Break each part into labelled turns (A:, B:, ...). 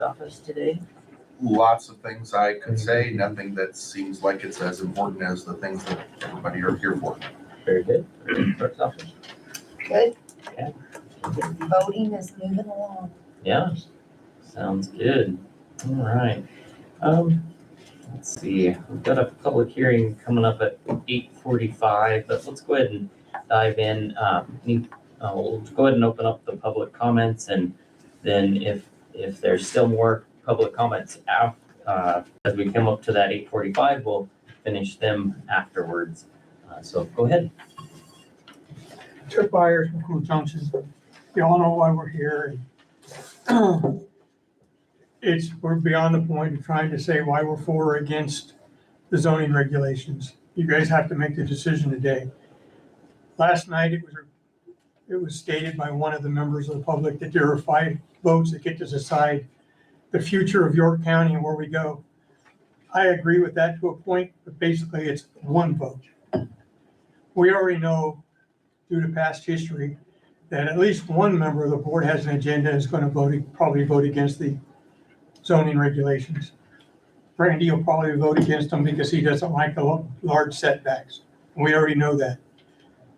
A: office today?
B: Lots of things I could say, nothing that seems like it's as important as the things that everybody are here for.
A: Very good. Clerk's office.
C: Good.
A: Yeah.
C: Voting is moving along.
A: Yeah, sounds good. All right. Let's see, we've got a public hearing coming up at 8:45, but let's go ahead and dive in. We'll go ahead and open up the public comments, and then if there's still more public comments as we come up to that 8:45, we'll finish them afterwards. So go ahead.
D: Trip buyers from Cool Junction. You all know why we're here. We're beyond the point of trying to say why we're for or against the zoning regulations. You guys have to make the decision today. Last night, it was stated by one of the members of the public that there are 5 votes that get to decide the future of York County and where we go. I agree with that to a point, but basically it's 1 vote. We already know, due to past history, that at least 1 member of the board has an agenda and is going to probably vote against the zoning regulations. Randy will probably vote against them because he doesn't like the large setbacks. We already know that.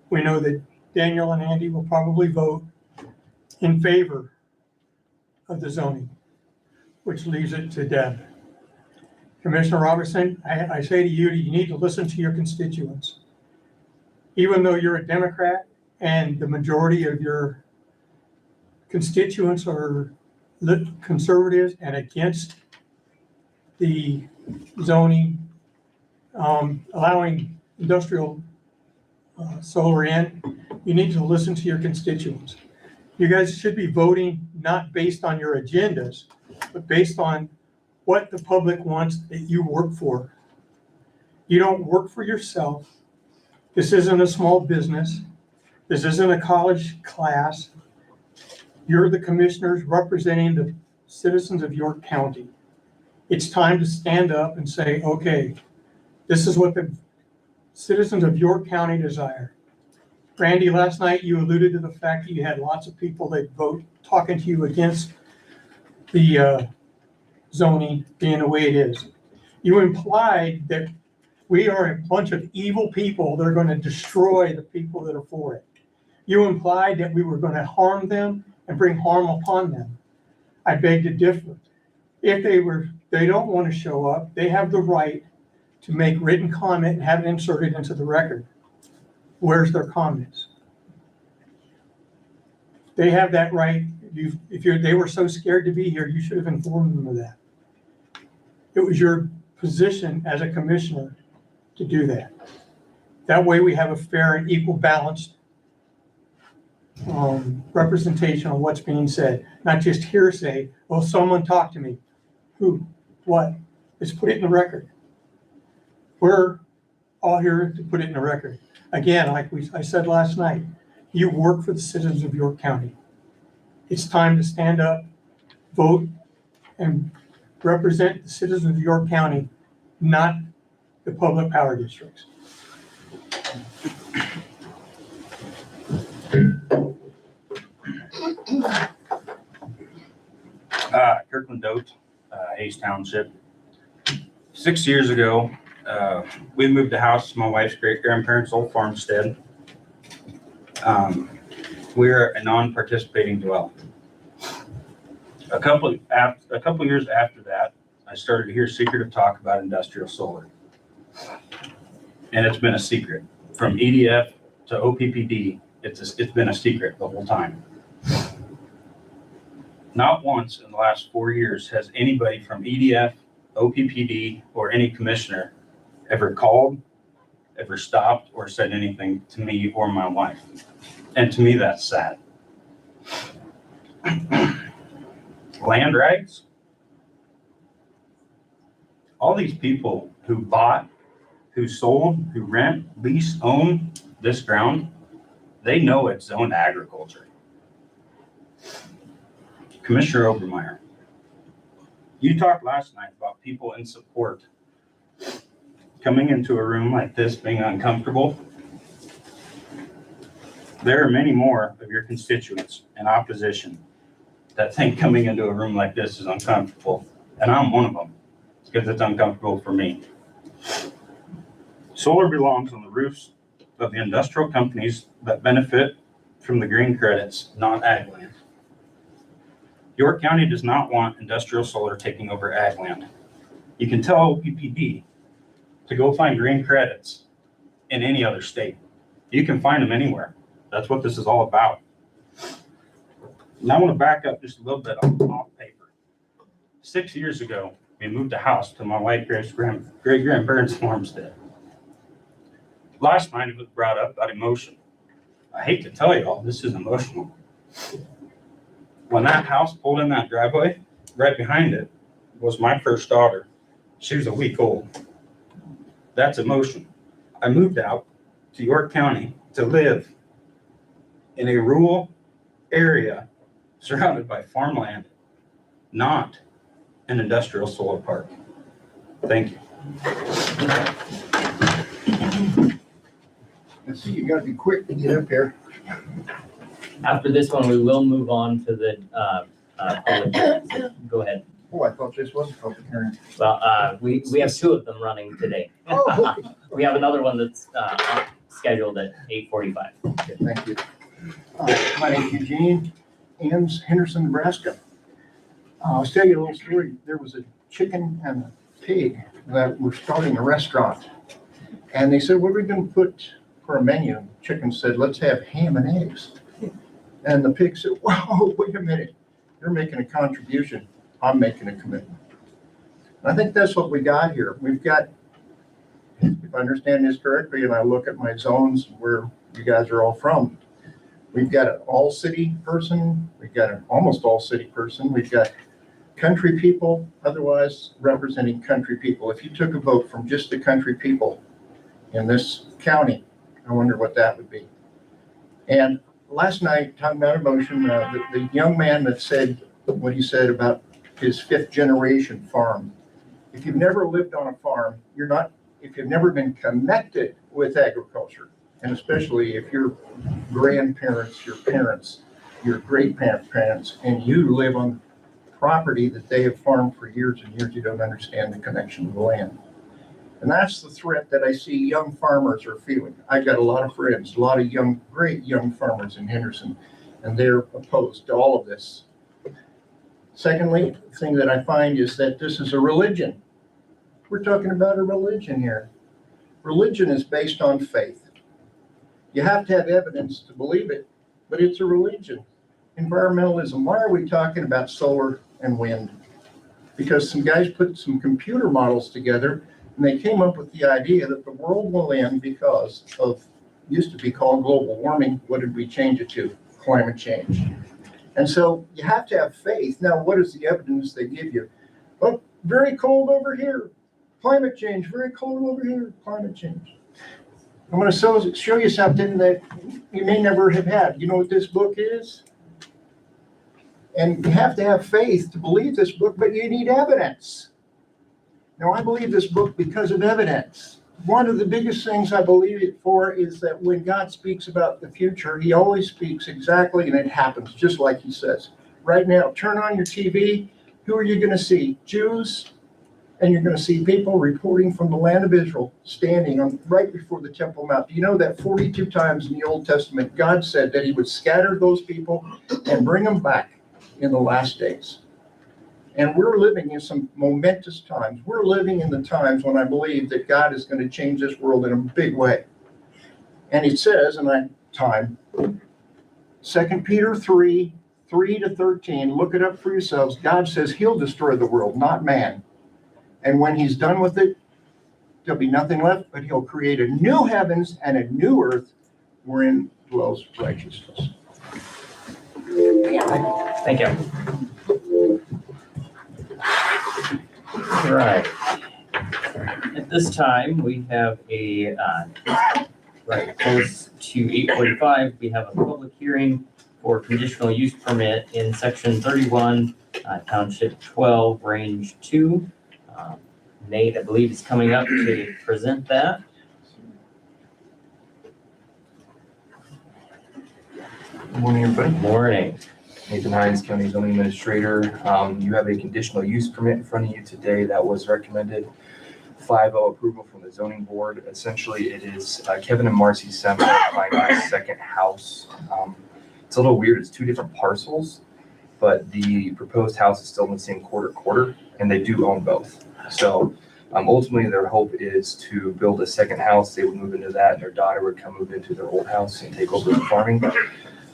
D: We know that Daniel and Andy will probably vote in favor of the zoning, which leaves it to Deb. Commissioner Robertson, I say to you, you need to listen to your constituents. Even though you're a Democrat and the majority of your constituents are conservatives and against the zoning, allowing industrial solar in, you need to listen to your constituents. You guys should be voting not based on your agendas, but based on what the public wants that you work for. You don't work for yourself. This isn't a small business. This isn't a college class. You're the commissioners representing the citizens of York County. It's time to stand up and say, okay, this is what the citizens of York County desire. Randy, last night you alluded to the fact that you had lots of people that vote talking to you against the zoning being the way it is. You implied that we are a bunch of evil people that are going to destroy the people that are for it. You implied that we were going to harm them and bring harm upon them. I beg to differ. If they don't want to show up, they have the right to make written comment and have it inserted into the record. Where's their comments? They have that right. They were so scared to be here, you should have informed them of that. It was your position as a commissioner to do that. That way we have a fair and equal balanced representation of what's being said, not just hearsay. Well, someone talked to me. Who? What? Let's put it in the record. We're all here to put it in the record. Again, like I said last night, you work for the citizens of York County. It's time to stand up, vote, and represent the citizens of York County, not the public power districts.
E: Kirkland Dote, Hayes Township. 6 years ago, we moved the house to my wife's great-grandparents' old farmstead. We're a non-participating dwelling. A couple years after that, I started to hear secretive talk about industrial solar. And it's been a secret. From EDF to OPPD, it's been a secret the whole time. Not once in the last 4 years has anybody from EDF, OPPD, or any commissioner ever called, ever stopped, or said anything to me or my wife. And to me, that's sad. Land rights? All these people who bought, who sold, who rent, lease, own this ground, they know it's zoned agriculture. Commissioner Obermeyer, you talked last night about people in support. Coming into a room like this being uncomfortable, there are many more of your constituents in opposition that think coming into a room like this is uncomfortable, and I'm one of them, because it's uncomfortable for me. Solar belongs on the roofs of the industrial companies that benefit from the green credits, not ag land. York County does not want industrial solar taking over ag land. You can tell OPPD to go find green credits in any other state. You can find them anywhere. That's what this is all about. Now I want to back up just a little bit off paper. 6 years ago, we moved a house to my white great-grandparents' farmstead. Last night it was brought up about emotion. I hate to tell you all, this is emotional. When that house pulled in that driveway, right behind it was my first daughter. She was a week old. That's emotion. I moved out to York County to live in a rural area surrounded by farmland, not an industrial solar park. Thank you.
F: Let's see, you gotta be quick to get up here.
A: After this one, we will move on to the public hearing. So go ahead.
F: Oh, I thought this was a public hearing.
A: Well, we have two of them running today.
F: Oh, okay.
A: We have another one that's scheduled at 8:45.
F: Okay, thank you. My name's Eugene Ames, Henderson, Nebraska. I'll tell you a little story. There was a chicken and a pig that were starting a restaurant. And they said, what are we gonna put for a menu? And the chicken said, let's have ham and eggs. And the pig said, whoa, wait a minute. You're making a contribution. I'm making a commitment. And I think that's what we got here. We've got, if I understand this correctly, and I look at my zones where you guys are all from, we've got an all-city person, we've got an almost all-city person, we've got country people, otherwise representing country people. If you took a vote from just the country people in this county, I wonder what that would be. And last night, talking about emotion, the young man that said what he said about his fifth generation farm. If you've never lived on a farm, if you've never been connected with agriculture, and especially if your grandparents, your parents, your great-grandparents, and you live on property that they have farmed for years and years, you don't understand the connection to the land. And that's the threat that I see young farmers are feeling. I've got a lot of friends, a lot of great young farmers in Henderson, and they're opposed to all of this. Secondly, the thing that I find is that this is a religion. We're talking about a religion here. Religion is based on faith. You have to have evidence to believe it, but it's a religion. Environmentalism, why are we talking about solar and wind? Because some guys put some computer models together and they came up with the idea that the world will end because of, used to be called global warming. What did we change it to? Climate change. And so you have to have faith. Now, what is the evidence they give you? Oh, very cold over here. Climate change, very cold over here. Climate change. I'm going to show you something that you may never have had. You know what this book is? And you have to have faith to believe this book, but you need evidence. Now, I believe this book because of evidence. One of the biggest things I believe it for is that when God speaks about the future, he always speaks exactly, and it happens just like he says. Right now, turn on your TV. Who are you going to see? Jews, and you're going to see people reporting from the land of Israel standing on right before the Temple Mount. Do you know that 42 times in the Old Testament, God said that he would scatter those people and bring them back in the last days? And we're living in some momentous times. We're living in the times when I believe that God is going to change this world in a big way. And it says, and 2 Peter 3:3-13, look it up for yourselves. God says he'll destroy the world, not man. And when he's done with it, there'll be nothing left, but he'll create a new heavens and a new earth wherein dwells righteousness.
A: Thank you. All right. At this time, we have right close to 8:45. We have a public hearing for conditional use permit in section 31, township 12, range 2. Nate, I believe, is coming up to present that.
F: Good morning, everybody.
A: Morning.
G: Nathan Hines, County Zoning Administrator. You have a conditional use permit in front of you today that was recommended 5-0 approval from the zoning board. Essentially, it is Kevin and Marcy Semper applying for a second house. It's a little weird. It's 2 different parcels, but the proposed house is still in the same quarter, and they do own both. So ultimately, their hope is to build a second house. They would move into that, and their daughter would come move into their old house and take over the farming.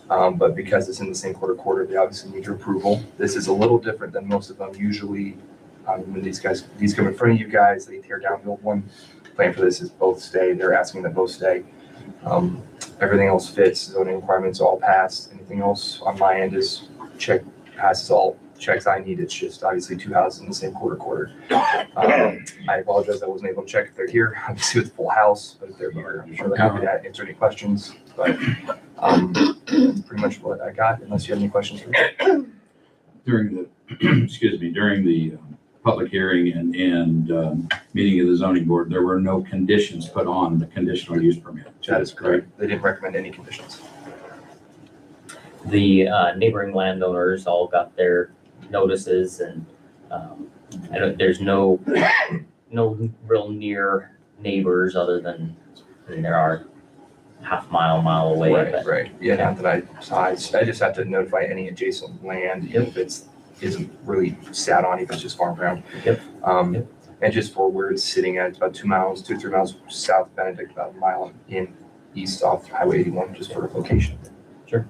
G: But because it's in the same quarter, they obviously need your approval. This is a little different than most of them. Usually, when these come in front of you guys, they tear down the old one. Plan for this is both stay. They're asking that both stay. Everything else fits. Zoning requirements all passed. Anything else on my end is passes all checks I need. It's just obviously 2 houses in the same quarter. I apologize I wasn't able to check if they're here. Obviously with the full house, but if they're here, I'm sure they're happy to answer any questions. But pretty much what I got, unless you have any questions for me.
H: During the, during the public hearing and meeting of the zoning board, there were no conditions put on the conditional use permit.
G: That is correct. They didn't recommend any conditions.
A: The neighboring landowners all got their notices, and there's no real near neighbors other than there are mile away.
G: Right. Yeah, not that I just have to notify any adjacent land if isn't really sat on, if it's just farm ground.
A: Yep.
G: And just for where it's sitting at, it's about 2 miles, 2-3 miles south of Benedict, about a mile in east off Highway 81, just for location.
A: Sure.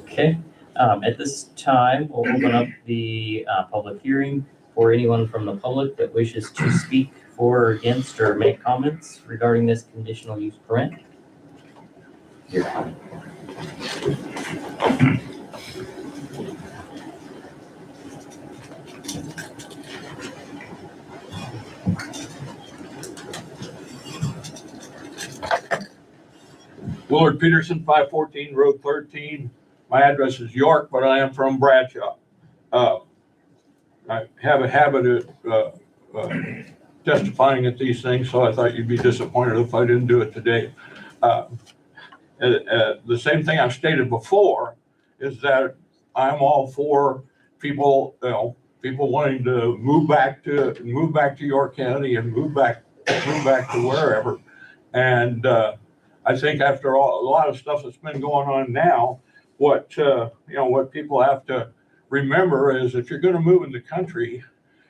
A: Okay. At this time, we'll open up the public hearing for anyone from the public that wishes to speak for or against or make comments regarding this conditional use permit. Your comment.
I: Willard Peterson, 514 Road 13. My address is York, but I am from Bradshaw. I have a habit of testifying at these things, so I thought you'd be disappointed if I didn't do it today. The same thing I've stated before is that I'm all for people, people wanting to move back to York County and move back to wherever. And I think after a lot of stuff that's been going on now, what people have to remember is if you're going to move in the country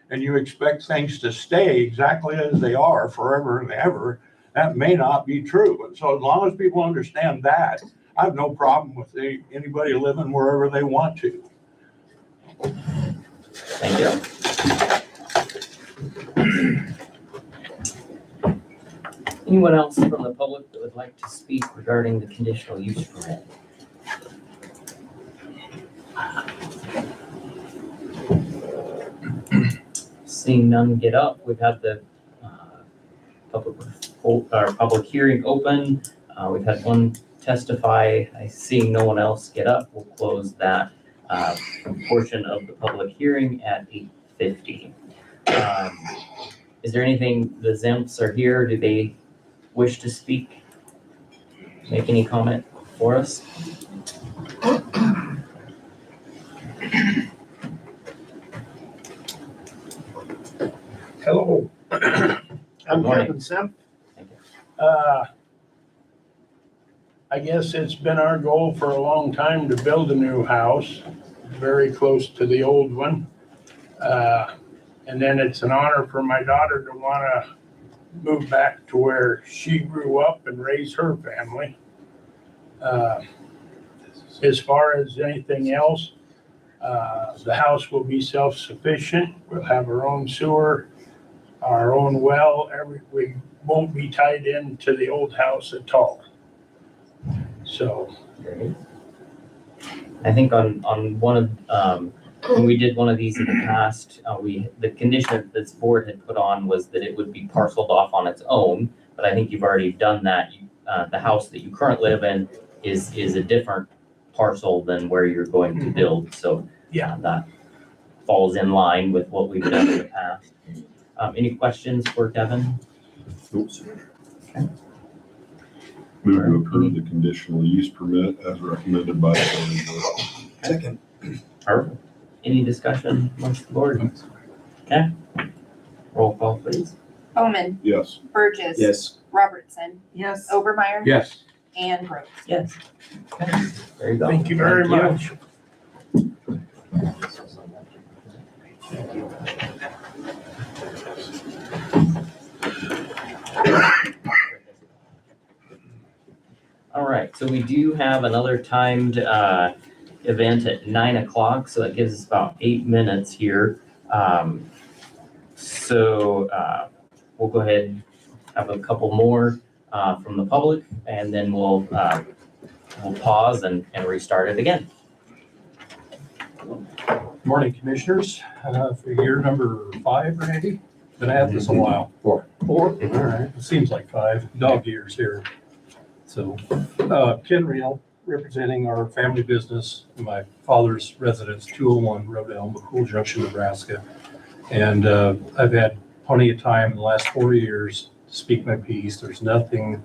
I: and you expect things to stay exactly as they are forever and ever, that may not be true. And so as long as people understand that, I have no problem with anybody living wherever they want to.
A: Thank you. Anyone else from the public that would like to speak regarding the conditional use permit? Seeing none get up, we've had the public hearing open. We've had one testify. I see no one else get up. We'll close that portion of the public hearing at 8:50. Is there anything, the Zemps are here, do they wish to speak? Make any comment for us?
J: Hello. I'm
A: Morning.
J: Kevin Semp.
A: Thank you.
J: I guess it's been our goal for a long time to build a new house, very close to the old one. And then it's an honor for my daughter to want to move back to where she grew up and raise her family. As far as anything else, the house will be self-sufficient. We'll have our own sewer, our own well. We won't be tied into the old house at all. So.
A: Great. I think on one of, when we did one of these in the past, the condition that this board had put on was that it would be parceled off on its own, but I think you've already done that. The house that you currently live in is a different parcel than where you're going to build, so
J: Yeah.
A: that falls in line with what we've done in the past. Any questions for Kevin?
K: Oops.
A: Okay.
K: Move to approve the conditional use permit as recommended by the zoning board.
A: Second. Perfect. Any discussion amongst the board? Okay. Roll call, please.
C: Bowman,
I: Yes.
C: Burgess.
H: Yes.
C: Robertson,
K: Yes.
C: Obermeyer.
I: Yes.
C: And Brooks.
A: Yes. Okay. There you go.
J: Thank you very much.
A: All right, so we do have another timed event at 9 o'clock, so that gives us about 8 minutes here. We'll go ahead and have a couple more from the public, and then we'll pause and restart it again.
L: Morning, Commissioners. For year number 5, Randy, been at this a while. 4. All right, it seems like 5 dog years here. So, Ken Reel, representing our family business, my father's residence, 201 Road Elm, McCool Junction, Nebraska. And I've had plenty of time in the last 4 years to speak my piece. There's nothing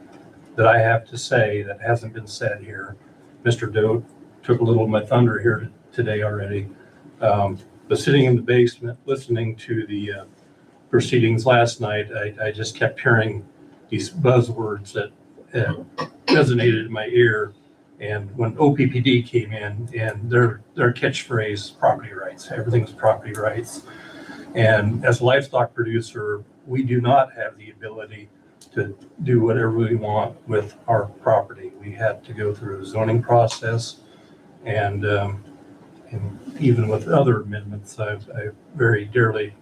L: that I have to say that hasn't been said here. Mr. Doe took a little of my thunder here today already. But sitting in the basement, listening to the proceedings last night, I just kept hearing these buzzwords that resonated in my ear. And when OPPD came in and their catchphrase, property rights, everything's property rights. And as a livestock producer, we do not have the ability to do whatever we want with our property. We had to go through a zoning process, and even with other amendments, I very dearly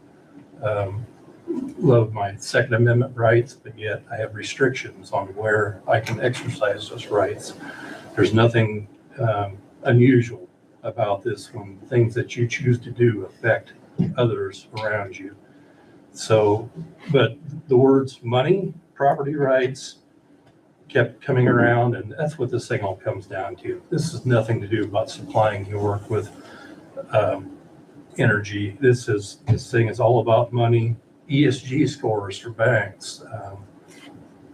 L: love my Second Amendment rights, but yet I have restrictions on where I can exercise those rights. There's nothing unusual about this when things that you choose to do affect others around you. So, but the words money, property rights kept coming around, and that's what this thing all comes down to. This is nothing to do about supplying York with energy. This thing is all about money, ESG scores for banks,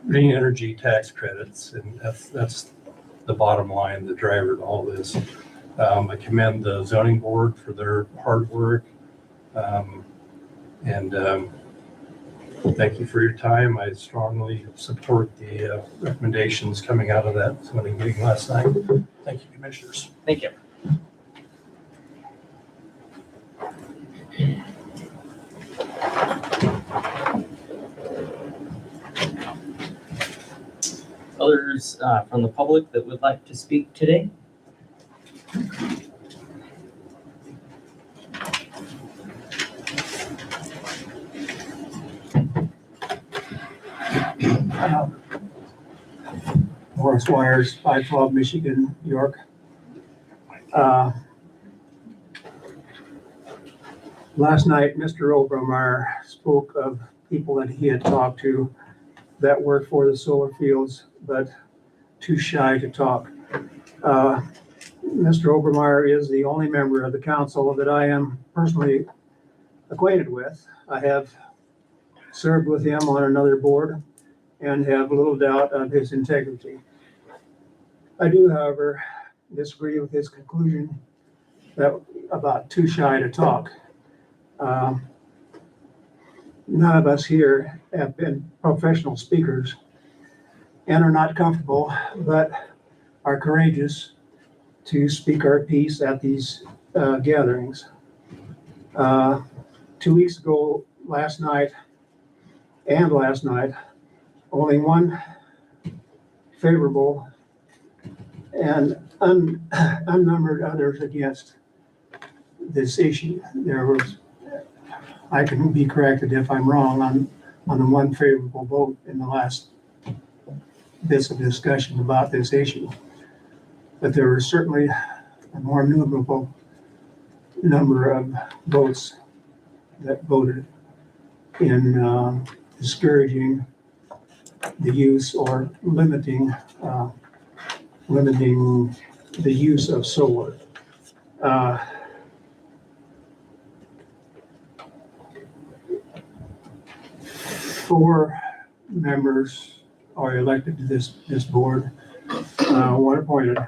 L: green energy tax credits, and that's the bottom line, the driver to all this. I commend the zoning board for their hard work. Thank you for your time. I strongly support the recommendations coming out of that zoning meeting last night. Thank you, Commissioners.
A: Thank you. Others from the public that would like to speak today?
D: Horace Wires, 512 Michigan, York. Last night, Mr. Obermeyer spoke of people that he had talked to that work for the solar fields, but too shy to talk. Mr. Obermeyer is the only member of the council that I am personally acquainted with. I have served with him on another board and have little doubt of his integrity. I do, however, disagree with his conclusion that about too shy to talk. None of us here have been professional speakers and are not comfortable, but are courageous to speak our piece at these gatherings. 2 weeks ago, last night, only one favorable and unnumbered others against this issue. There was, I can be corrected if I'm wrong on the one favorable vote in the last bits of discussion about this issue. But there was certainly a more numerable number of votes that voted in discouraging the use or limiting the use of solar. 4 members are elected to this board, 1 appointed.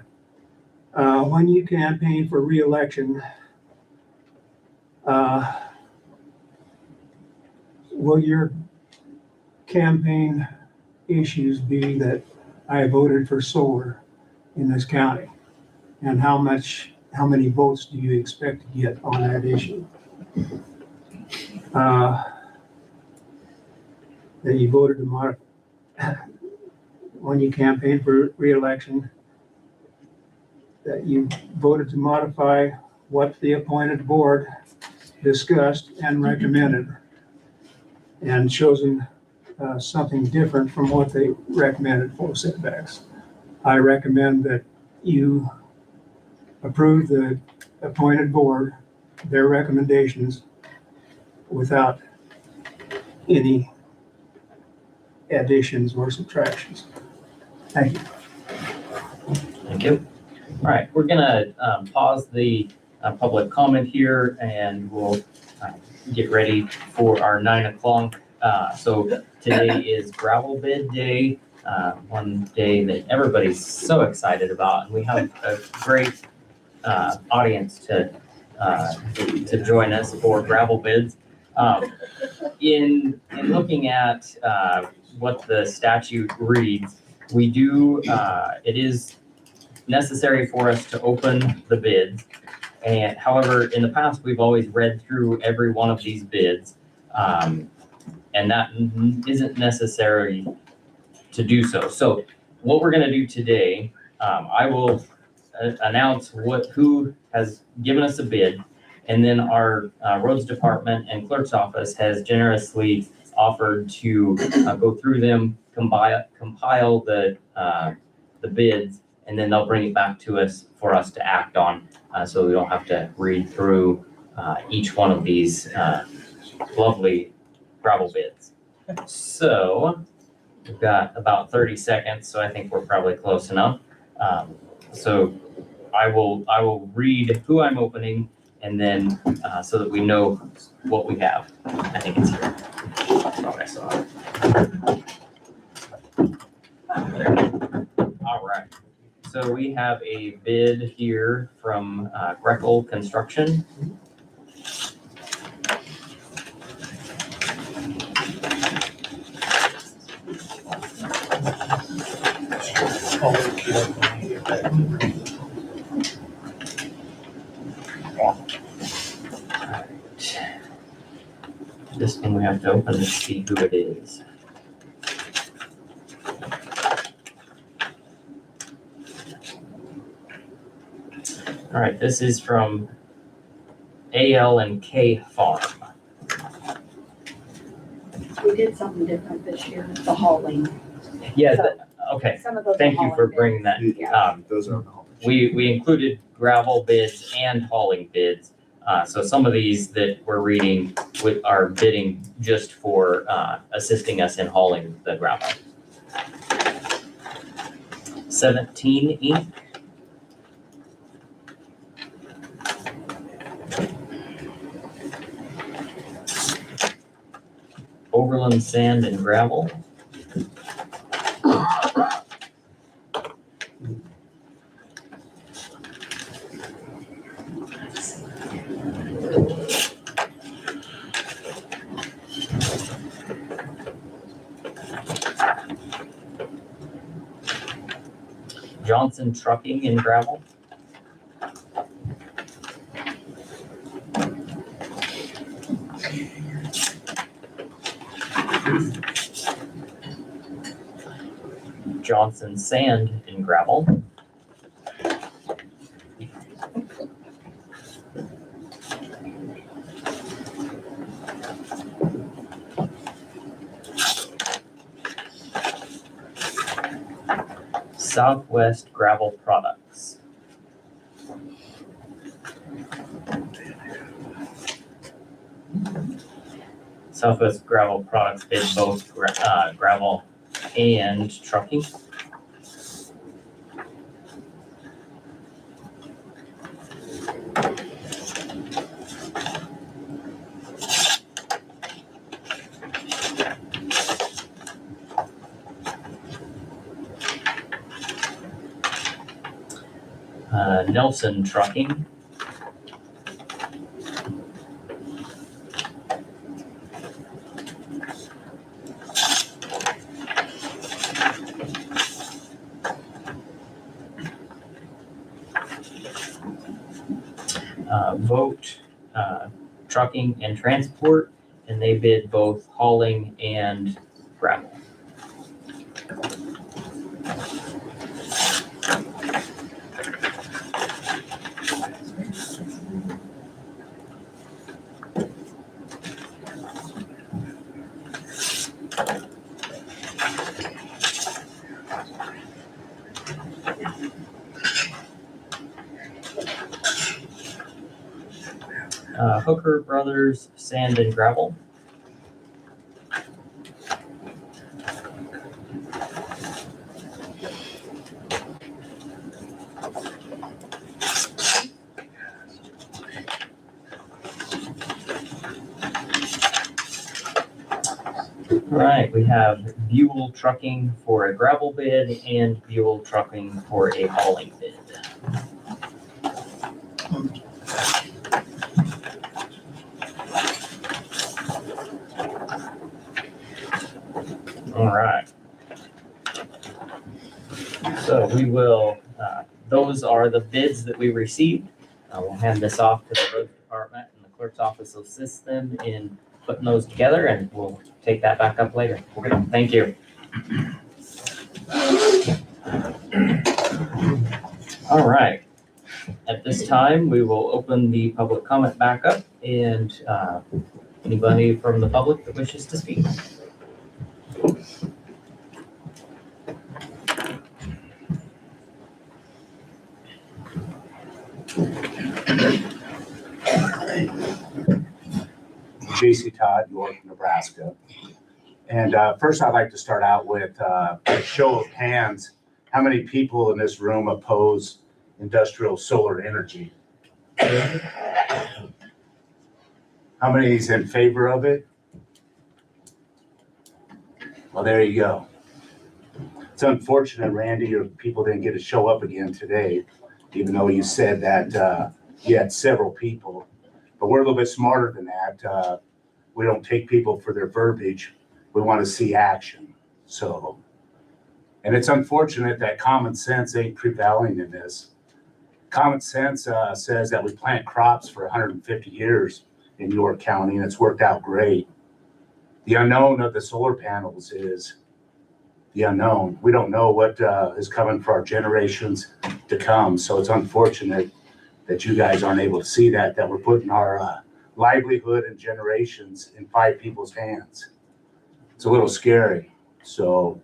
D: When you campaign for reelection, will your campaign issues be that I voted for solar in this county? And how many votes do you expect to get on that issue? That you voted to modify, when you campaign for reelection, that you voted to modify what the appointed board discussed and recommended, and chosen something different from what they recommended for setbacks. I recommend that you approve the appointed board, their recommendations, without any additions or subtractions. Thank you.
A: Thank you. All right, we're gonna pause the public comment here, and we'll get ready for our 9 o'clock. So today is gravel bid day, one day that everybody's so excited about, and we have a great audience to join us for gravel bids. In looking at what the statute reads, we do, it is necessary for us to open the bids. And however, in the past, we've always read through every one of these bids. And that isn't necessary to do so. So what we're gonna do today, I will announce who has given us a bid. And then our roads department and clerk's office has generously offered to go through them, compile the bids, and then they'll bring it back to us for us to act on. So we don't have to read through each one of these lovely gravel bids. So we've got about 30 seconds, so I think we're probably close enough. So I will read who I'm opening, and then so that we know what we have. I think it's here. I thought I saw it. All right. So we have a bid here from Greco Construction. This one we have to open to see who it is. All right, this is from AL&K Farm.
K: We did something different this year, the hauling.
A: Yeah,
K: So,
A: okay,
K: Some of those.
A: thank you for bringing that.
K: Yeah.
B: Those are all.
A: We included gravel bids and hauling bids. So some of these that we're reading are bidding just for assisting us in hauling the gravel. 17 Inc. Overland Sand and Gravel. Johnson Trucking and Gravel. Johnson Sand and Gravel. Southwest Gravel Products. Southwest Gravel Products bid both gravel and trucking. Nelson Trucking. Vote Trucking and Transport, and they bid both hauling and gravel. Hooker Brothers Sand and Gravel. All right, we have Buell Trucking for a gravel bid and Buell Trucking for a hauling bid. All right. So we will, those are the bids that we received. We'll hand this off to the road department, and the clerk's office will assist them in putting those together, and we'll take that back up later. Okay, thank you. All right. At this time, we will open the public comment back up, and anybody from the public that wishes to speak.
M: J.C. Todd, York, Nebraska. And first, I'd like to start out with a show of hands. How many people in this room oppose industrial solar energy? How many is in favor of it? Well, there you go. It's unfortunate, Randy, your people didn't get to show up again today, even though you said that you had several people. But we're a little bit smarter than that. We don't take people for their verbiage. We want to see action. So, and it's unfortunate that common sense ain't prevailing in this. Common sense says that we plant crops for 150 years in York County, and it's worked out great. The unknown of the solar panels is the unknown. We don't know what is coming for our generations to come. So it's unfortunate that you guys aren't able to see that we're putting our livelihood and generations in 5 people's hands. It's a little scary. So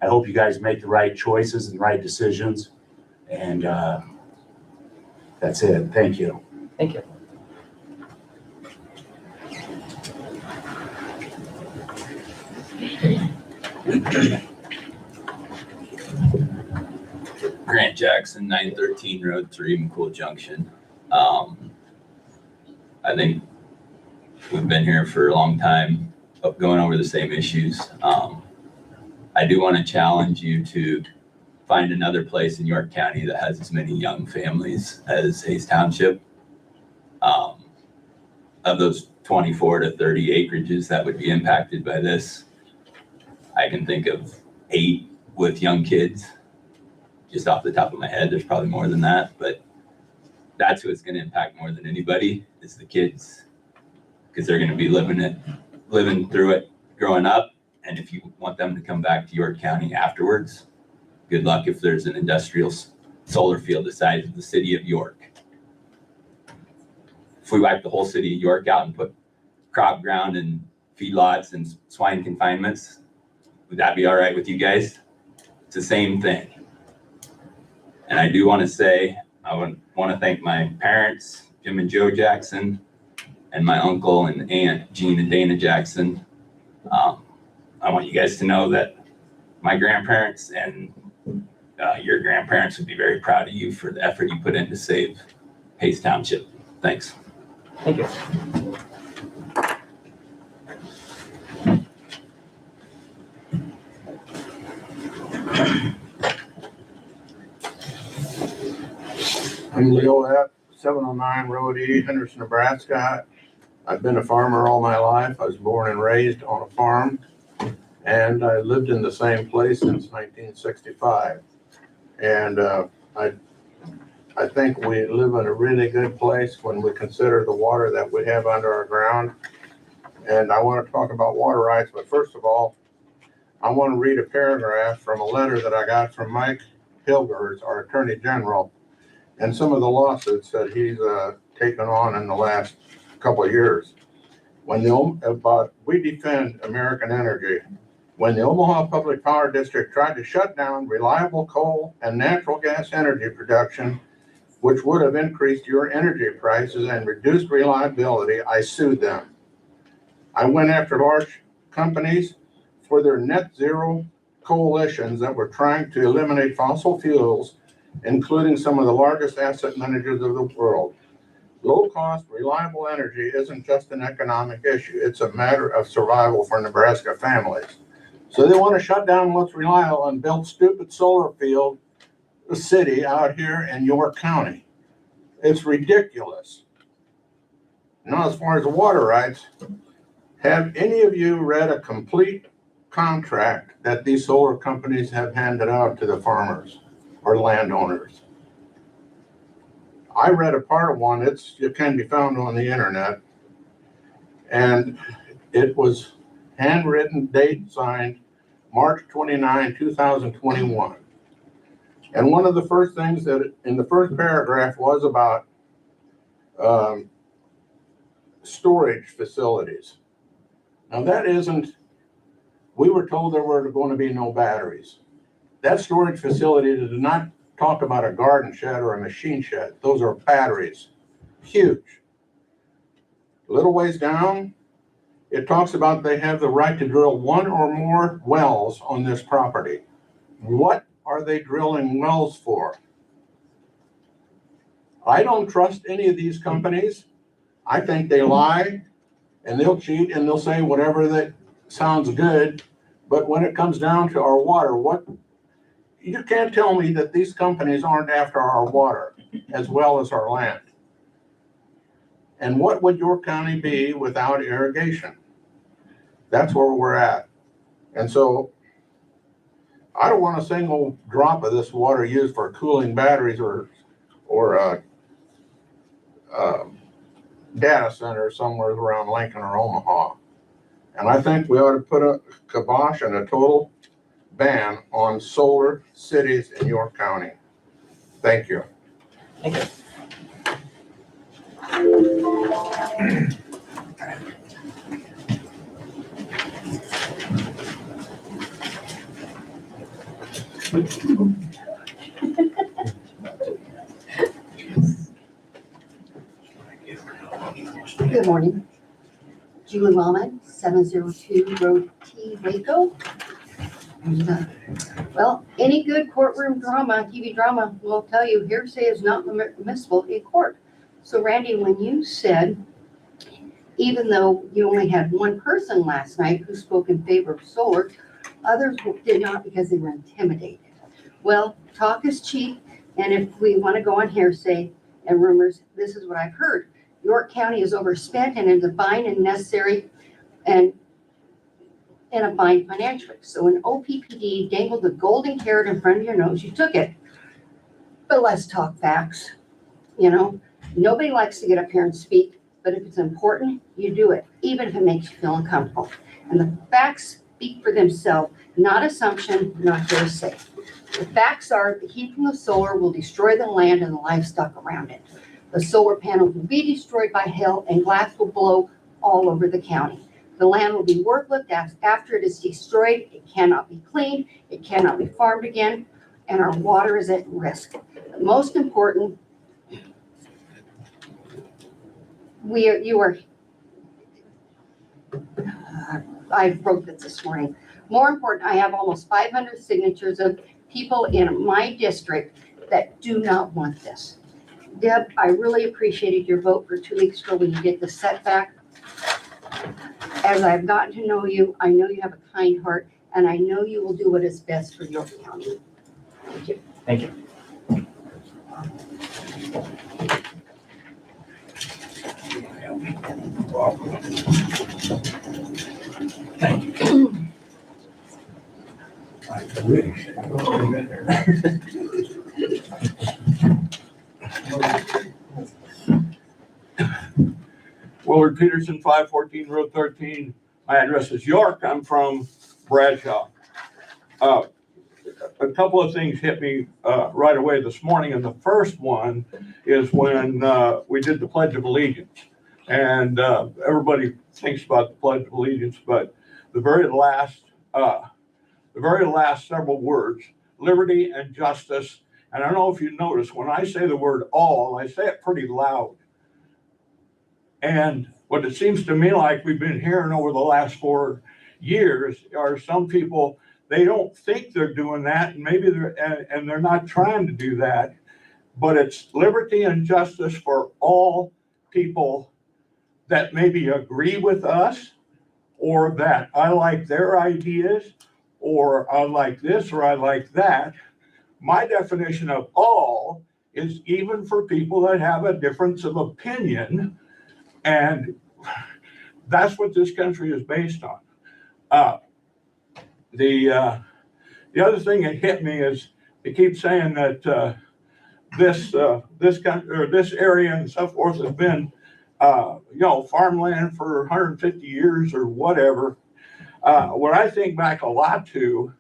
M: I hope you guys make the right choices and right decisions. And that's it. Thank you.
A: Thank you.
N: Grant Jackson, 913 Road 3, McCool Junction. I think we've been here for a long time, going over the same issues. I do want to challenge you to find another place in York County that has as many young families as Hayes Township. Of those 24 to 30 acreages that would be impacted by this, I can think of 8 with young kids. Just off the top of my head, there's probably more than that, but that's who it's going to impact more than anybody is the kids, because they're going to be living through it growing up. And if you want them to come back to York County afterwards, good luck if there's an industrial solar field the size of the city of York. If we wipe the whole city of York out and put crop ground and feedlots and swine confinements, would that be all right with you guys? It's the same thing. And I do want to say, I want to thank my parents, Jim and Joe Jackson, and my uncle and aunt, Jean and Dana Jackson. I want you guys to know that my grandparents and your grandparents would be very proud of you for the effort you put in to save Hayes Township. Thanks.
A: Thank you.
O: I'm Leo at 709 Road E, Henderson, Nebraska. I've been a farmer all my life. I was born and raised on a farm, and I lived in the same place since 1965. And I think we live in a really good place when we consider the water that we have under our ground. And I want to talk about water rights, but first of all, I want to read a paragraph from a letter that I got from Mike Hilgers, our Attorney General, and some of the lawsuits that he's taken on in the last couple of years. We defend American energy. When the Omaha Public Power District tried to shut down reliable coal and natural gas energy production, which would have increased your energy prices and reduced reliability, I sued them. I went after large companies for their net zero coalitions that were trying to eliminate fossil fuels, including some of the largest asset managers of the world. Low-cost, reliable energy isn't just an economic issue. It's a matter of survival for Nebraska families. So they want to shut down what's reliable and build stupid solar field city out here in York County. It's ridiculous. Now, as far as water rights, have any of you read a complete contract that these solar companies have handed out to the farmers or landowners? I read a part of one. It can be found on the internet, and it was handwritten, date signed March 29, 2021. And one of the first things that in the first paragraph was about storage facilities. Now that isn't, we were told there were going to be no batteries. That storage facility did not talk about a garden shed or a machine shed. Those are batteries, huge. A little ways down, it talks about they have the right to drill one or more wells on this property. What are they drilling wells for? I don't trust any of these companies. I think they lie and they'll cheat and they'll say whatever that sounds good. But when it comes down to our water, you can't tell me that these companies aren't after our water as well as our land. And what would York County be without irrigation? That's where we're at. And so I don't want a single drop of this water used for cooling batteries or data centers somewhere around Lincoln or Omaha. And I think we ought to put a kibosh and a total ban on solar cities in York County. Thank you.
A: Thank you.
K: Good morning. Julie Wellman, 702 Road T, Waco. And, well, any good courtroom drama, TV drama, will tell you hearsay is not permissible in court. So Randy, when you said, even though you only had one person last night who spoke in favor of solar, others did not because they were intimidated. Well, talk is cheap, and if we want to go on hearsay and rumors, this is what I've heard. York County is overspent and is buying and necessary and in a bind financially. So when OPPD dangled the golden carrot in front of your nose, you took it. But let's talk facts. You know, nobody likes to get up here and speak, but if it's important, you do it, even if it makes you feel uncomfortable. And the facts speak for themselves, not assumption, not hearsay. The facts are the heat from the solar will destroy the land and the livestock around it. The solar panels will be destroyed by hail and glass will blow all over the county. The land will be worthless after it is destroyed. It cannot be cleaned. It cannot be farmed again. And our water is at risk. The most important, I wrote this morning. More important, I have almost 500 signatures of people in my district that do not want this. Deb, I really appreciated your vote for 2 weeks ago when you did the setback. As I've gotten to know you, I know you have a kind heart, and I know you will do what is best for your county. Thank you.
A: Thank you.
I: I wish. Willard Peterson, 514 Road 13. My address is York. I'm from Bradshaw. A couple of things hit me right away this morning, and the first one is when we did the Pledge of Allegiance. And everybody thinks about the Pledge of Allegiance, but the very last several words, liberty and justice. And I don't know if you notice, when I say the word all, I say it pretty loud. And what it seems to me like we've been hearing over the last 4 years are some people, they don't think they're doing that, and maybe they're not trying to do that, but it's liberty and justice for all people that maybe agree with us, or that I like their ideas, or I like this, or I like that. My definition of all is even for people that have a difference of opinion, and that's what this country is based on. The other thing that hit me is they keep saying that this country or this area and so forth has been farmland for 150 years or whatever. What I think back a lot to,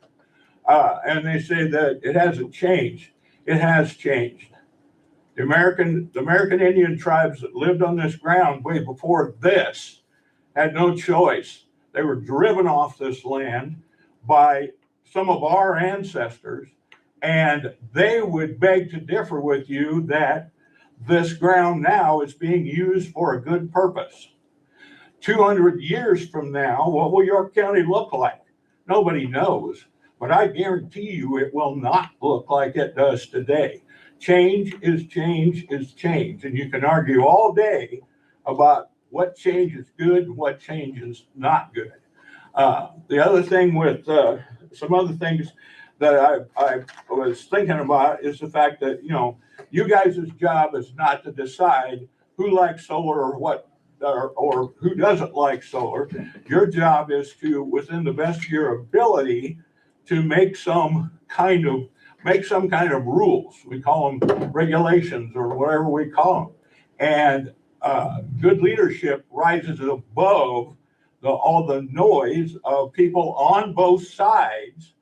I: and they say that it hasn't changed. It has changed. The American Indian tribes that lived on this ground way before this had no choice. They were driven off this land by some of our ancestors, and they would beg to differ with you that this ground now is being used for a good purpose. 200 years from now, what will York County look like? Nobody knows, but I guarantee you it will not look like it does today. Change is change is change, and you can argue all day about what change is good and what change is not good. The other thing with some other things that I was thinking about is the fact that, you guys' job is not to decide who likes solar or what, or who doesn't like solar. Your job is to, within the best of your ability, to make some kind of rules. We call them regulations or whatever we call them. And good leadership rises above all the noise of people on both sides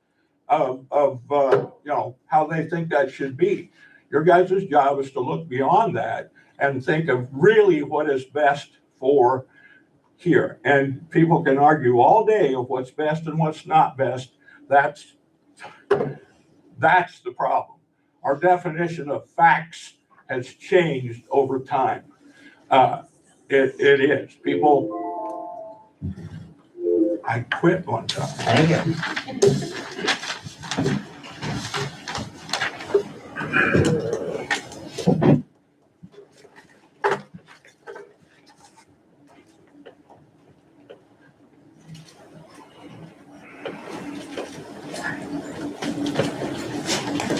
I: of how they think that should be. Your guys' job is to look beyond that and think of really what is best for here. And people can argue all day of what's best and what's not best. That's the problem. Our definition of facts has changed over time. It is. People, I quit one time.
A: Thank you.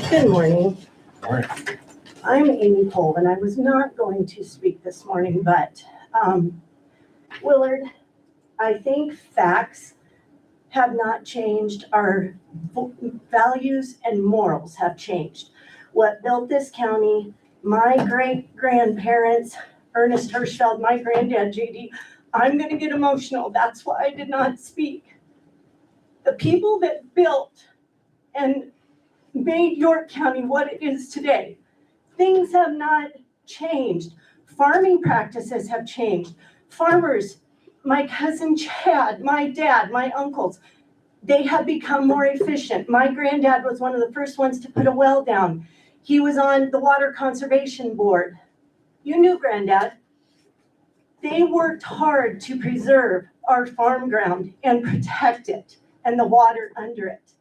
P: Good morning.
A: Morning.
P: I'm Amy Colvin. I was not going to speak this morning, but Willard, I think facts have not changed. Our values and morals have changed. What built this county, my great-grandparents, Ernest Hirschfeld, my granddad, JD, I'm going to get emotional. That's why I did not speak. The people that built and made York County what it is today, things have not changed. Farming practices have changed. Farmers, my cousin Chad, my dad, my uncles, they have become more efficient. My granddad was one of the first ones to put a well down. He was on the Water Conservation Board. You knew Granddad. They worked hard to preserve our farm ground and protect it and the water under it.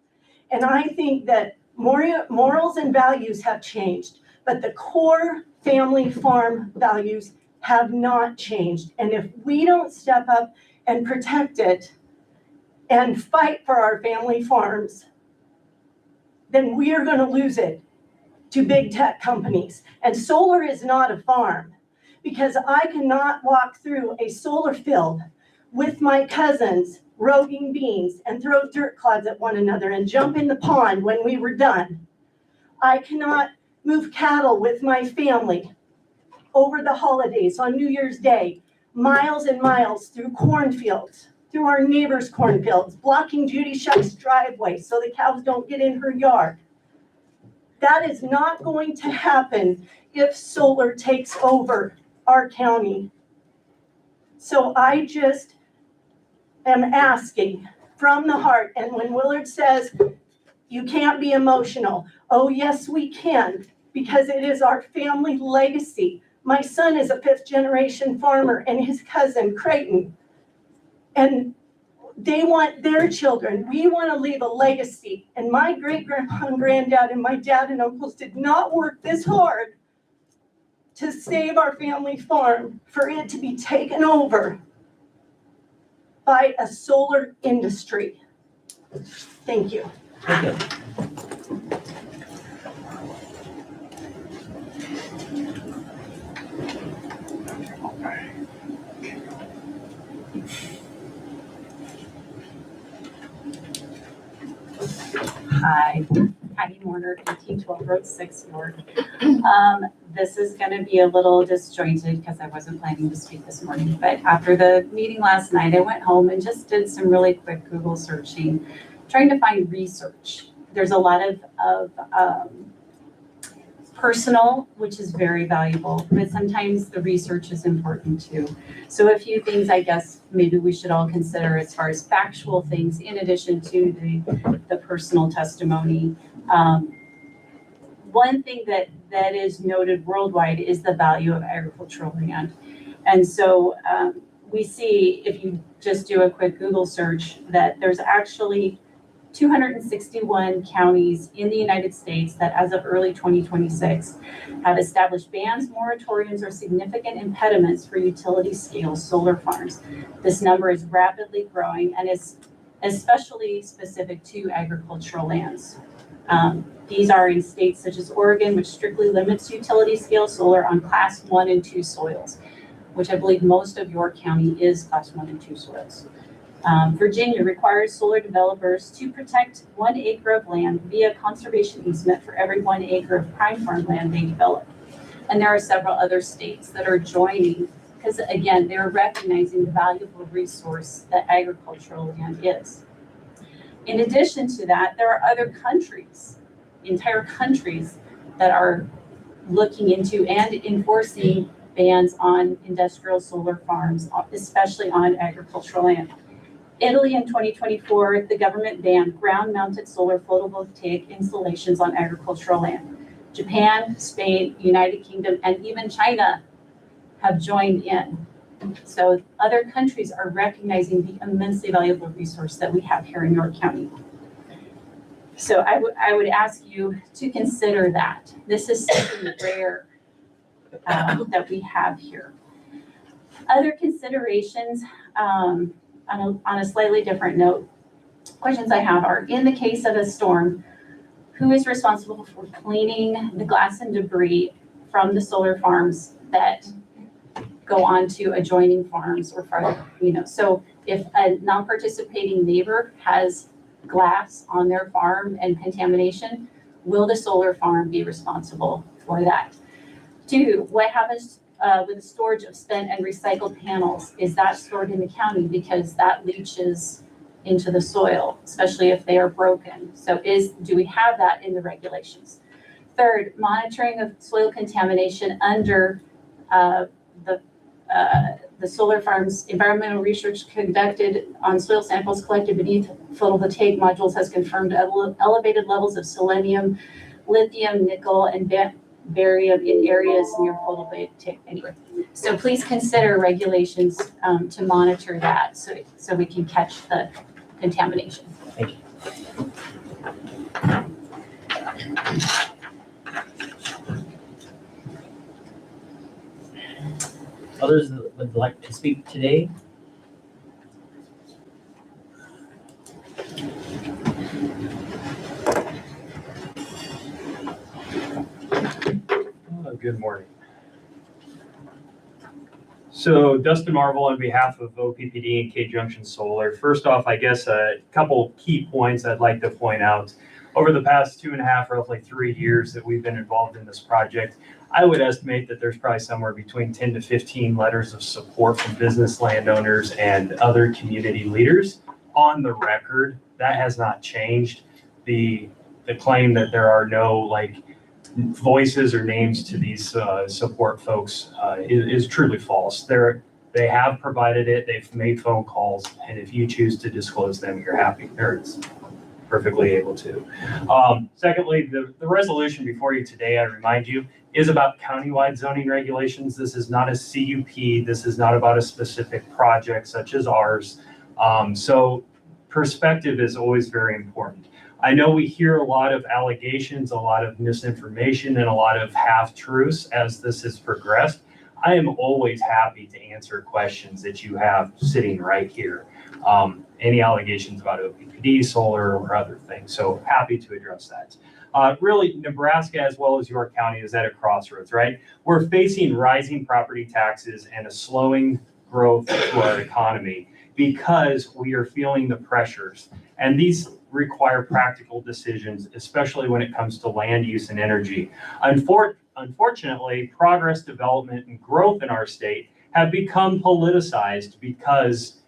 P: And I think that morals and values have changed, but the core family farm values have not changed. And if we don't step up and protect it and fight for our family farms, then we are going to lose it. to big tech companies. And solar is not a farm, because I cannot walk through a solar field with my cousins roasting beans and throw dirt clods at one another and jump in the pond when we were done. I cannot move cattle with my family over the holidays on New Year's Day, miles and miles through cornfields, through our neighbors' cornfields, blocking Judy Shuck's driveway so the cows don't get in her yard. That is not going to happen if solar takes over our county. So I just am asking from the heart, and when Willard says, you can't be emotional, oh yes we can, because it is our family legacy. My son is a 5th generation farmer and his cousin Creighton. And they want their children. We want to leave a legacy. And my great-grandpa and granddad and my dad and uncles did not work this hard to save our family farm for it to be taken over by a solar industry. Thank you.
A: Thank you.
Q: Hi, Patty Warner, 1812 Road 6 York. This is going to be a little disjointed because I wasn't planning to speak this morning, but after the meeting last night, I went home and just did some really quick Google searching, trying to find research. There's a lot of personal, which is very valuable, but sometimes the research is important too. So a few things I guess maybe we should all consider as far as factual things in addition to the personal testimony. One thing that is noted worldwide is the value of agricultural land. And so we see, if you just do a quick Google search, that there's actually 261 counties in the United States that as of early 2026 have established bans, moratoriums, or significant impediments for utility scale solar farms. This number is rapidly growing and is especially specific to agricultural lands. These are in states such as Oregon, which strictly limits utility scale solar on class 1 and 2 soils, which I believe most of York County is class 1 and 2 soils. Virginia requires solar developers to protect 1 acre of land via conservation easement for every 1 acre of prime farmland they develop. And there are several other states that are joining because, again, they're recognizing the valuable resource that agricultural land is. In addition to that, there are other countries, entire countries, that are looking into and enforcing bans on industrial solar farms, especially on agricultural land. Italy in 2024, the government banned ground-mounted solar photovoltaic installations on agricultural land. Japan, Spain, United Kingdom, and even China have joined in. So other countries are recognizing the immensely valuable resource that we have here in York County. So I would ask you to consider that. This is something rare that we have here. Other considerations, on a slightly different note, questions I have are, in the case of a storm, who is responsible for cleaning the glass and debris from the solar farms that go on to adjoining farms or farther, so if a non-participating neighbor has glass on their farm and contamination, will the solar farm be responsible for that? 2, what happens with the storage of spent and recycled panels? Is that stored in the county? Because that leaches into the soil, especially if they are broken. So do we have that in the regulations? 3rd, monitoring of soil contamination under the solar farms. Environmental research conducted on soil samples collected beneath photovoltaic modules has confirmed elevated levels of selenium, lithium, nickel, and barium in areas near photovoltaic. Anyway, so please consider regulations to monitor that so we can catch the contamination.
A: Thank you. Others that would like to speak today?
R: Good morning. So Dustin Marvel on behalf of OPPD and K Junction Solar. First off, I guess a couple key points I'd like to point out. Over the past 2.5, roughly 3 years that we've been involved in this project, I would estimate that there's probably somewhere between 10 to 15 letters of support from business landowners and other community leaders on the record. That has not changed. The claim that there are no voices or names to these support folks is truly false. They have provided it, they've made phone calls, and if you choose to disclose them, you're happy, or it's perfectly able to. Secondly, the resolution before you today, I remind you, is about countywide zoning regulations. This is not a CUP. This is not about a specific project such as ours. So perspective is always very important. I know we hear a lot of allegations, a lot of misinformation, and a lot of half-truths as this has progressed. I am always happy to answer questions that you have sitting right here. Any allegations about OPPD, solar, or other things. So happy to address that. Really, Nebraska as well as York County is at a crossroads, right? We're facing rising property taxes and a slowing growth to our economy because we are feeling the pressures. And these require practical decisions, especially when it comes to land use and energy. Unfortunately, progress, development, and growth in our state have become politicized because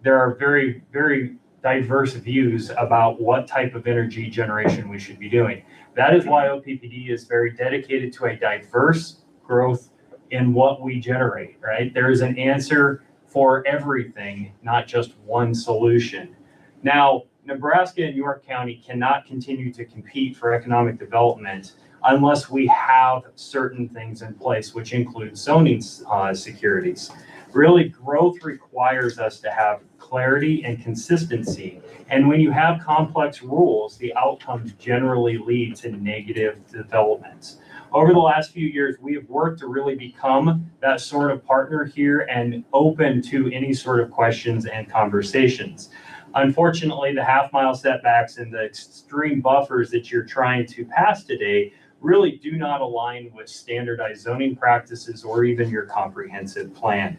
R: there are very, very diverse views about what type of energy generation we should be doing. That is why OPPD is very dedicated to a diverse growth in what we generate, right? There is an answer for everything, not just one solution. Now, Nebraska and York County cannot continue to compete for economic development unless we have certain things in place, which include zoning securities. Really, growth requires us to have clarity and consistency. And when you have complex rules, the outcomes generally lead to negative developments. Over the last few years, we have worked to really become that sort of partner here and open to any sort of questions and conversations. Unfortunately, the half-mile setbacks and the extreme buffers that you're trying to pass today really do not align with standardized zoning practices or even your comprehensive plan.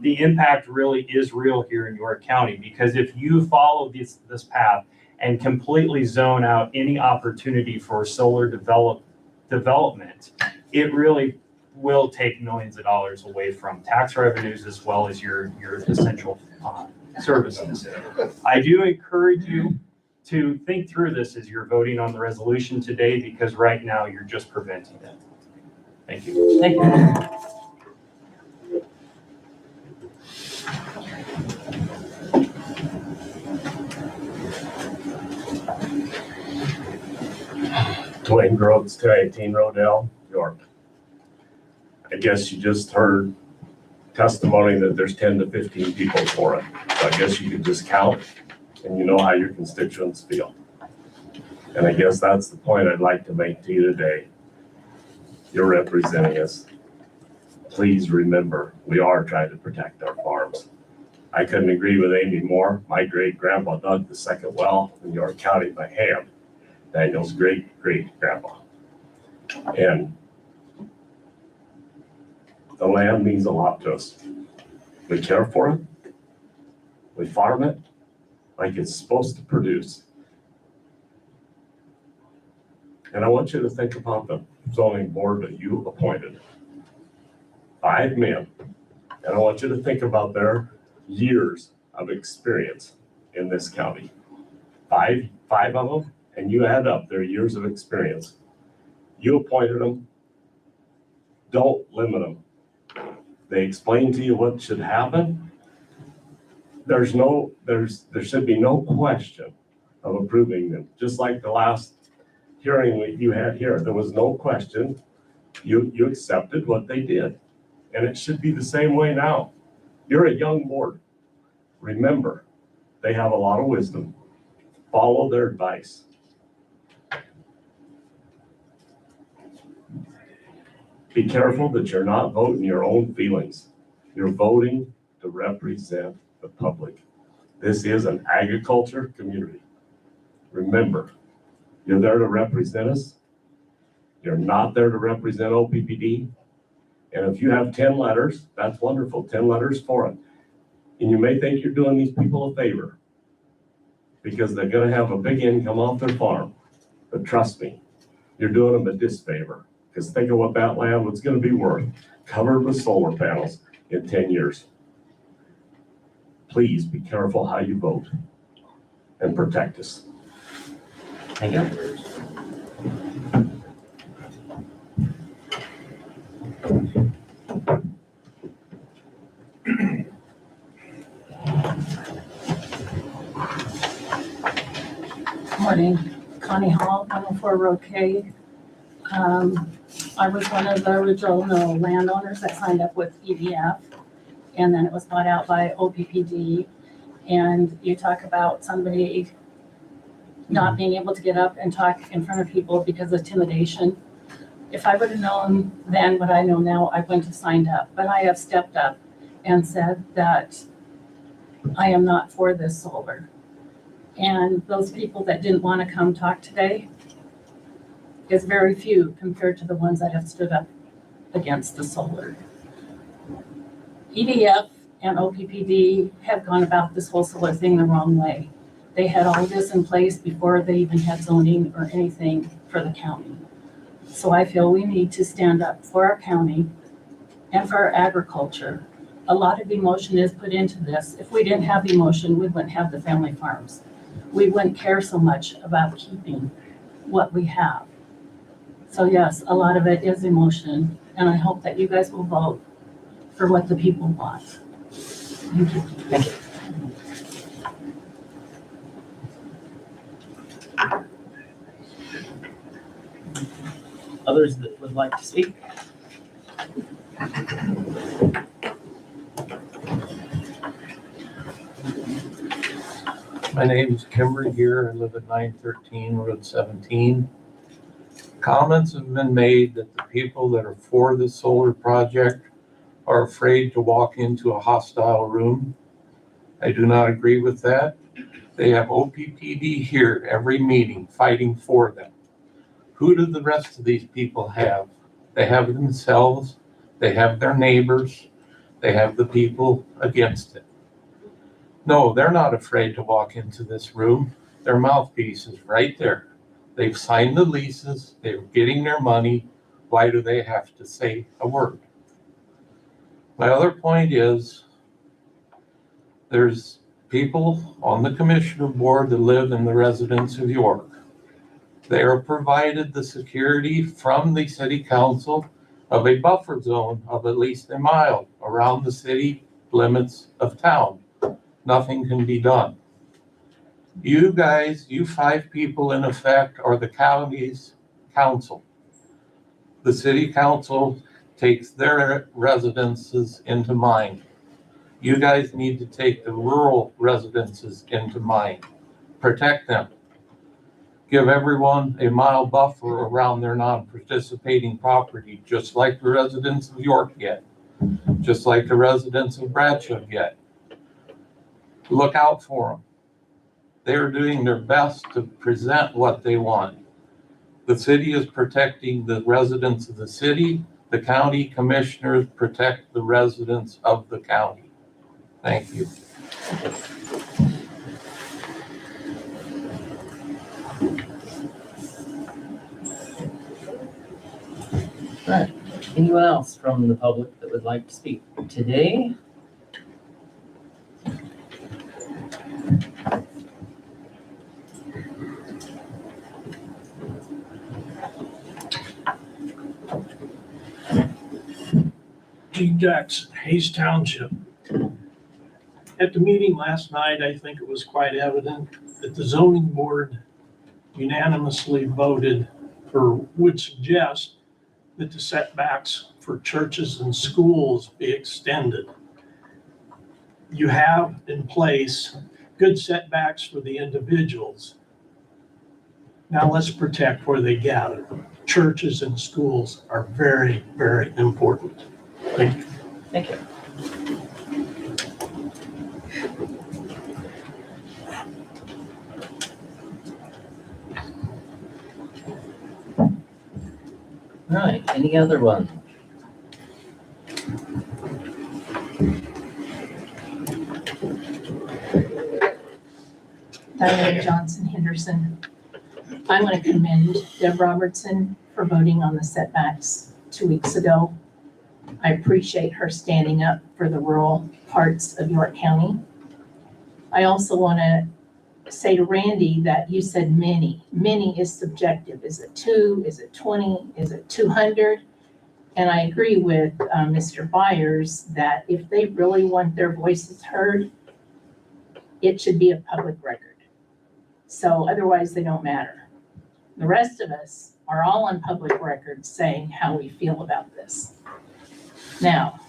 R: The impact really is real here in York County, because if you follow this path and completely zone out any opportunity for solar development, it really will take millions of dollars away from tax revenues as well as your essential services. I do encourage you to think through this as you're voting on the resolution today, because right now you're just preventing it. Thank you.
A: Thank you.
S: Dwayne Groves, 218 Rodell, York. I guess you just heard testimony that there's 10 to 15 people for it. So I guess you could just count and you know how your constituents feel. And I guess that's the point I'd like to make to you today. You're representing us. Please remember, we are trying to protect our farms. I couldn't agree with Amy more. My great grandpa dug the second well in York County by hand. Daniel's great grandpa. And the land means a lot to us. We care for it. We farm it like it's supposed to produce. And I want you to think about the zoning board that you appointed. 5 men. And I want you to think about their years of experience in this county. Five of them, and you add up their years of experience. You appointed them. Don't limit them. They explain to you what should happen. There should be no question of approving them. Just like the last hearing you had here, there was no question. You accepted what they did. And it should be the same way now. You're a young board. Remember, they have a lot of wisdom. Follow their advice. Be careful that you're not voting your own feelings. You're voting to represent the public. This is an agriculture community. Remember, you're there to represent us. You're not there to represent OPPD. And if you have 10 letters, that's wonderful, 10 letters for it. And you may think you're doing these people a favor because they're gonna have a big income off their farm. But trust me, you're doing them a disfavor, because think of what that land was gonna be worth, covered with solar panels in 10 years. Please be careful how you vote and protect us.
A: Thank you.
T: Morning, Connie Hall, 104 Road K. I was one of the original landowners that signed up with EDF, and then it was bought out by OPPD. And you talk about somebody not being able to get up and talk in front of people because of intimidation. If I would have known then what I know now, I wouldn't have signed up. But I have stepped up and said that I am not for this solar. And those people that didn't want to come talk today is very few compared to the ones that have stood up against the solar. EDF and OPPD have gone about this whole solar thing the wrong way. They had all this in place before they even had zoning or anything for the county. So I feel we need to stand up for our county and for our agriculture. A lot of emotion is put into this. If we didn't have emotion, we wouldn't have the family farms. We wouldn't care so much about keeping what we have. So yes, a lot of it is emotion, and I hope that you guys will vote for what the people want. Thank you.
A: Thank you. Others that would like to speak?
I: My name is Kimber here. I live at 913 Road 17. Comments have been made that the people that are for the solar project are afraid to walk into a hostile room. I do not agree with that. They have OPPD here every meeting fighting for them. Who do the rest of these people have? They have themselves, they have their neighbors, they have the people against it. No, they're not afraid to walk into this room. Their mouthpiece is right there. They've signed the leases, they're getting their money. Why do they have to say a word? My other point is, there's people on the commissioner board that live in the residence of York. They are provided the security from the city council of a buffer zone of at least a mile around the city limits of town. Nothing can be done. You guys, you 5 people in effect, are the county's council. The city council takes their residences into mind. You guys need to take the rural residences into mind. Protect them. Give everyone a mile buffer around their non-participating property, just like the residents of York get, just like the residents of Bradshaw get. Look out for them. They're doing their best to present what they want. The city is protecting the residents of the city. The county commissioners protect the residents of the county. Thank you.
A: All right. Anyone else from the public that would like to speak today?
U: Gene Dex, Hayes Township. At the meeting last night, I think it was quite evident that the zoning board unanimously voted or would suggest that the setbacks for churches and schools be extended. You have in place good setbacks for the individuals. Now let's protect where they gather. Churches and schools are very, very important. Thank you.
A: Thank you. All right, any other one?
T: Diane Johnson Henderson. I want to commend Deb Robertson for voting on the setbacks 2 weeks ago. I appreciate her standing up for the rural parts of York County. I also want to say to Randy that you said many. Many is subjective. Is it 2? Is it 20? Is it 200? And I agree with Mr. Byers that if they really want their voices heard, it should be a public record. So otherwise they don't matter. The rest of us are all on public record saying how we feel about this. Now,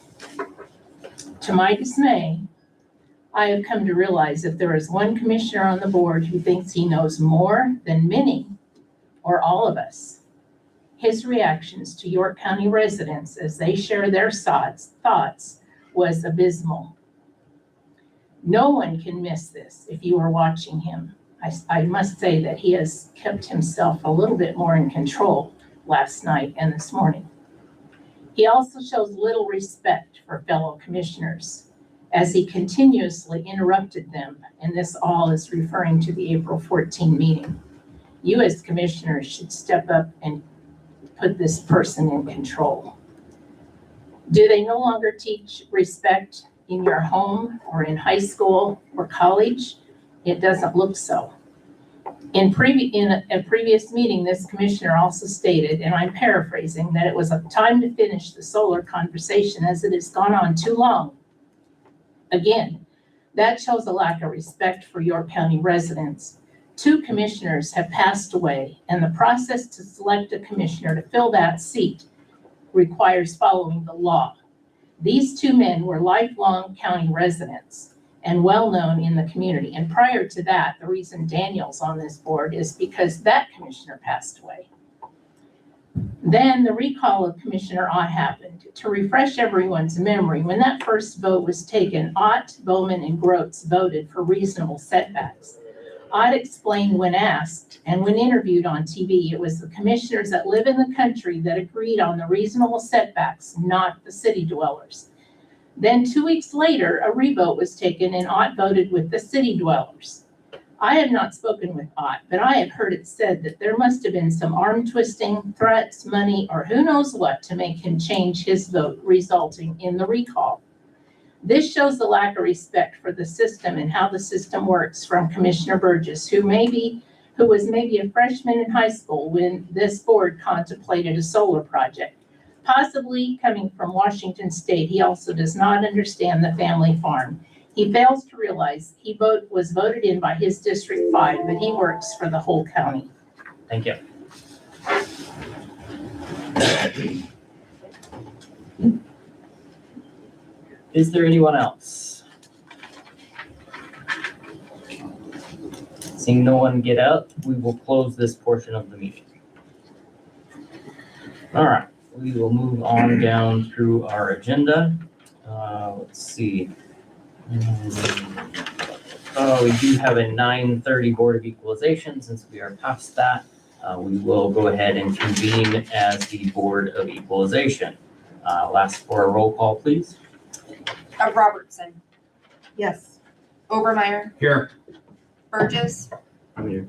T: to my dismay, I have come to realize if there is one commissioner on the board who thinks he knows more than many or all of us, his reactions to York County residents as they share their thoughts was abysmal. No one can miss this if you are watching him. I must say that he has kept himself a little bit more in control last night and this morning. He also shows little respect for fellow commissioners as he continuously interrupted them, and this all is referring to the April 14 meeting. You as commissioners should step up and put this person in control. Do they no longer teach respect in your home or in high school or college? It doesn't look so. In a previous meeting, this commissioner also stated, and I'm paraphrasing, that it was a time to finish the solar conversation as it has gone on too long. Again, that shows a lack of respect for York County residents. 2 commissioners have passed away, and the process to select a commissioner to fill that seat requires following the law. These 2 men were lifelong county residents and well-known in the community. And prior to that, the reason Daniel's on this board is because that commissioner passed away. Then the recall of Commissioner Ott happened. To refresh everyone's memory, when that first vote was taken, Ott, Bowman, and Groats voted for reasonable setbacks. Ott explained when asked and when interviewed on TV, it was the commissioners that live in the country that agreed on the reasonable setbacks, not the city dwellers. Then 2 weeks later, a revote was taken and Ott voted with the city dwellers. I have not spoken with Ott, but I have heard it said that there must have been some arm twisting, threats, money, or who knows what to make him change his vote, resulting in the recall. This shows the lack of respect for the system and how the system works from Commissioner Burgess, who was maybe a freshman in high school when this board contemplated a solar project. Possibly coming from Washington State, he also does not understand the family farm. He fails to realize he was voted in by his District 5, but he works for the whole county.
A: Thank you. Is there anyone else? Seeing no one get up, we will close this portion of the meeting. All right, we will move on down through our agenda. Let's see. We do have a 9:30 Board of Equalization. Since we are past that, we will go ahead and convene as the Board of Equalization. Last for a roll call, please.
C: Robertson.
P: Yes.
C: Obermeyer.
H: Here.
C: Burgess.
H: I'm here.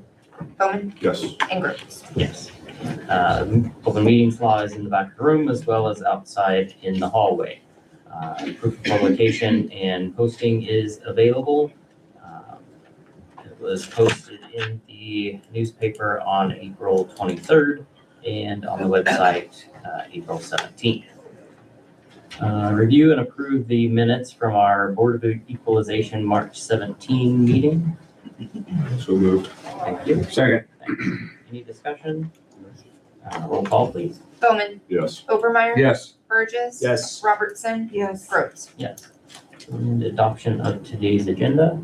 C: Bowman.
H: Yes.
C: And Groves.
A: Yes. Open meetings law is in the back of the room as well as outside in the hallway. Proof of publication and posting is available. It was posted in the newspaper on April 23rd and on the website April 17th. Review and approve the minutes from our Board of Equalization March 17 meeting.
H: So moved.
A: Thank you.
H: Second.
A: Thank you. Any discussion? Roll call, please.
C: Bowman.
H: Yes.
C: Obermeyer.
H: Yes.
C: Burgess.
H: Yes.
C: Robertson.
P: Yes.
C: Groves.
A: Yes. And adoption of today's agenda.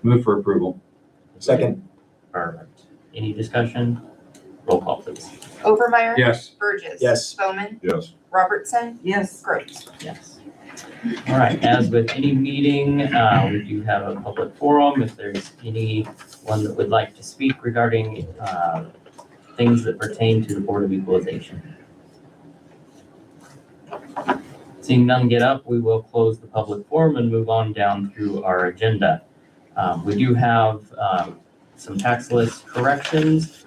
H: Move for approval.
S: Second.
A: Perfect. Any discussion? Roll call, please.
C: Obermeyer.
H: Yes.
C: Burgess.
S: Yes.
C: Bowman.
H: Yes.
C: Robertson.
P: Yes.
C: Groves.
A: Yes. All right, as with any meeting, we do have a public forum. If there's anyone that would like to speak regarding things that pertain to the Board of Equalization. Seeing none get up, we will close the public forum and move on down through our agenda. We do have some tax list corrections.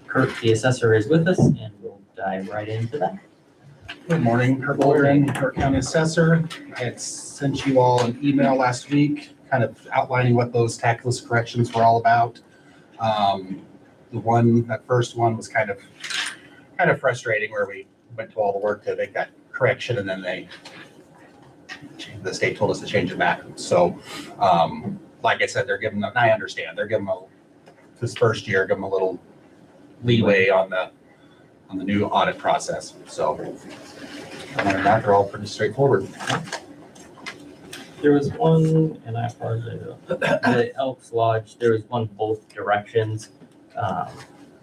A: Kurt, the assessor, is with us, and we'll dive right into that.
E: Good morning, Kurt Bowler, Kurt County Assessor. I had sent you all an email last week, kind of outlining what those tax list corrections were all about. That first one was kind of frustrating, where we went to all the work to make that correction, and then the state told us to change it back. So, like I said, they're giving them, I understand, they're giving them this first year, give them a little leeway on the new audit process. So, other than that, they're all pretty straightforward.
A: There was one, and I apologize, the Elks Lodge, there was one both directions.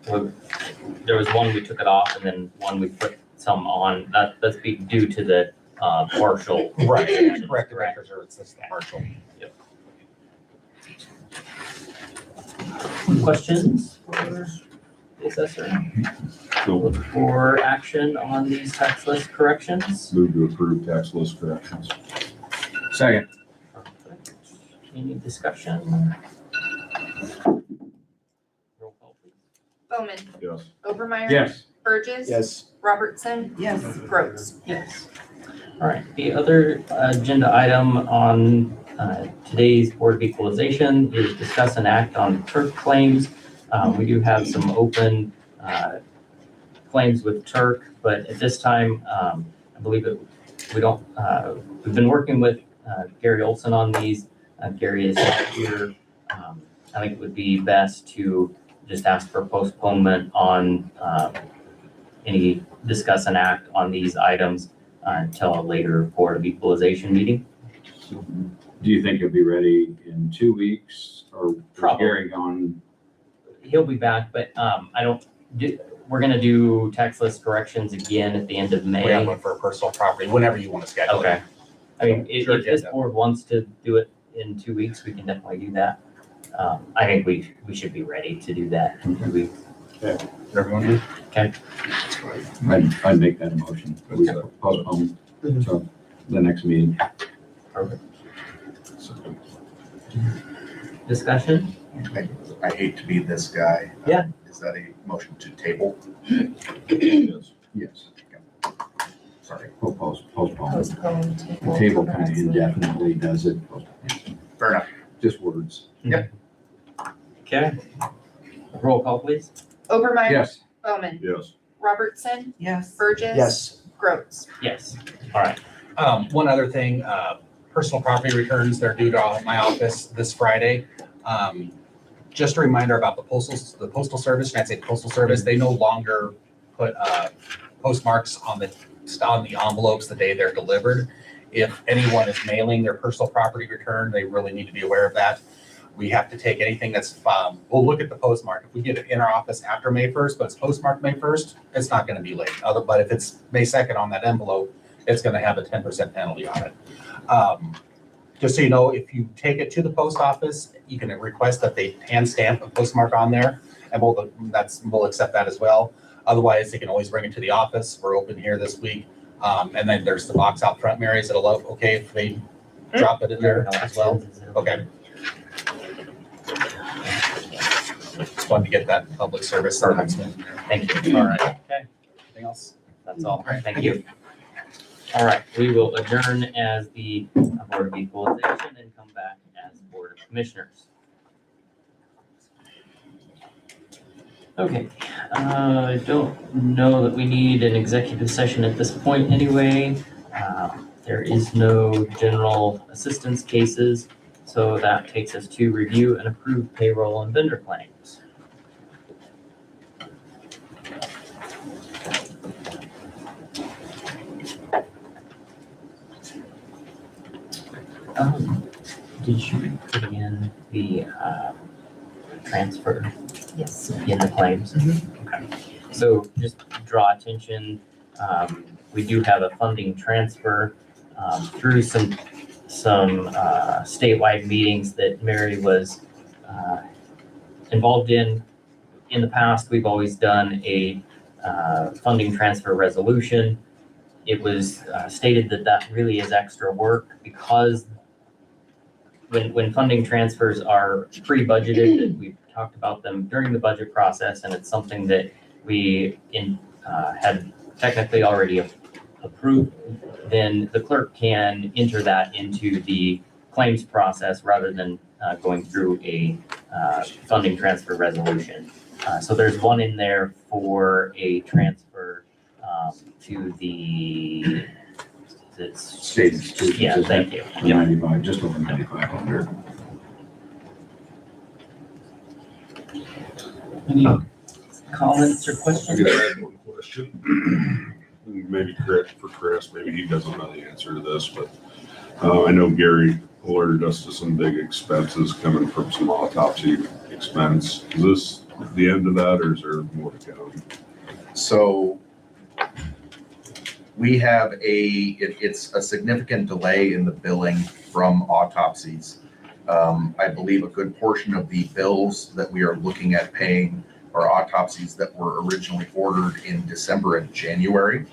A: There was one we took it off, and then one we put some on. That's due to the partial.
E: Right, corrected records, or it's just partial.
A: Yep. Questions for the assessor? Look for action on these tax list corrections.
H: Move to approve tax list corrections.
N: Second.
A: Perfect. Any discussion? Roll call, please.
C: Bowman.
H: Yes.
C: Obermeyer.
H: Yes.
C: Burgess.
M: Yes.
C: Robertson.
K: Yes.
C: Gross.
A: Yes. All right, the other agenda item on today's Board of Equalization is discuss and act on Turk claims. We do have some open claims with Turk, but at this time, I believe we've been working with Gary Olson on these. Gary is not here. I think it would be best to just ask for postponement on any discuss and act on these items until a later Board of Equalization meeting.
H: Do you think it'll be ready in 2 weeks, or is
A: Probably.
H: Gary gone?
A: He'll be back, but we're gonna do tax list corrections again at the end of May.
E: We have one for personal property, whenever you want to schedule it.
A: Okay. I mean, if
E: Sure,
A: this
E: yeah.
A: board wants to do it in 2 weeks, we can definitely do that. I think we should be ready to do that in 2 weeks.
E: Everyone good?
A: Okay.
H: I'd make that a motion. We postpone to the next meeting.
A: Perfect. Discussion?
B: I hate to be this guy.
A: Yeah.
B: Is that a motion to table?
H: Yes.
B: Sorry.
H: Postpone.
C: Postpone.
H: The table kind of indefinitely does it.
B: Fair enough.
H: Just words.
B: Yep.
A: Okay. Roll call, please.
C: Obermeyer.
H: Yes.
C: Bowman.
H: Yes.
C: Robertson.
K: Yes.
C: Burgess.
M: Yes.
C: Gross.
A: Yes. All right.
E: One other thing, personal property returns, they're due to my office this Friday. Just a reminder about the postal service, United States Postal Service, they no longer put postmarks on the envelopes the day they're delivered. If anyone is mailing their personal property return, they really need to be aware of that. We have to take anything that's, we'll look at the postmark. If we get it in our office after May 1st, but it's postmarked May 1st, it's not gonna be late. But if it's May 2nd on that envelope, it's gonna have a 10% penalty on it. Just so you know, if you take it to the post office, you can request that they hand stamp a postmark on there, and we'll accept that as well. Otherwise, they can always bring it to the office. We're open here this week. And then there's the box out front, Mary. Is it okay if they drop it in there as well? Okay. Just wanted to get that public service announcement.
A: Thank you.
E: All right.
A: Okay.
E: Anything else?
A: That's all. Thank you. All right, we will adjourn as the Board of Equalization and come back as Board of Commissioners. Okay, I don't know that we need an executive session at this point anyway. There is no general assistance cases, so that takes us to review and approve payroll and vendor claims. Did you put in the transfer?
C: Yes.
A: In the claims? Okay. So just draw attention, we do have a funding transfer through some statewide meetings that Mary was involved in. In the past, we've always done a funding transfer resolution. It was stated that that really is extra work because when funding transfers are pre-budgeted, we've talked about them during the budget process, and it's something that we had technically already approved, then the clerk can enter that into the claims process rather than going through a funding transfer resolution. So there's one in there for a transfer to the
H: State.
A: Yeah, thank you.
H: 95, just over 9,500.
A: Any comments or questions?
F: I got one question. Maybe for Chris, maybe he doesn't know the answer to this, but I know Gary alerted us to some big expenses coming from some autopsy expense. Is this the end of that, or is there more to come?
B: So we have it's a significant delay in the billing from autopsies. I believe a good portion of the bills that we are looking at paying are autopsies that were originally ordered in December and January.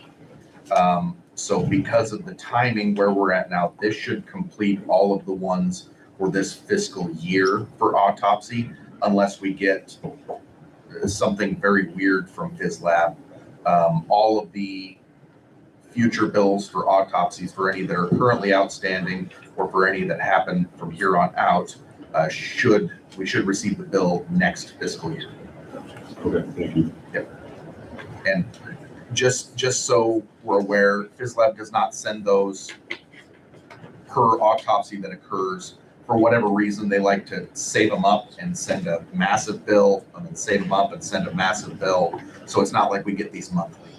B: So because of the timing where we're at now, this should complete all of the ones for this fiscal year for autopsy, unless we get something very weird from his lab. All of the future bills for autopsies, for any that are currently outstanding or for any that happen from here on out, we should receive the bill next fiscal year.
F: Okay, thank you.
B: Yep. And just so we're aware, PhysLab does not send those per autopsy that occurs. For whatever reason, they like to save them up and send a massive bill, and then save them up and send a massive bill. So it's not like we get these monthly.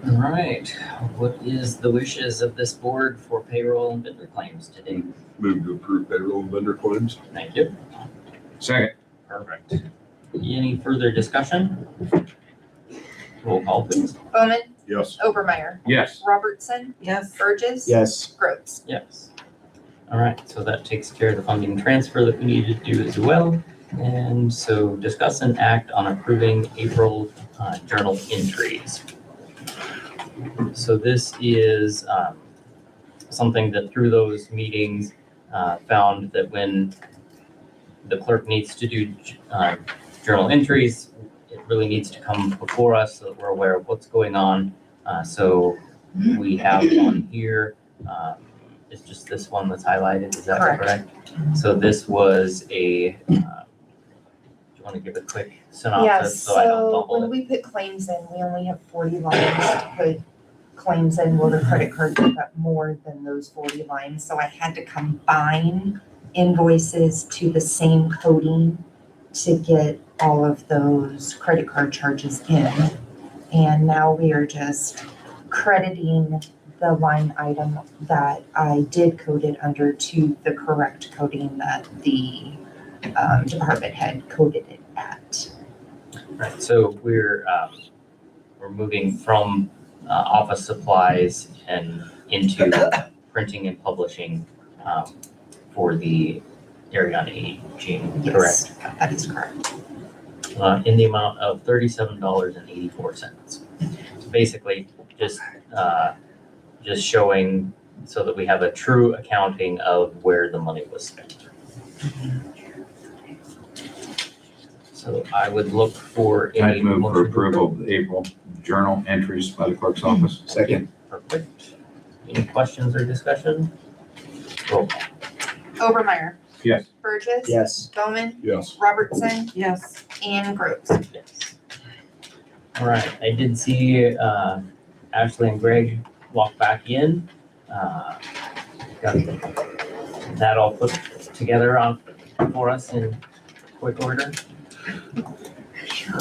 A: All right, what is the wishes of this board for payroll and vendor claims today?
F: Move to approve payroll and vendor claims.
A: Thank you.
H: Second.
A: Perfect. Any further discussion? Roll call, please.
C: Bowman,
F: Yes.
C: Obermeyer,
H: Yes.
C: Robertson,
T: Yes.
C: Burgess.
M: Yes.
C: Gross.
A: Yes. All right, so that takes care of the funding transfer that we needed to do as well. And so discuss and act on approving April journal entries. So this is something that through those meetings found that when the clerk needs to do journal entries, it really needs to come before us so that we're aware of what's going on. So we have one here. It's just this one that's highlighted, is that correct? So this was a, do you want to give a quick synopsis
C: Yes,
A: so I don't
C: so
A: bubble
C: when
A: it?
C: we put claims in, we only have 40 lines to put claims in. Well, the credit card took up more than those 40 lines, so I had to combine invoices to the same coding to get all of those credit card charges in. And now we are just crediting the line item that I did code it under to the correct coding that the department had coded it at.
A: Right, so we're moving from office supplies and into printing and publishing for the area on aging, correct?
C: Yes, that is correct.
A: In the amount of $37.84. So basically, just showing so that we have a true accounting of where the money was spent. So I would look for a
H: I'd move for
A: motion to
H: approval of the April journal entries by the clerk's office.
M: Second.
A: Perfect. Any questions or discussion? Roll call.
C: Obermeyer,
H: Yes.
C: Burgess.
M: Yes.
C: Bowman,
F: Yes.
C: Robertson,
T: Yes.
C: and Gross.
A: Yes. All right, I did see Ashley and Greg walk back in. Got that all put together for us in quick order. Sure.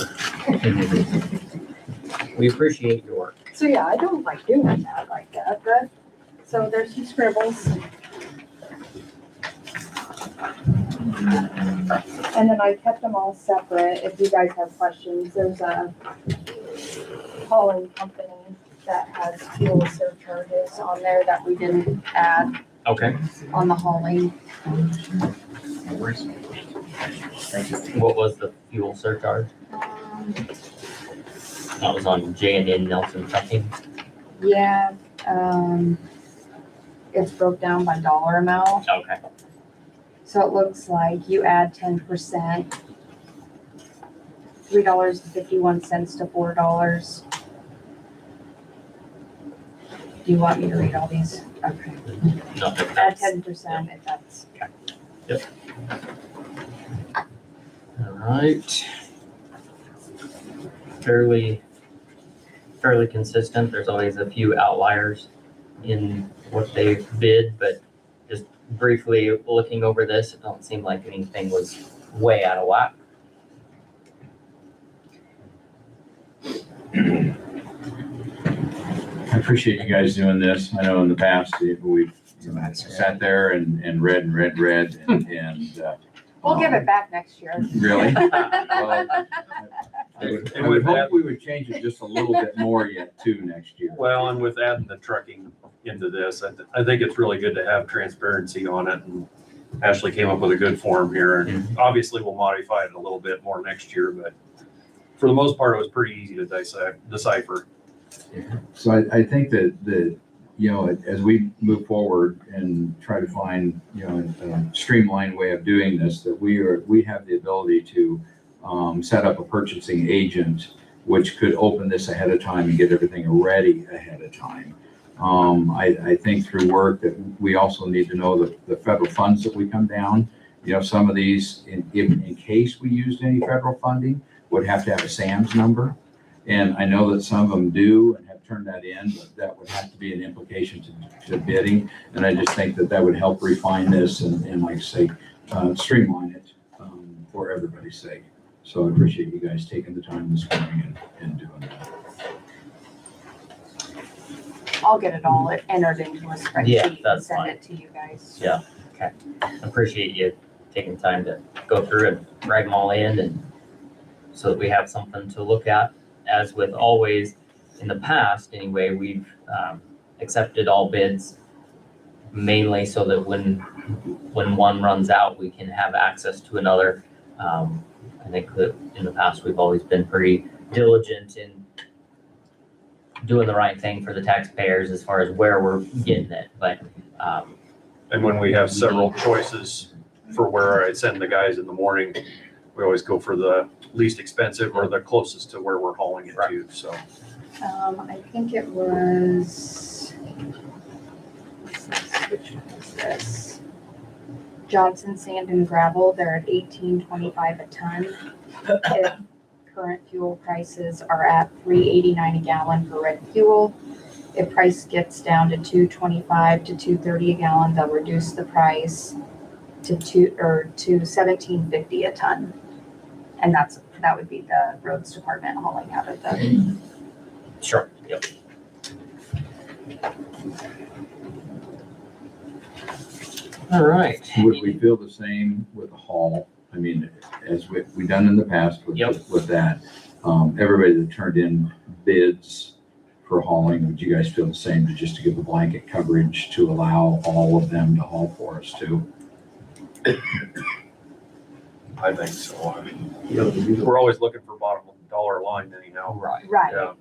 A: We appreciate your work.
V: So yeah, I don't like doing that like that, but, so there's some scribbles. And then I kept them all separate. If you guys have questions, there's a hauling company that has fuel surcharges on there that we didn't add.
A: Okay.
K: on the hauling.
A: What was the fuel surcharge? That was on J&N Nelson Trucking.
K: Yeah, it's broke down by dollar amount.
A: Okay.
K: So it looks like you add 10%, $3.51 to $4. Do you want me to read all these? Okay.
A: No, if
K: Add
A: that's,
K: 10% if that's.
A: all right. Fairly consistent. There's always a few outliers in what they bid, but just briefly looking over this, it don't seem like anything was way out of whack.
H: I appreciate you guys doing this. I know in the past, we've sat there and read and
K: We'll give it back next year.
H: Really? Well, I
L: And
H: would
L: with
H: hope
L: that,
H: we would change it just a little bit more yet too next year.
L: well, and with adding the trucking into this, I think it's really good to have transparency on it. And Ashley came up with a good form here, and obviously we'll modify it a little bit more next year, but for the most part, it was pretty easy to decipher.
H: So I think that, you know, as we move forward and try to find, you know, a streamlined way of doing this, that we have the ability to set up a purchasing agent, which could open this ahead of time and get everything ready ahead of time. I think through work that we also need to know the federal funds that we come down. You know, some of these, in case we used any federal funding, would have to have a SAMS number. And I know that some of them do and have turned that in, but that would have to be an implication to bidding. And I just think that would help refine this and like I say, streamline it for everybody's sake. So I appreciate you guys taking the time this morning and doing that.
K: I'll get it all entered into a spreadsheet
A: Yeah,
K: and
A: that's
K: send
A: fine.
K: it to you guys.
A: Yeah, okay. Appreciate you taking time to go through and write them all in and so that we have something to look at. As with always, in the past anyway, we've accepted all bids mainly so that when one runs out, we can have access to another. I think that in the past, we've always been pretty diligent in doing the right thing for the taxpayers as far as where we're getting it, but
L: And when we have several choices for where I send the guys in the morning, we always go for the least expensive or the closest to where we're hauling it to, so.
K: I think it was, which one was this? Johnson Sand and Gravel, they're at $18.25 a ton. If current fuel prices are at $3.89 a gallon for red fuel, if price gets down to $2.25 to $2.30 a gallon, they'll reduce the price to $17.50 a ton. And that would be the roads department hauling out of the.
A: sure, yep. All right.
H: Would we feel the same with the haul? I mean, as we've done in the past with that, everybody that turned in bids for hauling, would you guys feel the same to give the blanket coverage to allow all of them to haul for us too?
L: I think so. I mean, we're always looking for bottom dollar line anyhow.
A: Right.
K: Right.
L: Yeah.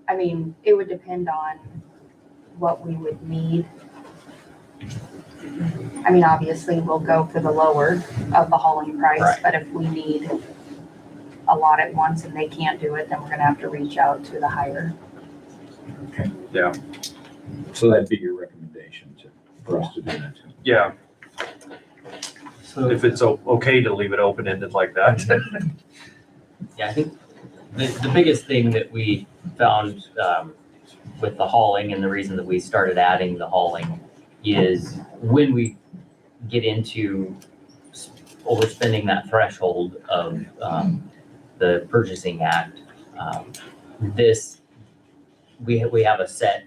K: I mean, it would depend on what we would need. I mean, obviously, we'll go for the lower of the hauling price,
A: Right.
K: but if we need a lot at once and they can't do it, then we're gonna have to reach out to the higher.
H: Okay.
L: Yeah.
H: So that'd be your recommendation for us to do that too?
L: Yeah,
A: So
L: if it's okay to leave it open-ended like that.
A: yeah, I think the biggest thing that we found with the hauling and the reason that we started adding the hauling is when we get into overspending that threshold of the Purchasing Act, we have a set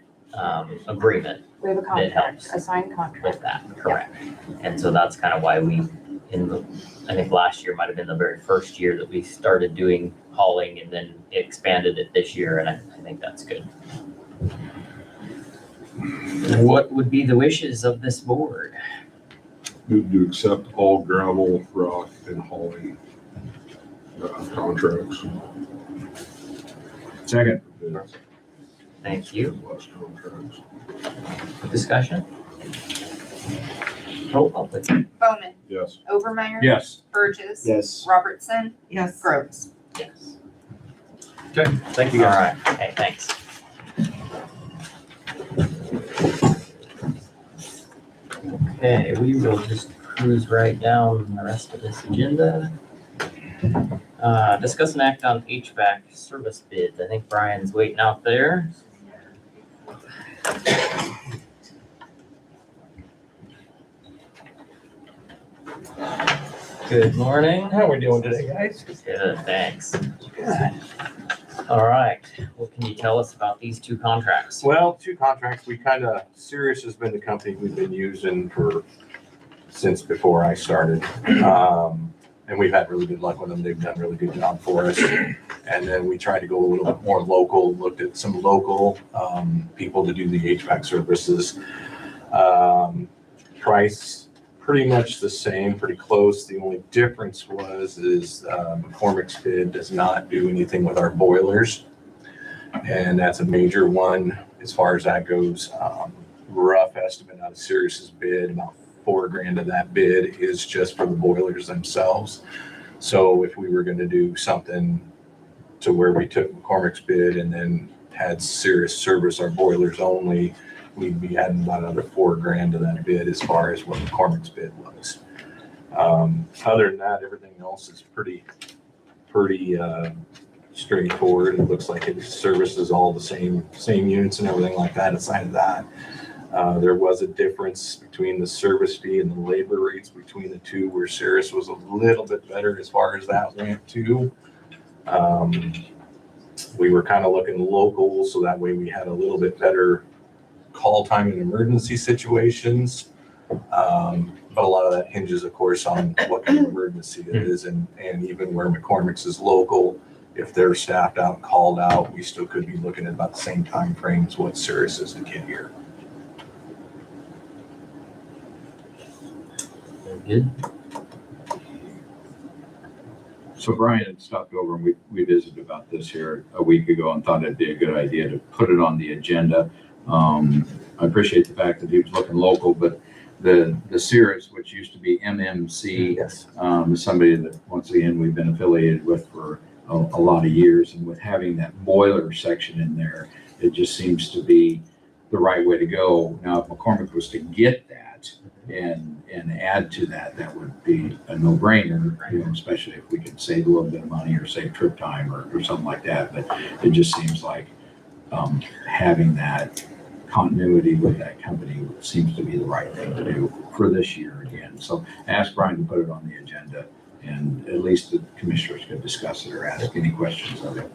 A: agreement
K: We have a
A: that
K: contract,
A: helps
K: a signed contract.
A: with that, correct? And so that's kind of why I think last year might have been the very first year that we started doing hauling and then expanded it this year, and I think that's good. What would be the wishes of this board?
F: Move to accept all gravel, rock, and hauling contracts.
H: Second.
A: Thank you.
F: Last contracts.
A: Discussion? Roll call, please.
C: Bowman,
F: Yes.
C: Overmeyer.
H: Yes.
C: Burgess.
M: Yes.
C: Robertson,
V: Yes.
C: Groves.
A: Yes.
L: Okay, thank you
A: All
L: guys.
A: right, hey, thanks. Okay, we will just cruise right down the rest of this agenda. Discuss and act on HVAC service bids. I think Brian's waiting out there. Good morning.
L: How are we doing today, guys?
A: Good, thanks. All right, what can you tell us about these two contracts?
O: Well, two contracts, Sirius has been the company we've been using since before I started. And we've had really good luck with them. They've done a really good job for us. And then we tried to go a little bit more local, looked at some local people to do the HVAC services. Price, pretty much the same, pretty close. The only difference is McCormick's bid does not do anything with our boilers. And that's a major one as far as that goes. Rough estimate out of Sirius's bid, about $4,000 of that bid is just for the boilers themselves. So if we were going to do something to where we took McCormick's bid and then had Sirius service our boilers only, we'd be adding about another $4,000 to that bid as far as what McCormick's bid was. Other than that, everything else is pretty straightforward. It looks like it services all the same units and everything like that. Aside of that, there was a difference between the service fee and the labor rates between the two, where Sirius was a little bit better as far as that went too. We were kind of looking local, so that way we had a little bit better call time in emergency situations. But a lot of that hinges, of course, on what kind of emergency it is, and even where McCormick's is local, if they're staffed out, called out, we still could be looking at about the same time frame as what Sirius is to get here.
A: Very good.
H: So Brian had stopped over and we visited about this here a week ago and thought it'd be a good idea to put it on the agenda. I appreciate the fact that he was looking local, but the Cirrus, which used to be MMC,
O: Yes.
H: is somebody that, once again, we've been affiliated with for a lot of years. And with having that boiler section in there, it just seems to be the right way to go. Now, if McCormick was to get that and add to that, that would be a no-brainer, especially if we could save a little bit of money or save trip time or something like that. But it just seems like having that continuity with that company seems to be the right thing to do for this year again. So ask Brian to put it on the agenda, and at least the commissioners could discuss it or ask any questions of it.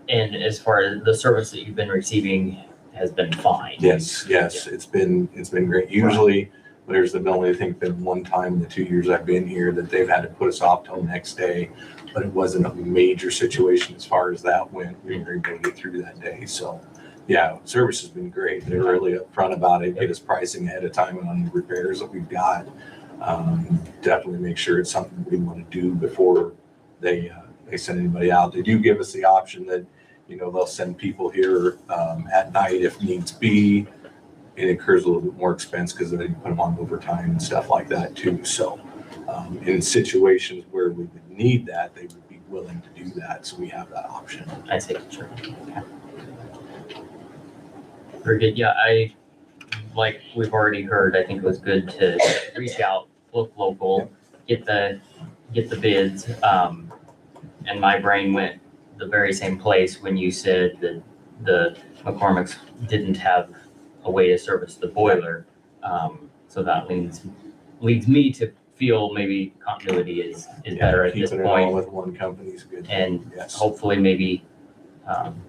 A: And as far as the service that you've been receiving has been fine?
O: Yes, it's been great. Usually, there's been only, I think, been one time in the 2 years I've been here that they've had to put us off till next day, but it wasn't a major situation as far as that went. We were able to get through that day. So, yeah, service has been great. They're really upfront about it, get us pricing ahead of time on the repairs that we've got. Definitely make sure it's something we want to do before they send anybody out. They do give us the option that, they'll send people here at night if needs be. It incurs a little bit more expense because they put them on overtime and stuff like that too. So in situations where we would need that, they would be willing to do that. So we have that option.
A: I see, sure. Okay. Very good. Yeah, like we've already heard, I think it was good to reach out, look local, get the bids. And my brain went the very same place when you said that the McCormick's didn't have a way to service the boiler. So that leads me to feel maybe continuity is better at this
O: Keeping it all
A: point.
O: with one company is good.
A: And
O: Yes.
A: hopefully maybe,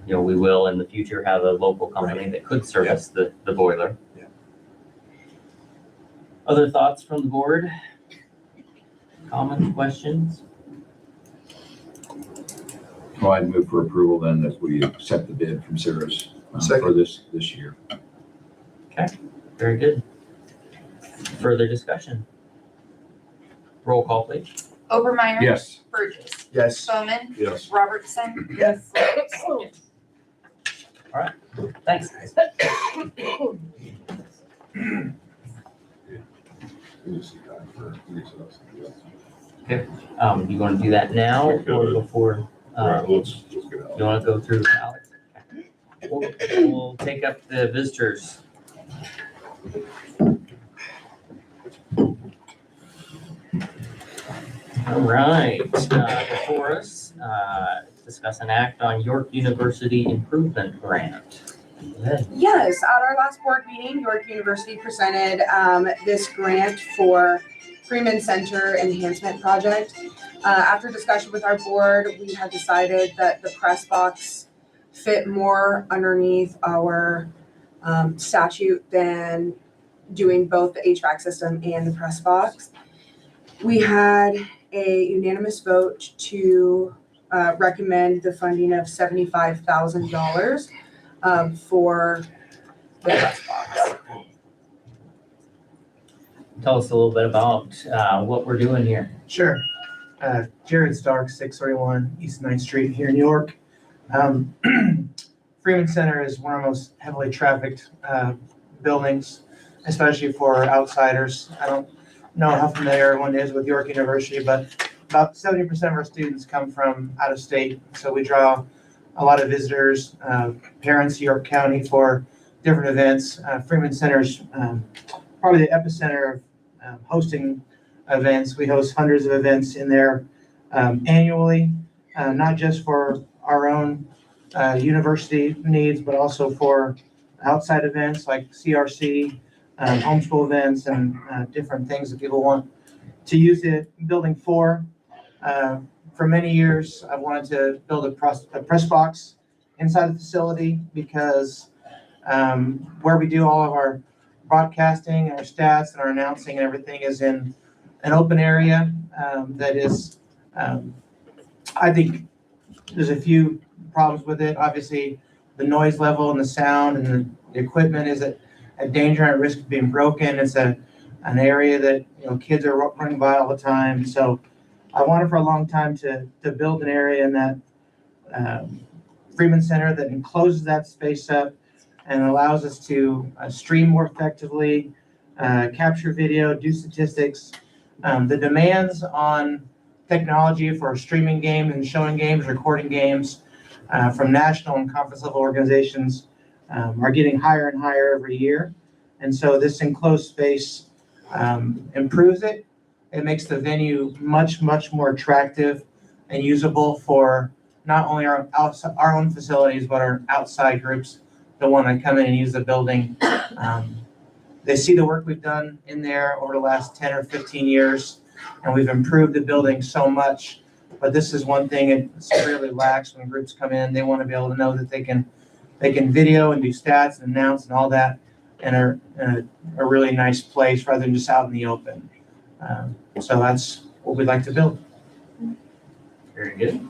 A: we will in the future have a local company that could service the boiler.
O: Yeah.
A: Other thoughts from the board? Comments, questions?
H: Well, I'd move for approval then that we accept the bid from Cirrus for this year.
A: Okay, very good. Further discussion? Roll call, please.
C: Obermeyer.
H: Yes.
C: Burgess.
M: Yes.
C: Bowman.
F: Yes.
C: Robertson.
K: Yes.
A: Thanks, guys. You want to do that now or before?
F: Right, let's get out.
A: You want to go through Alex? We'll take up the visitors. All right, before us, discuss an act on York University Improvement Grant. Go ahead.
G: Yes, at our last board meeting, York University presented this grant for Freeman Center Enhancement Project. After discussion with our board, we had decided that the press box fit more underneath our statute than doing both the HVAC system and the press box. We had a unanimous vote to recommend the funding of $75,000 for the press box.
A: Tell us a little bit about what we're doing here.
J: Sure. Jared Stark, 631 East 9th Street here in New York. Freeman Center is one of our most heavily trafficked buildings, especially for outsiders. I don't know how familiar everyone is with York University, but about 70% of our students come from out of state. So we draw a lot of visitors, parents, York County for different events. Freeman Center is probably the epicenter of hosting events. We host hundreds of events in there annually, not just for our own university needs, but also for outside events like CRC, homeschool events, and different things that people want to use the building for. For many years, I've wanted to build a press box inside the facility because where we do all of our broadcasting and our stats and our announcing and everything is in an open area that is, I think there's a few problems with it. Obviously, the noise level and the sound and the equipment is at danger and at risk of being broken. It's an area that kids are running by all the time. So I wanted for a long time to build an area in that Freeman Center that encloses that space up and allows us to stream more effectively, capture video, do statistics. The demands on technology for streaming games and showing games, recording games from national and conference level organizations are getting higher and higher every year. And so this enclosed space improves it. It makes the venue much, much more attractive and usable for not only our own facilities, but our outside groups that want to come in and use the building. They see the work we've done in there over the last 10 or 15 years, and we've improved the building so much. But this is one thing it severely lacks when groups come in. They want to be able to know that they can video and do stats and announce and all that and are in a really nice place rather than just out in the open. So that's what we'd like to build.
A: Very good.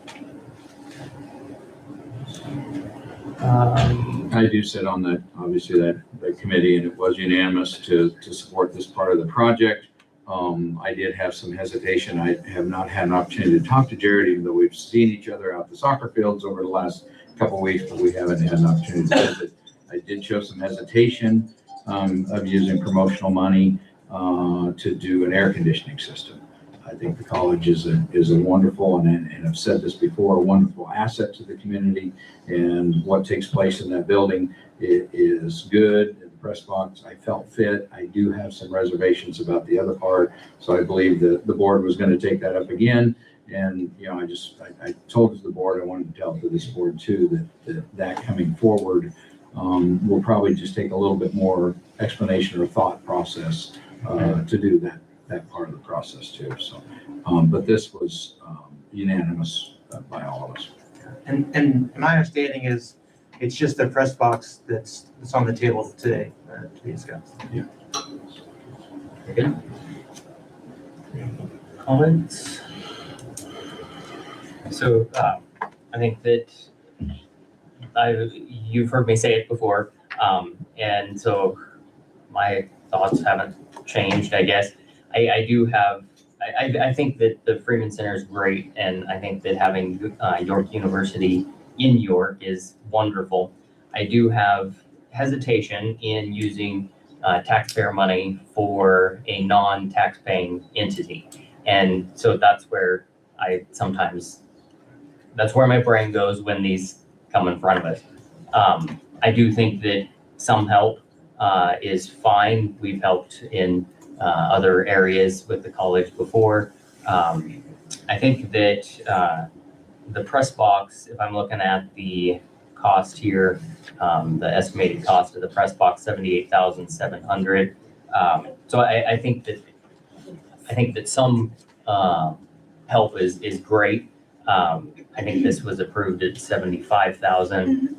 H: I do sit on that, obviously that committee, and it was unanimous to support this part of the project. I did have some hesitation. I have not had an opportunity to talk to Jared, even though we've seen each other out the soccer fields over the last couple of weeks, but we haven't had an opportunity to visit. I did show some hesitation of using promotional money to do an air conditioning system. I think the college is a wonderful, and I've said this before, a wonderful asset to the community, and what takes place in that building is good. The press box, I felt fit. I do have some reservations about the other part, so I believe that the board was going to take that up again. And I told the board, I wanted to tell to this board too that coming forward will probably just take a little bit more explanation or thought process to do that part of the process too. So, but this was unanimous by all of us.
J: And my understanding is it's just the press box that's on the table today to be discussed.
H: Yeah.
A: Okay. Comments? So I think that you've heard me say it before, and so my thoughts haven't changed, I guess. I do have, I think that the Freeman Center is great, and I think that having York University in York is wonderful. I do have hesitation in using taxpayer money for a non-tax-paying entity. And so that's where that's where my brain goes when these come in front of us. I do think that some help is fine. We've helped in other areas with the college before. I think that the press box, if I'm looking at the cost here, the estimated cost of the press box, $78,700. So I think that some help is great. I think this was approved at 75,000.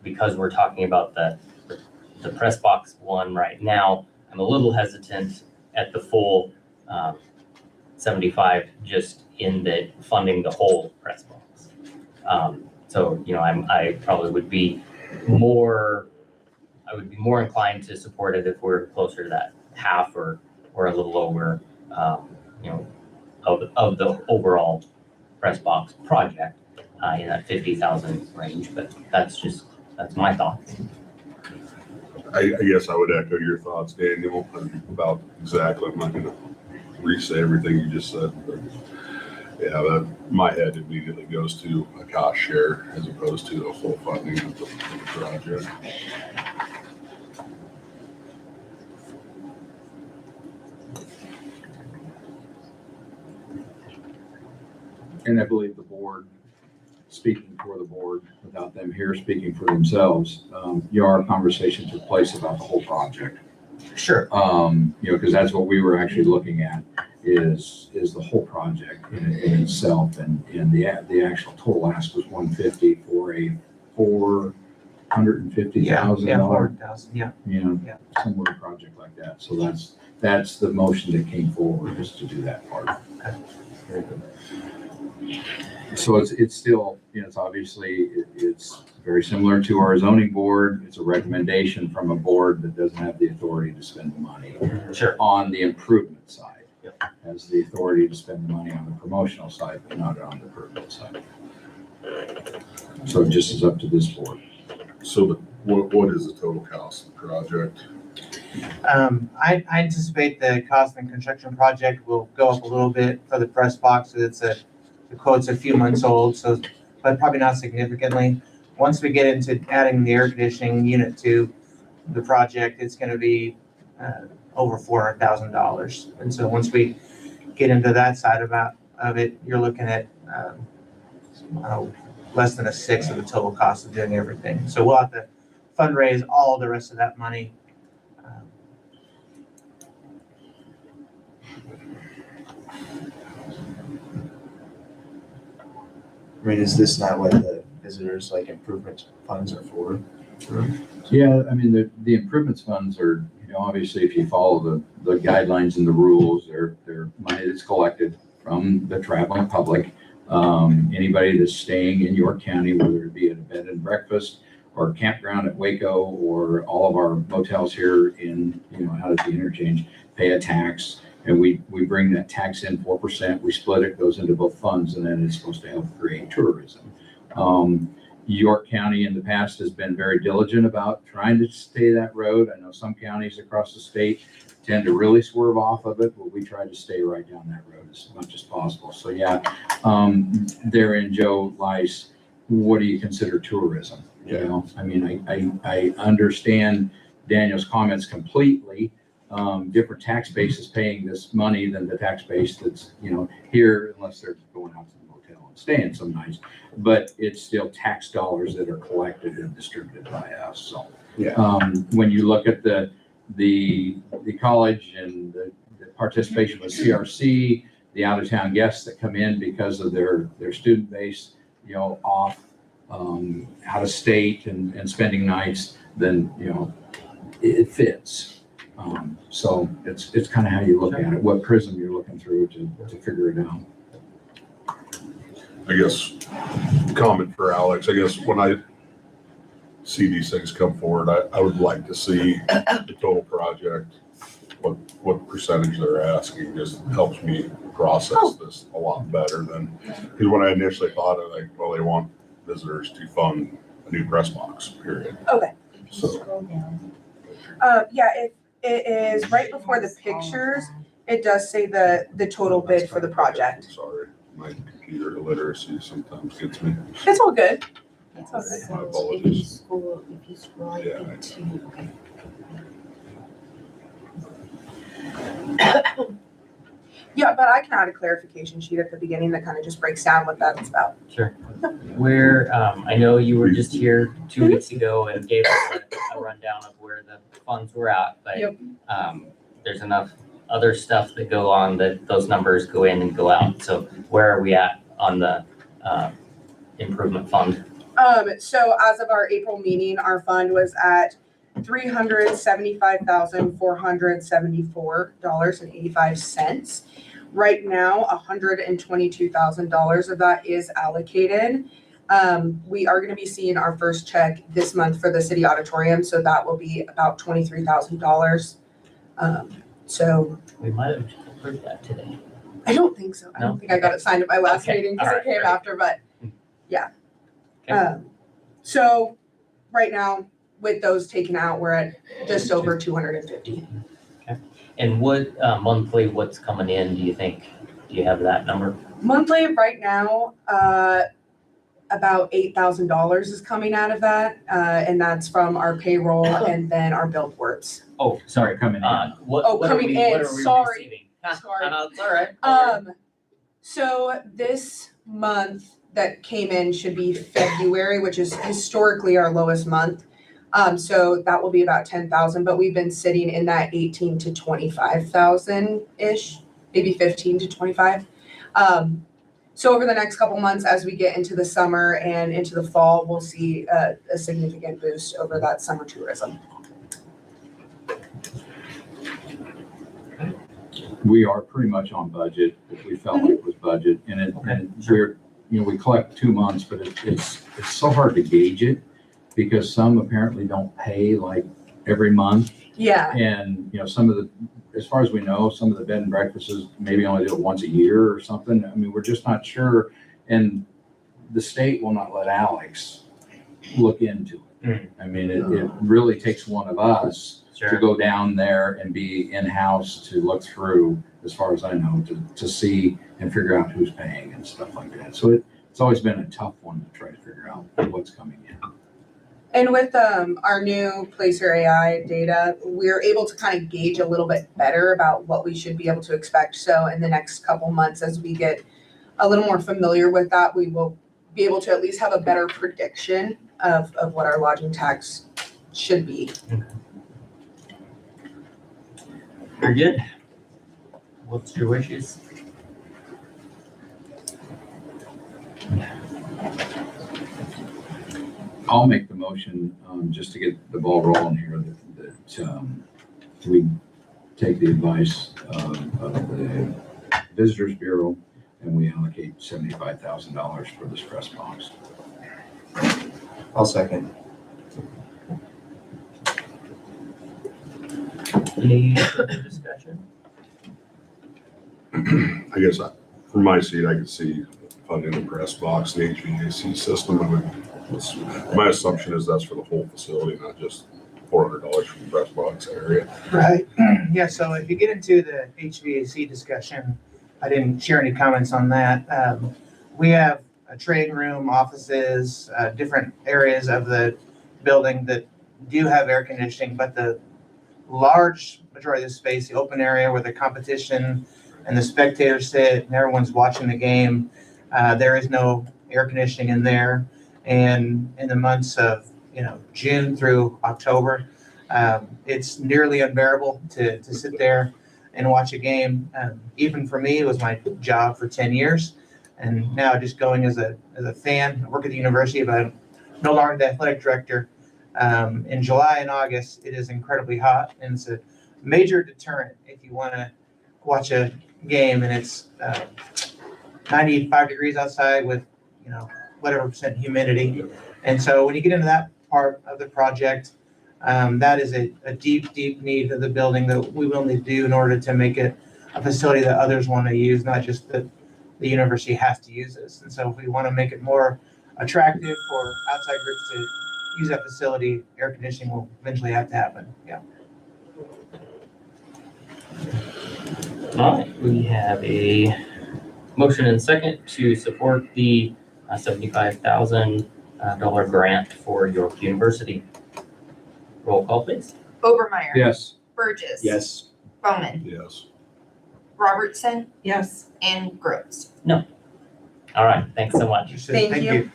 A: Because we're talking about the press box one right now, I'm a little hesitant at the full 75, just in the funding the whole press box. So, you know, I probably would be more inclined to support it if we're closer to that half or a little over, you know, of the overall press box project in that 50,000 range. But that's my thoughts.
F: I guess I would echo your thoughts, Daniel, about exactly. I'm not going to re-say everything you just said, but yeah, my head immediately goes to a cost share as opposed to a full funding of the project.
H: And I believe the board, speaking for the board, without them here speaking for themselves, our conversation took place about the whole project.
A: Sure.
H: You know, because that's what we were actually looking at is the whole project in itself, and the actual total ask was 150 for a $450,000.
J: Yeah, $400,000, yeah.
H: You know,
J: Yeah.
H: similar project like that. So that's the motion that came forward, is to do that part.
A: Very good.
H: So it's still, you know, it's obviously, it's very similar to our zoning board. It's a recommendation from a board that doesn't have the authority to spend the money.
A: Sure.
H: On the improvement side.
A: Yep.
H: Has the authority to spend the money on the promotional side, but not on the improvement side. So it just is up to this board.
F: So what is the total cost of the project?
J: I anticipate the cost of the construction project will go up a little bit for the press box. The quote's a few months old, so, but probably not significantly. Once we get into adding the air conditioning unit to the project, it's gonna be over $400,000. And so once we get into that side of it, you're looking at less than a sixth of the total cost of doing everything. So we'll have to fundraise all the rest of that money.
D: I mean, is this not what the visitors like improvement funds are for?
H: Yeah, I mean, the improvements funds are, you know, obviously if you follow the guidelines and the rules, they're money that's collected from the traveling public. Anybody that's staying in York County, whether it be at a bed and breakfast or campground at Waco or all of our motels here in, you know, out at the interchange, pay a tax. And we bring that tax in 4%, we split it, goes into both funds, and then it's supposed to help create tourism. York County in the past has been very diligent about trying to stay that road. I know some counties across the state tend to really swerve off of it, but we try to stay right down that road as much as possible. So yeah, therein, Joe, lies, what do you consider tourism? You know, I mean, I understand Daniel's comments completely. Different tax bases paying this money than the tax base that's, you know, here, unless they're going out to the motel and staying some nights, but it's still tax dollars that are collected and distributed by us. So
D: yeah.
H: When you look at the college and the participation with CRC, the out-of-town guests that come in because of their student base, you know, off out of state and spending nights, then, you know, it fits. So it's kind of how you look at it, what prism you're looking through to figure it out.
F: I guess comment for Alex. I guess when see these things come forward, I would like to see the total project, what percentage they're asking, just helps me process this a lot better than, because when I initially thought of like, well, they want visitors to fund a new press box, period.
G: Okay.
F: So,
G: Yeah, it is right before the pictures. It does say the total bid for the project.
F: sorry, my computer illiteracy sometimes gets me.
G: It's all good. It's all good.
F: My apologies.
K: If you scroll
F: Yeah.
K: into.
G: Yeah, but I can add a clarification sheet at the beginning that kind of just breaks down what that's about.
A: Sure. Where, I know you were just here 2 weeks ago and gave us a rundown of where the funds were at, but
G: Yep.
A: there's enough other stuff that go on that those numbers go in and go out. So where are we at on the improvement fund?
G: So as of our April meeting, our fund was at $375,474.85. Right now, $122,000 of that is allocated. We are gonna be seeing our first check this month for the city auditorium, so that will be about $23,000. So.
A: We might have approved that today.
G: I don't think so. I
A: No?
G: don't think I got it signed at my last
A: Okay.
G: meeting because
A: All
G: it
A: right.
G: came
A: Great.
G: after, but yeah.
A: Okay.
G: So right now, with those taken out, we're at just over 250.
A: And what, monthly, what's coming in, do you think? Do you have that number?
G: Monthly, right now, about $8,000 is coming out of that, and that's from our payroll and then our billboards.
A: Oh, sorry.
H: Coming in.
A: What
G: Oh,
A: what are
G: coming
A: we-
G: in,
A: what are we
G: sorry.
A: receiving?
G: Sorry.
A: It's all right.
G: So this month that came in should be February, which is historically our lowest month. So that will be about 10,000, but we've been sitting in that 18 to 25,000-ish, maybe 15 to 25. So over the next couple months, as we get into the summer and into the fall, we'll see a significant boost over that summer tourism.
H: We are pretty much on budget, what we felt like was budget, and we're, we collect 2 months, but it's so hard to gauge it because some apparently don't pay like every month.
G: Yeah.
H: And, some of the, as far as we know, some of the bed and breakfasts maybe only do it once a year or something. I mean, we're just not sure. And the state will not let Alex look into it. I mean, it really takes one of us to go down there and be in-house to look through, as far as I know, to see and figure out who's paying and stuff like that. So it's always been a tough one to try to figure out what's coming in.
G: And with our new Placer AI data, we're able to kind of gauge a little bit better about what we should be able to expect. So in the next couple months, as we get a little more familiar with that, we will be able to at least have a better prediction of what our lodging tax should be.
A: Very good. What's your wishes?
H: I'll make the motion, just to get the ball rolling here, that we take the advice of the Visitors Bureau and we allocate $75,000 for this press box.
D: I'll second.
A: Any further discussion?
F: I guess from my seat, I could see funding the press box, the HVAC system. My assumption is that's for the whole facility, not just $400 for the press box area.
J: Right. Yeah, so if you get into the HVAC discussion, I didn't share any comments on that. We have a trade room, offices, different areas of the building that do have air conditioning, but the large majority of the space, the open area where the competition and the spectators sit and everyone's watching the game, there is no air conditioning in there. And in the months of June through October, it's nearly unbearable to sit there and watch a game. Even for me, it was my job for 10 years. And now just going as a fan, I work at the university, but I'm no longer the athletic director. In July and August, it is incredibly hot, and it's a major deterrent if you want to watch a game and it's 95 degrees outside with whatever percent humidity. And so when you get into that part of the project. That is a deep, deep need of the building that we will need to do in order to make it a facility that others want to use, not just that the university has to use this. And so if we want to make it more attractive for outside groups to use that facility, air conditioning will eventually have to happen. Yeah.
A: All right, we have a motion and second to support the $75,000 grant for York University. Roll call, please.
C: Obermeyer.
H: Yes.
C: Burgess.
D: Yes.
C: Bowman.
F: Yes.
C: Robertson.
V: Yes.
C: And Gross.
A: All right, thanks so much.
G: Thank you.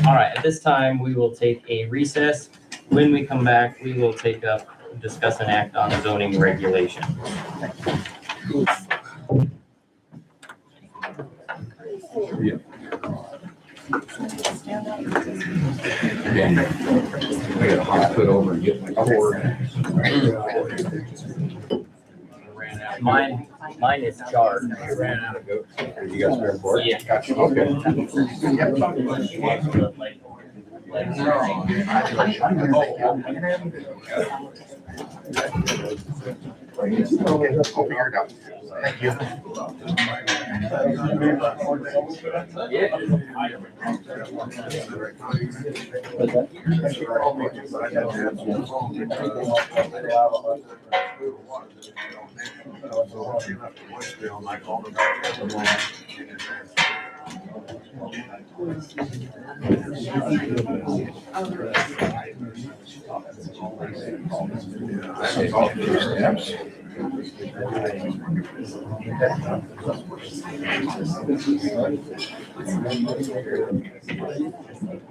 A: All right, at this time, we will take a recess. When we come back, we will take up, discuss and act on zoning regulation.
H: I got a hot foot over and get my cord.
A: Mine is charged.
H: I ran out of goats. You got spare cord?
A: Yeah.
H: Gotcha. Okay.
B: Okay, I'll figure it out. Thank you.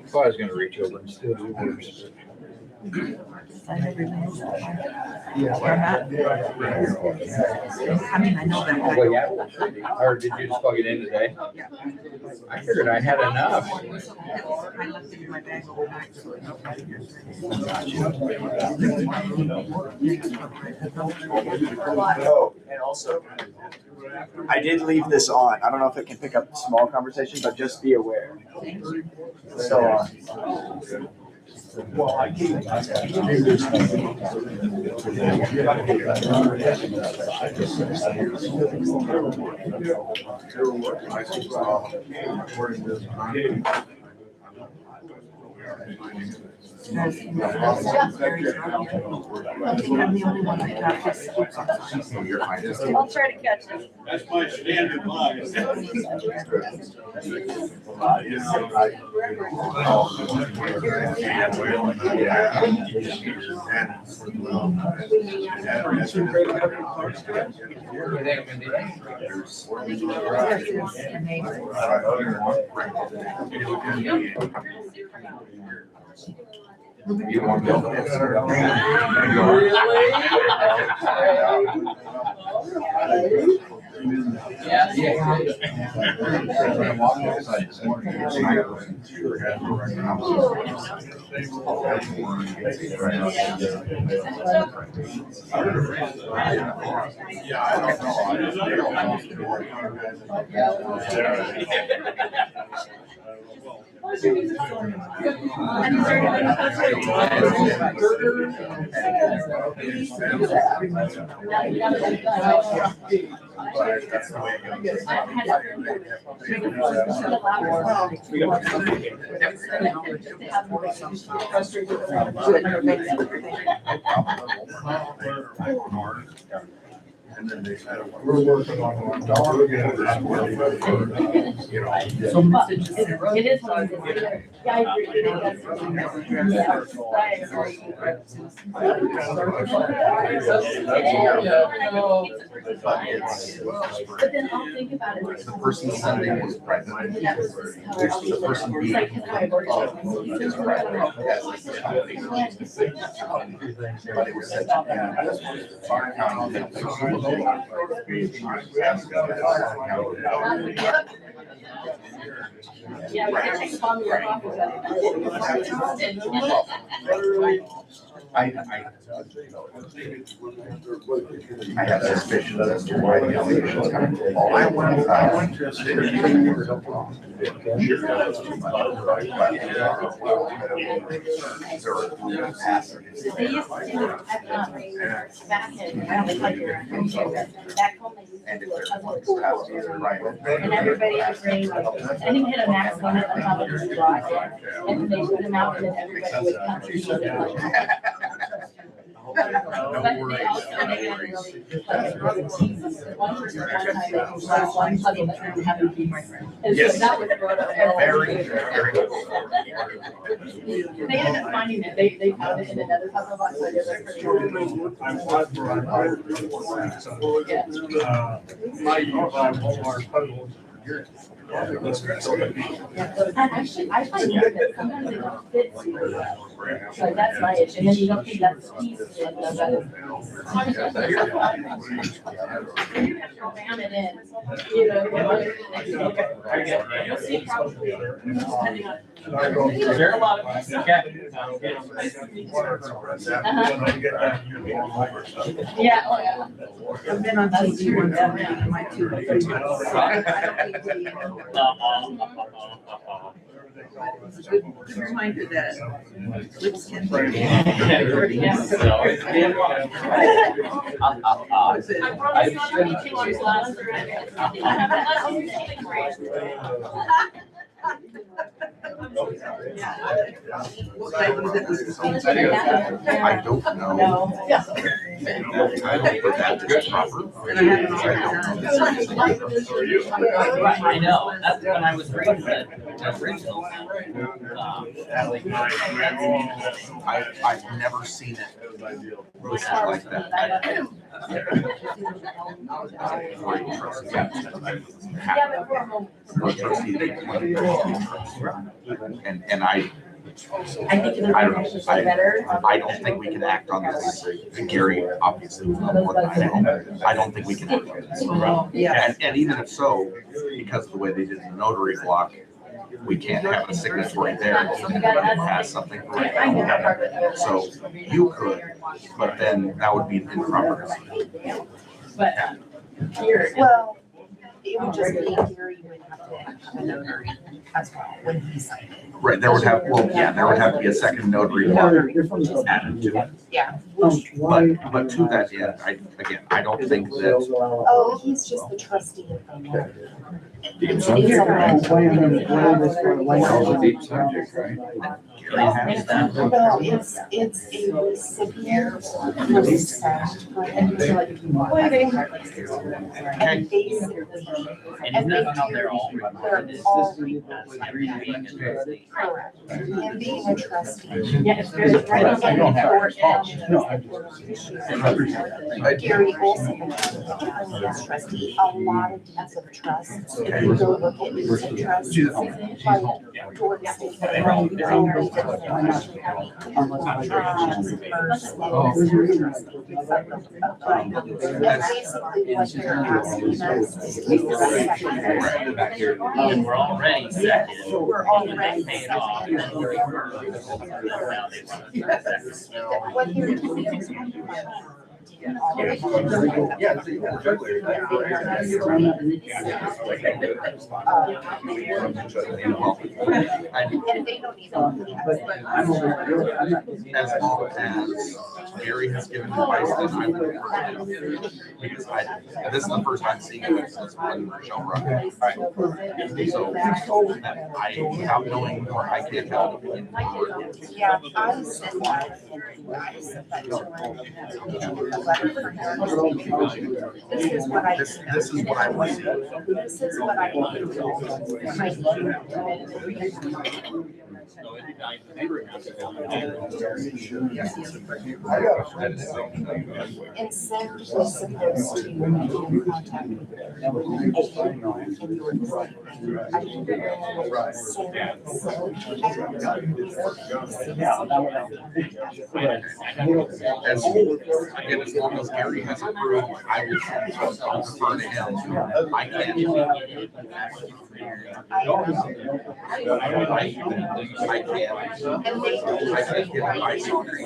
H: So I was gonna reach over and steal yours.
V: I mean, I know that.
H: Well, yeah. Or did you just plug it in today?
V: Yeah.
H: I figured I had enough.
V: I left it in my bag overnight, so
D: Oh, and also, I did leave this on. I don't know if it can pick up small conversations, but just be aware. So,
V: I'm the only one that got this.
K: I'll try to catch it.
I: That's my standard line.
B: You want to go?
O: We're working on one dollar.
K: So it is what it is. Yeah, I agree. It But then I'll think about it.
B: The person sending was pregnant.
K: The person being.
B: But it was such
K: Yeah, we can take a copy of your office.
B: I have suspicions as to why the allegations come. I went to a city.
K: They used to do it back in, I don't like your, back home, they used to do it. And everybody would bring, I think hit a maximum of how much you brought in, and they put them out, and then everybody would come to use it. But they also made it really, like, one person, one time, they can class one puzzle that didn't have a piece. And so that was brought up. They ended up finding it, they found it in another puzzle box, so they're like, and actually, I find that sometimes they don't fit super well. So that's my issue, and then you don't think that's the piece of it, though, that is. You have to ram it in, you know. You'll see probably, depending on.
A: There are a lot of us. Okay.
K: Yeah, oh yeah.
P: I've been on TV one time, my two. Good reminder that lips can be.
K: I promise not to be too much loud.
B: I don't know.
K: No.
B: I don't think that's proper.
A: I know, that's when I was reading the original.
B: I've never seen it listed like that. And I
K: think the regulations are better.
B: I don't think we can act on this. Gary obviously will know more than I know. I don't think we can act on this. And even if so, because of the way they did the notary block, we can't have a signatory there that has something right now. So you could, but then that would be improper.
K: But here.
C: Well, it would just be Gary would have to have a notary as well when he signed it.
B: Right, there would have, well, yeah, there would have to be a second notary block added to it.
C: Yeah.
B: But to that end, I don't think that.
C: Oh, he's just the trustee of the board.
H: It's a deep subject, right?
C: Well, it's a recipient consent. And basically,
A: And that's how they're all.
C: correct. And being a trustee.
K: Yeah, it's very.
C: Gary Olson, as trustee, a lot of deeds of trust, if you go look at deeds of trust, like Georgia State.
A: And we're already second.
C: We're already
A: Paid off. And then we're first. Now they want to second.
C: What they're doing is. And they don't even.
B: As long as Gary has given advice, then I would refer to him. Because this is the first time seeing it since when Michelle run. So, without knowing, or I can't have an opinion.
C: Yeah, I said that, and I said that to him. A letter for him. This is what I.
B: This is what I want to see.
C: This is what I want. And Sam was supposed to be in contact with her.
B: As long as Gary has approved, I will defer to him. I can't. I can't get advice on her,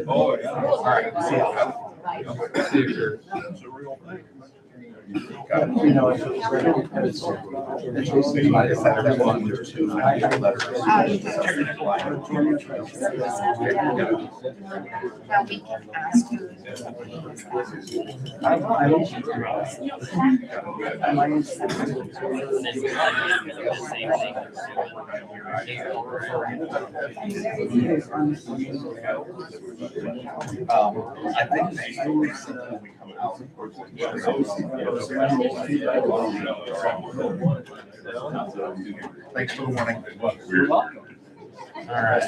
H: All right. See you.
C: Now we can ask her.
B: I think maybe when we come out. Thanks for the warning.
A: You're welcome. All right.
D: I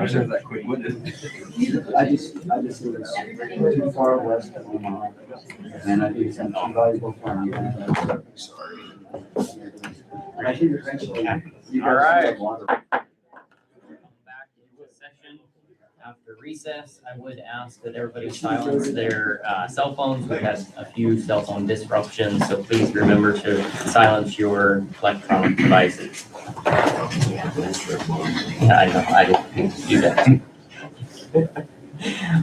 D: deserve that quick win. I just was too far west of Omaha, and I did some valuable farm land. Sorry. I think eventually.
A: All right. Back into a session after recess. I would ask that everybody silence their cell phones. We've had a few cell phone disruptions, so please remember to silence your electronic devices. Yeah, I know, I didn't do that.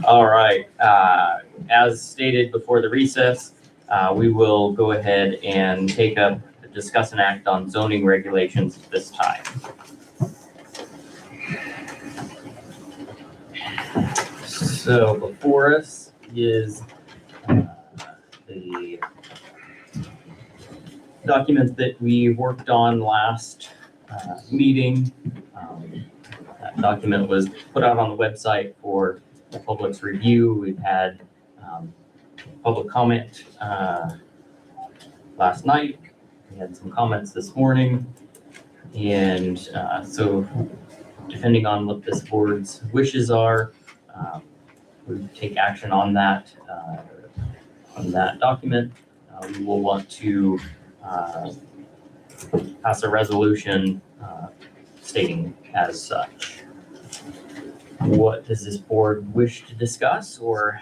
A: All right, as stated before the recess, we will go ahead and take up, discuss and act on zoning regulations at this time. So before us is the document that we worked on last meeting. That document was put out on the website for the public's review. We've had public comment last night. We had some comments this morning. And so depending on what this board's wishes are, we take action on that document. We will want to pass a resolution stating as such. What does this board wish to discuss, or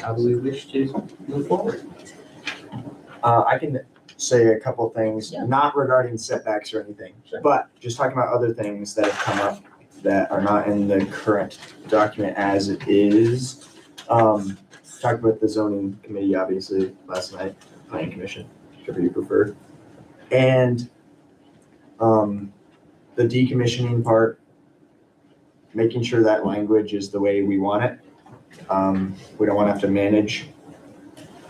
A: how do we wish to move forward?
D: I can say a couple things, not regarding setbacks or anything, but just talking about other things that have come up that are not in the current document as it is. Talked about the zoning committee, obviously, last night, planning commission, whichever you prefer. And the decommissioning part, making sure that language is the way we want it. We don't want to have to manage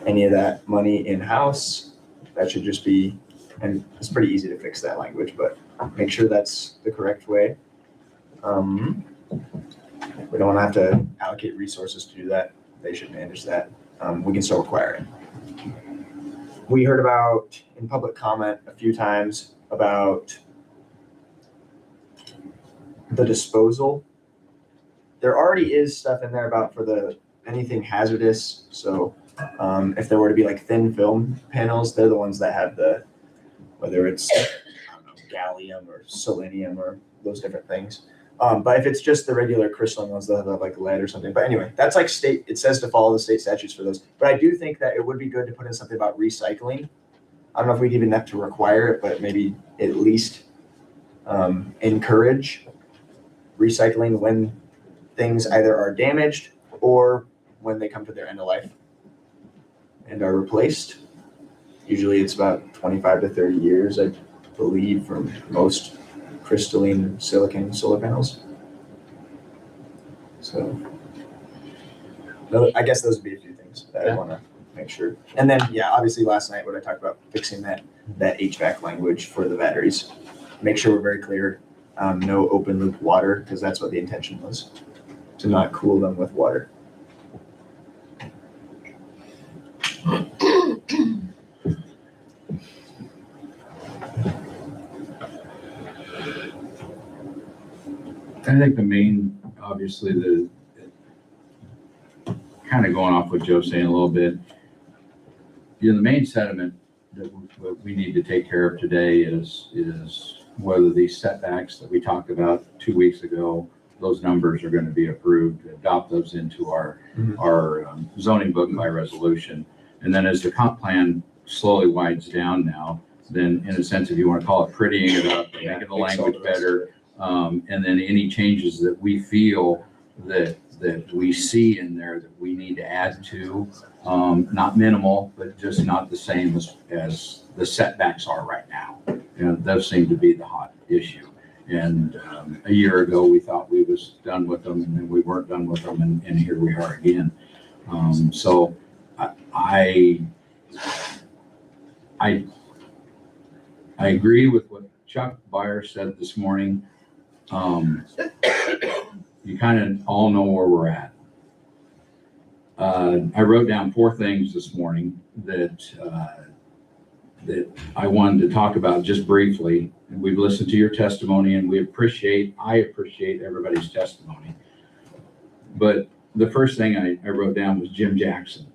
D: any of that money in-house. That should just be, and it's pretty easy to fix that language, but make sure that's the correct way. We don't want to have to allocate resources to do that. They should manage that. We can still require it. We heard about, in public comment a few times, about the disposal. There already is stuff in there about for the anything hazardous. So if there were to be like thin film panels, they're the ones that have the, whether it's I don't know, gallium or selenium or those different things. But if it's just the regular crystalline ones, they'll have like lead or something. But anyway, that's like state, it says to follow the state statutes for those. But I do think that it would be good to put in something about recycling. I don't know if we'd even have to require it, but maybe at least encourage recycling when things either are damaged or when they come to their end of life and are replaced. Usually it's about 25 to 30 years, I believe, for most crystalline silicon solar panels. So I guess those would be a few things that I want to make sure. And then, yeah, obviously last night what I talked about, fixing that HVAC language for the batteries. Make sure we're very clear, no open loop water, because that's what the intention was, to not cool them with water.
H: I think the main, obviously, the kind of going off what Joe's saying a little bit, the main sentiment that we need to take care of today is whether these setbacks that we talked about 2 weeks ago, those numbers are going to be approved, adopt those into our zoning book by resolution. And then as the comp plan slowly winds down now, then in a sense, if you want to call it prettying it up, making the language better, and then any changes that we feel that we see in there that we need to add to, not minimal, but just not the same as the setbacks are right now. And those seem to be the hot issue. And a year ago, we thought we was done with them, and then we weren't done with them, and here we are again. So I agree with what Chuck Byer said this morning. You kind of all know where we're at. I wrote down 4 things this morning that I wanted to talk about just briefly. And we've listened to your testimony, and I appreciate everybody's testimony. But the first thing I wrote down was Jim Jackson.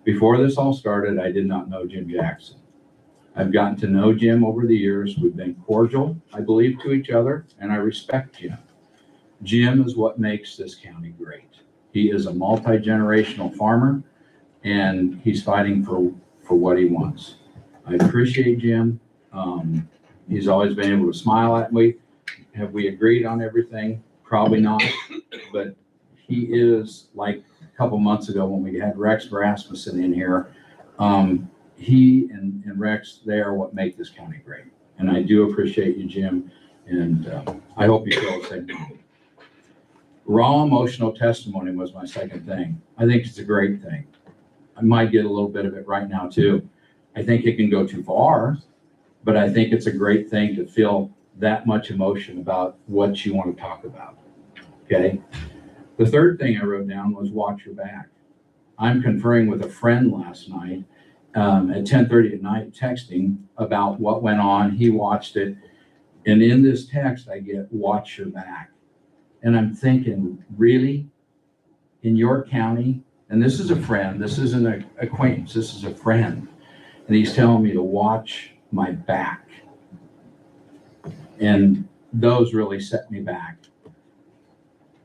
H: Before this all started, I did not know Jim Jackson. I've gotten to know Jim over the years. We've been cordial, I believe, to each other, and I respect Jim. Jim is what makes this county great. He is a multi-generational farmer, and he's fighting for what he wants. I appreciate Jim. He's always been able to smile at me. Have we agreed on everything? Probably not, but he is, like a couple months ago when we had Rex Rasmussen in here, he and Rex, they are what make this county great. And I do appreciate you, Jim, and I hope you feel the same way. Raw emotional testimony was my second thing. I think it's a great thing. I might get a little bit of it right now too. I think it can go too far, but I think it's a great thing to feel that much emotion about what you want to talk about. Okay. The third thing I wrote down was watch your back. I'm conferring with a friend last night at 10:30 at night, texting about what went on. He watched it. And in this text, I get watch your back. And I'm thinking, really? In York County? And this is a friend. This isn't an acquaintance. This is a friend. And he's telling me to watch my back. And those really set me back.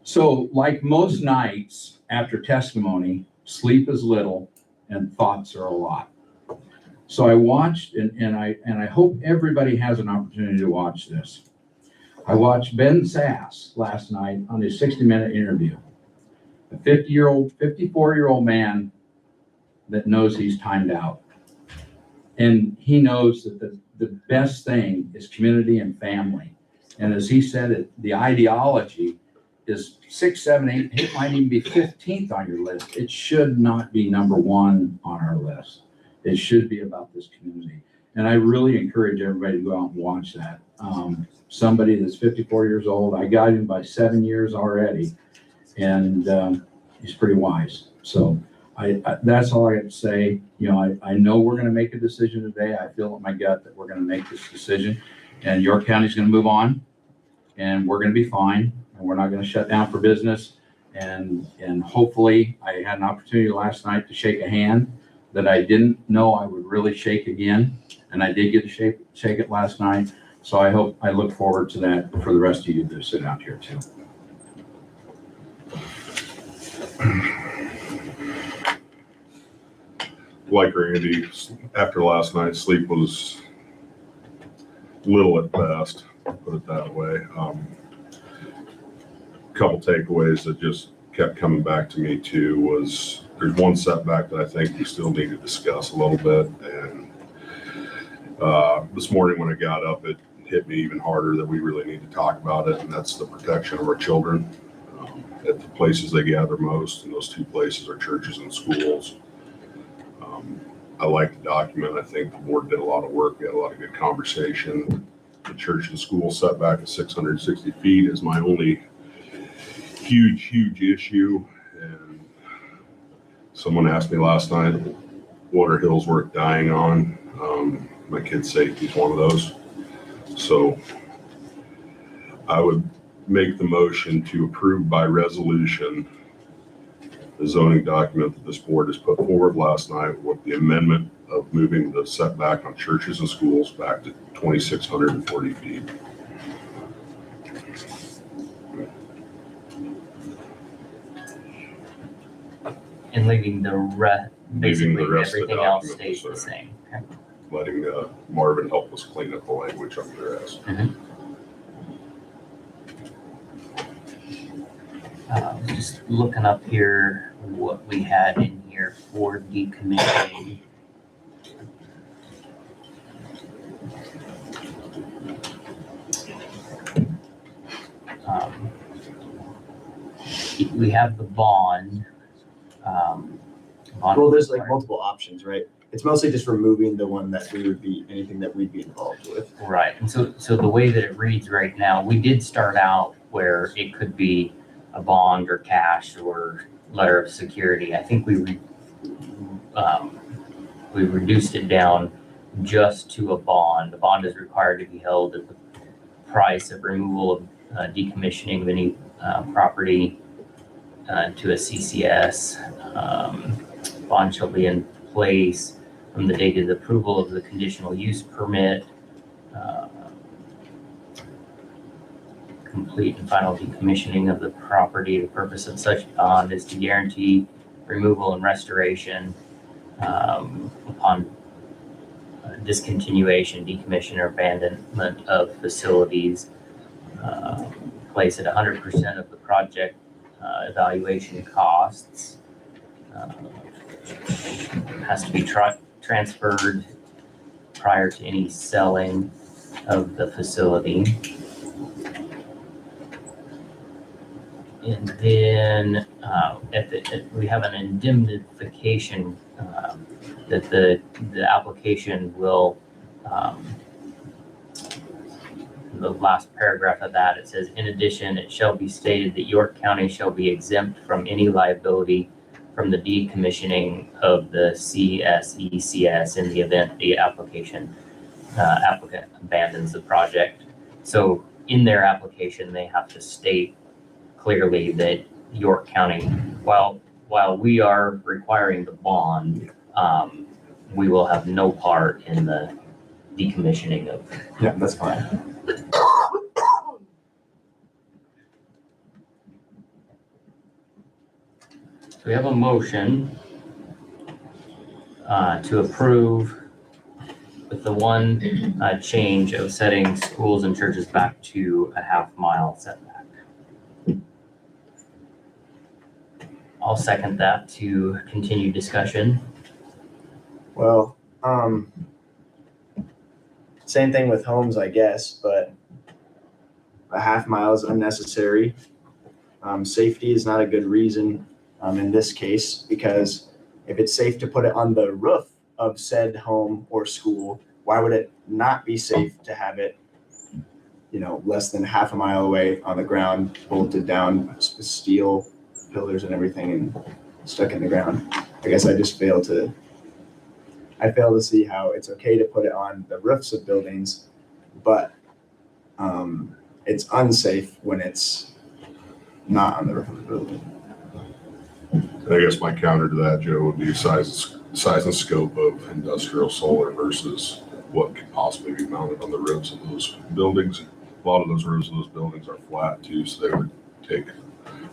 H: So like most nights after testimony, sleep is little and thoughts are a lot. So I watched, and I hope everybody has an opportunity to watch this. I watched Ben Sass last night on his 60-minute interview. A 54-year-old man that knows he's timed out. And he knows that the best thing is community and family. And as he said it, the ideology is 6, 7, 8, it might even be 15th on your list. It should not be number 1 on our list. It should be about this community. And I really encourage everybody to go out and watch that. Somebody that's 54 years old, I got him by 7 years already, and he's pretty wise. So I that's all I have to say. You know, I know we're going to make a decision today. I feel in my gut that we're going to make this decision, and York County's going to move on, and we're going to be fine, and we're not going to shut down for business. And hopefully, I had an opportunity last night to shake a hand that I didn't know I would really shake again, and I did get to shake it last night. So I look forward to that for the rest of you that sit out here too.
F: Like Randy, after last night, sleep was little at best, put it that way. Couple takeaways that just kept coming back to me too was there's one setback that I think we still need to discuss a little bit. And this morning when I got up, it hit me even harder that we really need to talk about it, and that's the protection of our children at the places they gather most, and those 2 places are churches and schools. I like the document. I think the board did a lot of work. We had a lot of good conversation. The church and school setback of 660 feet is my only huge issue. And someone asked me last night, what are hills worth dying on? My kid's safety is one of those. So I would make the motion to approve by resolution the zoning document that this board has put forward last night with the amendment of moving the setback on churches and schools back to 2,640 feet.
A: And leaving basically
F: the rest of the
A: everything else
F: document
A: stays
F: the
A: the same. Okay.
F: Letting Marvin help us clean up the language up there as.
A: Just looking up here, what we had in here for decommissioning. We have the bond.
D: Well, there's like multiple options, right? It's mostly just removing the one that anything that we'd be involved with.
A: Right, and so the way that it reads right now, we did start out where it could be a bond or cash or letter of security. I think we reduced it down just to a bond. The bond is required to be held at the price of removal of decommissioning of any property to a CCS. Bond shall be in place from the date of the approval of the conditional use permit. Complete and final decommissioning of the property. The purpose of such bond is to guarantee removal and restoration upon discontinuation, decommission, or abandonment of facilities. Place at 100% of the project evaluation costs. Has to be transferred prior to any selling of the facility. And then we have an indemnification that the application will, the last paragraph of that, it says, in addition, it shall be stated that York County shall be exempt from any liability from the decommissioning of the CSECS in the event the applicant abandons the project. So in their application, they have to state clearly that York County, while we are requiring the bond, we will have no part in the decommissioning of.
D: Yeah, that's fine.
A: We have a motion to approve with the one change of setting schools and churches back to a half-mile setback. I'll second that to continue discussion.
D: Well, same thing with homes, I guess, but a half mile is unnecessary. Safety is not a good reason in this case, because if it's safe to put it on the roof of said home or school, why would it not be safe to have it, less than half a mile away on the ground, bolted down, steel pillars and everything, and stuck in the ground? I guess I fail to see how it's okay to put it on the roofs of buildings, but it's unsafe when it's not on the roof of the building.
F: I guess my counter to that, Joe, would be size and scope of industrial solar versus what could possibly be mounted on the roofs of those buildings. A lot of those roofs of those buildings are flat too, so they would take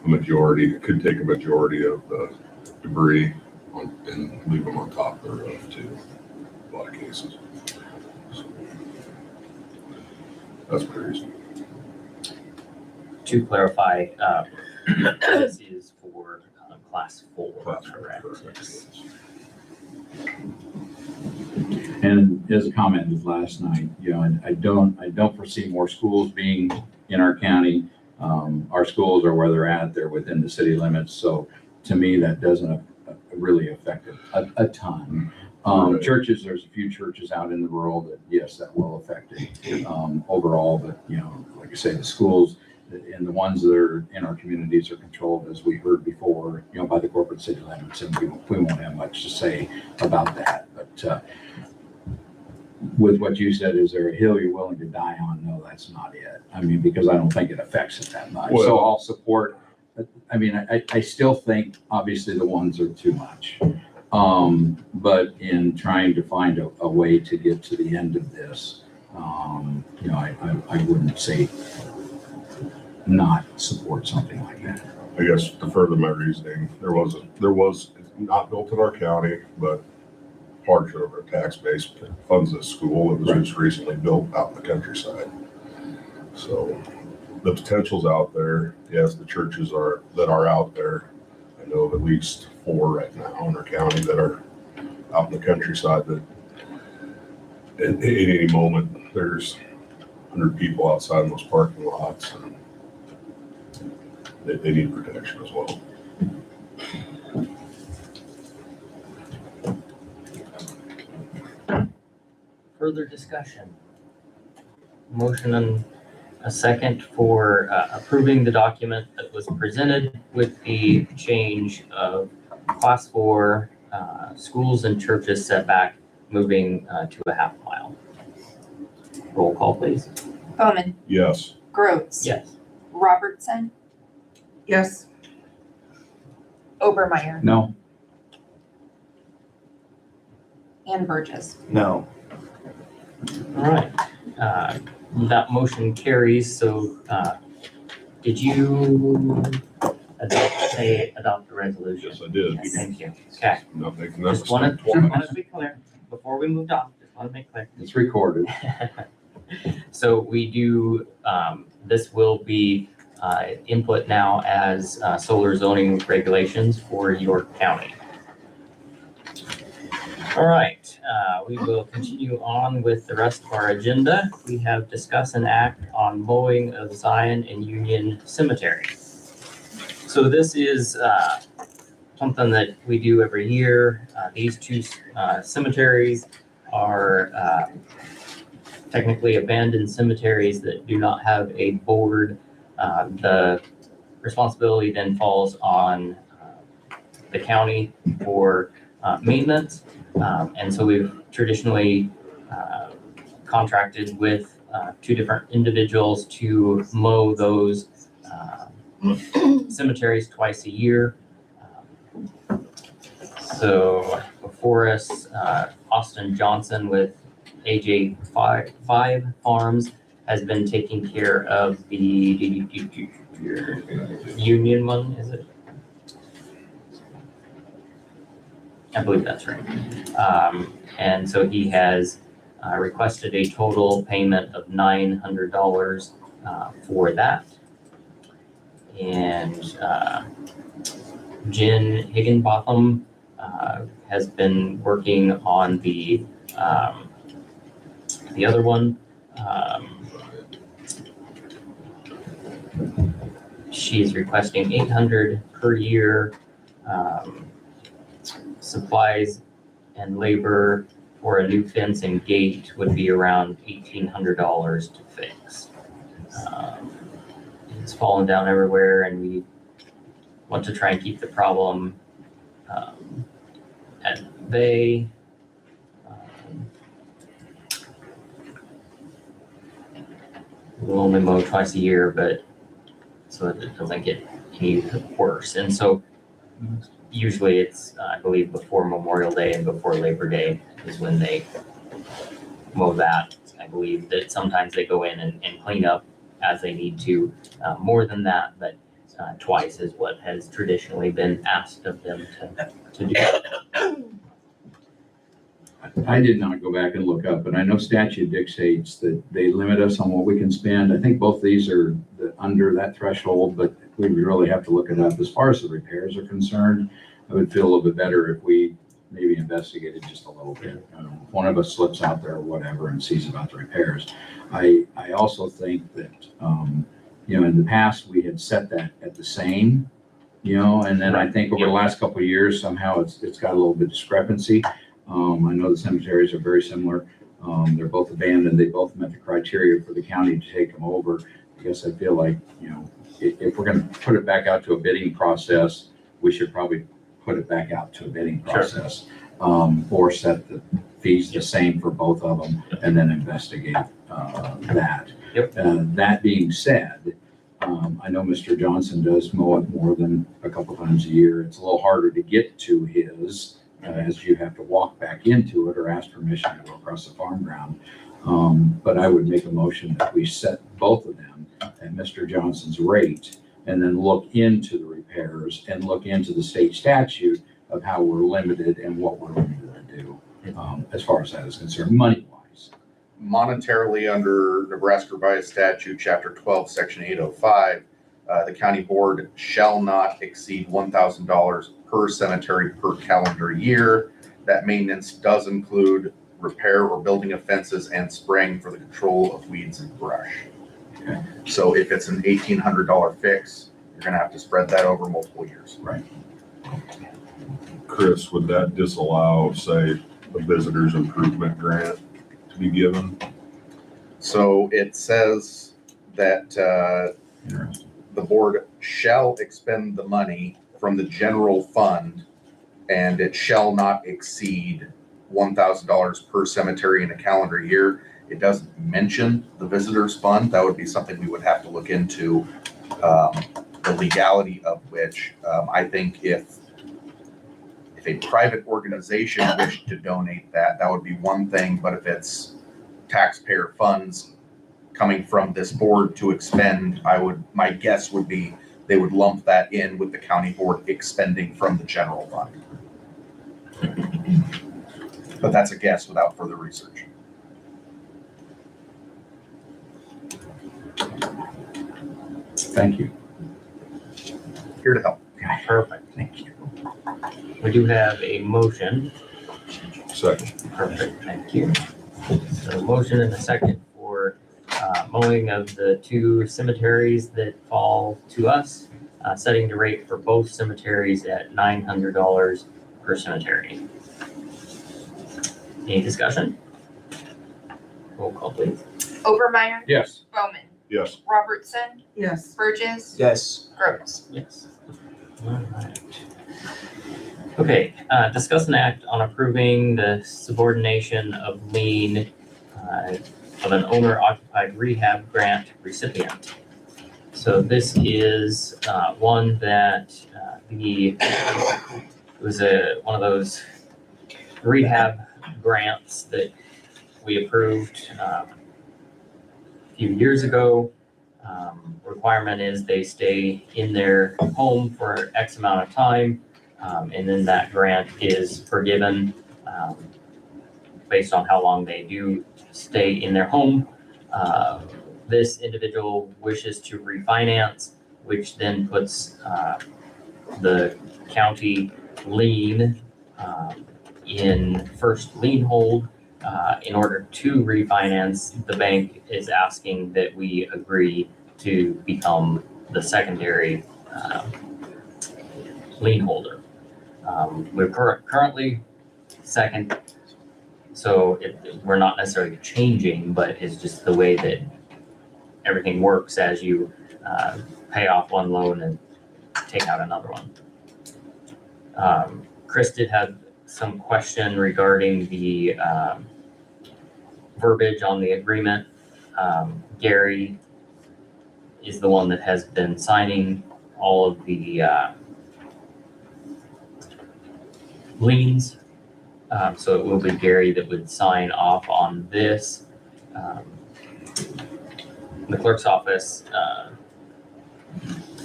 F: could take a majority of the debris and leave them on top of the roof too, a lot of cases. So, that's my reason.
A: To clarify, this is for class 4, correct? Yes.
H: And as commented last night, I don't foresee more schools being in our county. Our schools are where they're at. They're within the city limits. So to me, that doesn't really affect it a ton. Churches, there's a few churches out in the rural that, yes, that will affect it overall. But, like I say, the schools and the ones that are in our communities are controlled, as we heard before, by the corporate city limits. And we won't have much to say about that. But with what you said, is there a hill you're willing to die on? No, that's not it. I mean, because I don't think it affects it that much. So I'll support. I mean, I still think obviously the ones are too much. But in trying to find a way to get to the end of this, you know, I wouldn't say not support something like that.
F: I guess to further my reasoning, there was not built in our county, but portion of our tax base funds this school. It was just recently built out in the countryside. So the potential's out there. Yes, the churches that are out there. I know of at least 4 right now in our county that are out in the countryside that at any moment there's 100 people outside in those parking lots, and they need protection as well.
A: Further discussion? Motion and a second for approving the document that was presented with the change of class 4 schools and churches setback moving to a half mile. Roll call, please.
C: Bowman,
F: Yes.
C: Groves.
A: Yes.
C: Robertson,
G: Yes.
C: Obermeyer,
H: No,
C: and Burgess.
D: No.
A: All right. That motion carries. So did you adopt the resolution?
F: Yes, I did.
A: Yes, thank you. Okay.
F: Not making that
A: Just wanted
F: mistake twice.
A: to be clear before we moved on. Just want to make clear.
H: it's recorded.
A: So we do, this will be input now as solar zoning regulations for York County. All right, we will continue on with the rest of our agenda. We have discuss and act on mowing of Zion and Union Cemetery. So this is something that we do every year. These two cemeteries are technically abandoned cemeteries that do not have a board. The responsibility then falls on the county for maintenance. And so we've traditionally contracted with 2 different individuals to mow those cemeteries twice a year. So before us, Austin Johnson with AJ5 Farms has been taking care of the Union one, is it? I believe that's right. And so he has requested a total payment of $900 for that. And Jen Higginbotham has been working on the other one. She's requesting $800 per year. Supplies and labor for a new fence and gate would be around $1,800 to fix. It's fallen down everywhere, and we want to try and keep the problem at bay. We'll only mow twice a year, but so it doesn't get any worse. And so usually it's, I believe, before Memorial Day and before Labor Day is when they mow that. I believe that sometimes they go in and clean up as they need to, more than that, but twice is what has traditionally been asked of them to do.
H: I did not go back and look up, but I know statute dictates that they limit us on what we can spend. I think both these are under that threshold, but we would really have to look it up. As far as the repairs are concerned, I would feel a little bit better if we maybe investigated just a little bit. If one of us slips out there or whatever and sees about the repairs. I also think that, you know, in the past, we had set that at the same, you know, and then I think over the last couple of years, somehow it's got a little bit discrepancy. I know the cemeteries are very similar. They're both abandoned. They both met the criteria for the county to take them over. I guess I feel like, you know, if we're going to put it back out to a bidding process, we should probably put it back out to a bidding process. Or set the fees the same for both of them and then investigate that. That being said, I know Mr. Johnson does mow it more than a couple times a year. It's a little harder to get to his as you have to walk back into it or ask permission to go across the farm ground. But I would make a motion that we set both of them at Mr. Johnson's rate and then look into the repairs and look into the state statute of how we're limited and what we're limited to do, as far as that is concerned, money-wise.
B: Monetarily, under Nebraska Revised Statute, Chapter 12, Section 805, the county board shall not exceed $1,000 per cemetery per calendar year. That maintenance does include repair or building of fences and spraying for the control of weeds and brush.
H: Okay.
B: So if it's an $1,800 fix, you're gonna have to spread that over multiple years.
H: Right.
F: Chris, would that disallow, say, a visitor's improvement grant to be given?
B: So it says that the board shall expend the money from the general fund, and it shall not exceed $1,000 per cemetery in a calendar year. It doesn't mention the visitors fund. That would be something we would have to look into, the legality of which. I think if a private organization wished to donate that, that would be one thing, but if it's taxpayer funds coming from this board to expend, my guess would be they would lump that in with the county board expending from the general fund. But that's a guess without further research.
H: Thank you.
B: Here to help.
A: Perfect.
H: Thank you.
A: We do have a motion.
F: Second.
A: Perfect, thank you. So motion and a second for mowing of the 2 cemeteries that fall to us, setting the rate for both cemeteries at $900 per cemetery. Any discussion? Roll call, please.
C: Overmeyer,
L: Yes.
C: Bowman,
F: Yes.
C: Robertson,
G: Yes.
C: Burgess,
D: Yes.
C: Gross.
A: Yes. All right. Okay, discuss an act on approving the subordination of lien of an owner-occupied rehab grant recipient. So this is one that it was one of those rehab grants that we approved a few years ago. Requirement is they stay in their home for X amount of time, and then that grant is forgiven based on how long they do stay in their home. This individual wishes to refinance, which then puts the county lien in first lien hold. In order to refinance, the bank is asking that we agree to become the secondary lien holder. We're currently second, so we're not necessarily changing, but it's just the way that everything works as you pay off one loan and take out another one. Chris did have some question regarding the verbiage on the agreement. Gary is the one that has been signing all of the liens. So it will be Gary that would sign off on this. The clerk's office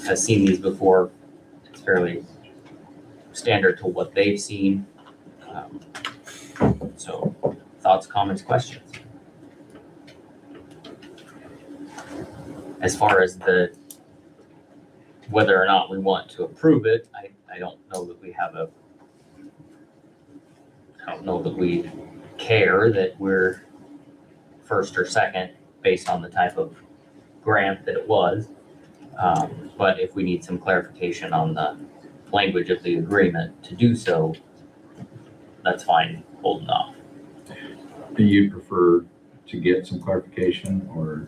A: has seen these before. It's fairly standard to what they've seen. So thoughts, comments, questions? As far as whether or not we want to approve it, I don't know that we I don't know that we care that we're first or second based on the type of grant that it was. But if we need some clarification on the language of the agreement to do so, that's fine, holding off.
H: Do you prefer to get some clarification or,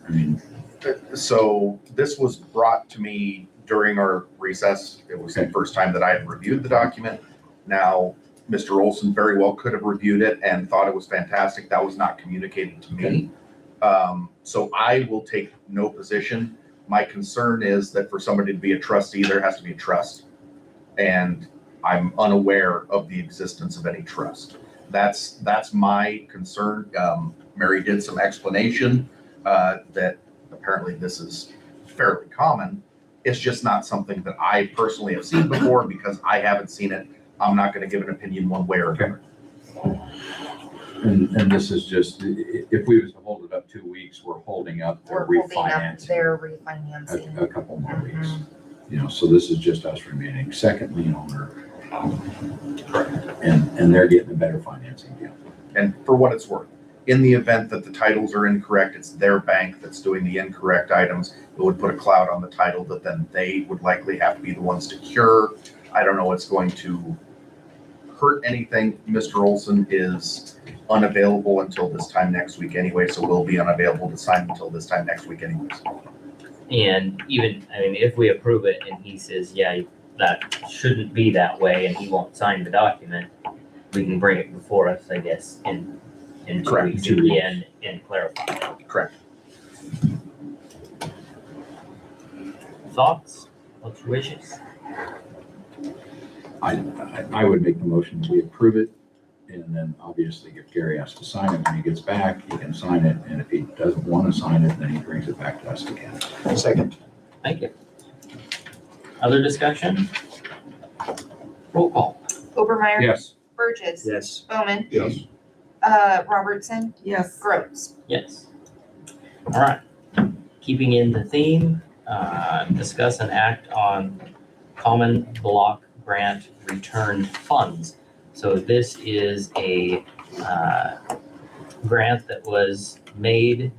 B: So this was brought to me during our recess. It was the first time that I had reviewed the document. Now, Mr. Olson very well could have reviewed it and thought it was fantastic. That was not communicated to me. So I will take no position. My concern is that for somebody to be a trustee, there has to be a trust. And I'm unaware of the existence of any trust. That's my concern. Mary did some explanation that apparently this is fairly common. It's just not something that I personally have seen before. Because I haven't seen it, I'm not going to give an opinion one way or another.
H: And this is just, if we was to hold it up 2 weeks, we're holding up their
C: We're holding up
H: refinancing
C: their refinancing.
H: a couple more weeks. You know, so this is just us remaining second lien owner. And they're getting a better financing deal.
B: And for what it's worth, in the event that the titles are incorrect, it's their bank that's doing the incorrect items. It would put a cloud on the title that then they would likely have to be the ones to cure. I don't know what's going to hurt anything. Mr. Olson is unavailable until this time next week anyway, so we'll be unavailable to sign until this time next week anyways.
A: And even, I mean, if we approve it and he says, yeah, that shouldn't be that way, and he won't sign the document, we can bring it before us, I guess, in 2
B: Correct.
A: weeks again and clarify.
B: Correct.
A: Thoughts? What's your wishes?
H: I would make the motion that we approve it. And then obviously if Gary has to sign it when he gets back, he can sign it. And if he doesn't want to sign it, then he brings it back to us again.
D: Second.
A: Thank you. Other discussion? Roll call.
C: Obermeyer.
H: Yes.
C: Burgess.
D: Yes.
C: Bowman.
F: Yes.
C: Robertson.
K: Yes.
C: Gross.
A: Yes. All right. Keeping in the theme, discuss and act on common block grant returned funds. So this is a grant that was made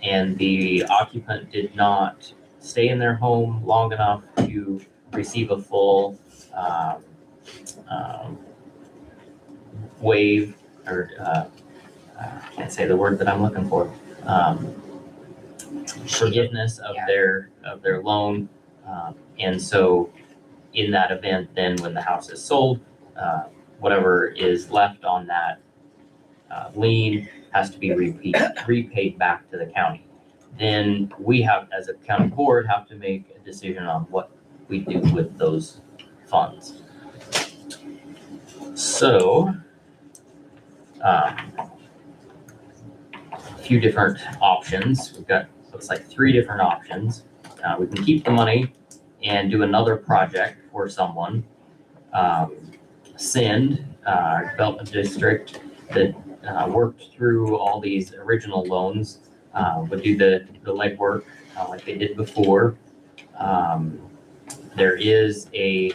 A: and the occupant did not stay in their home long enough to receive a full waive, or I can't say the word that I'm looking for. Forgiveness of their loan. And so in that event, then when the house is sold, whatever is left on that lien has to be repaid back to the county. Then we have, as a county board, have to make a decision on what we do with those funds. So, a few different options. We've got, looks like 3 different options. We can keep the money and do another project for someone. Send, our development district that worked through all these original loans, would do the legwork like they did before. There is a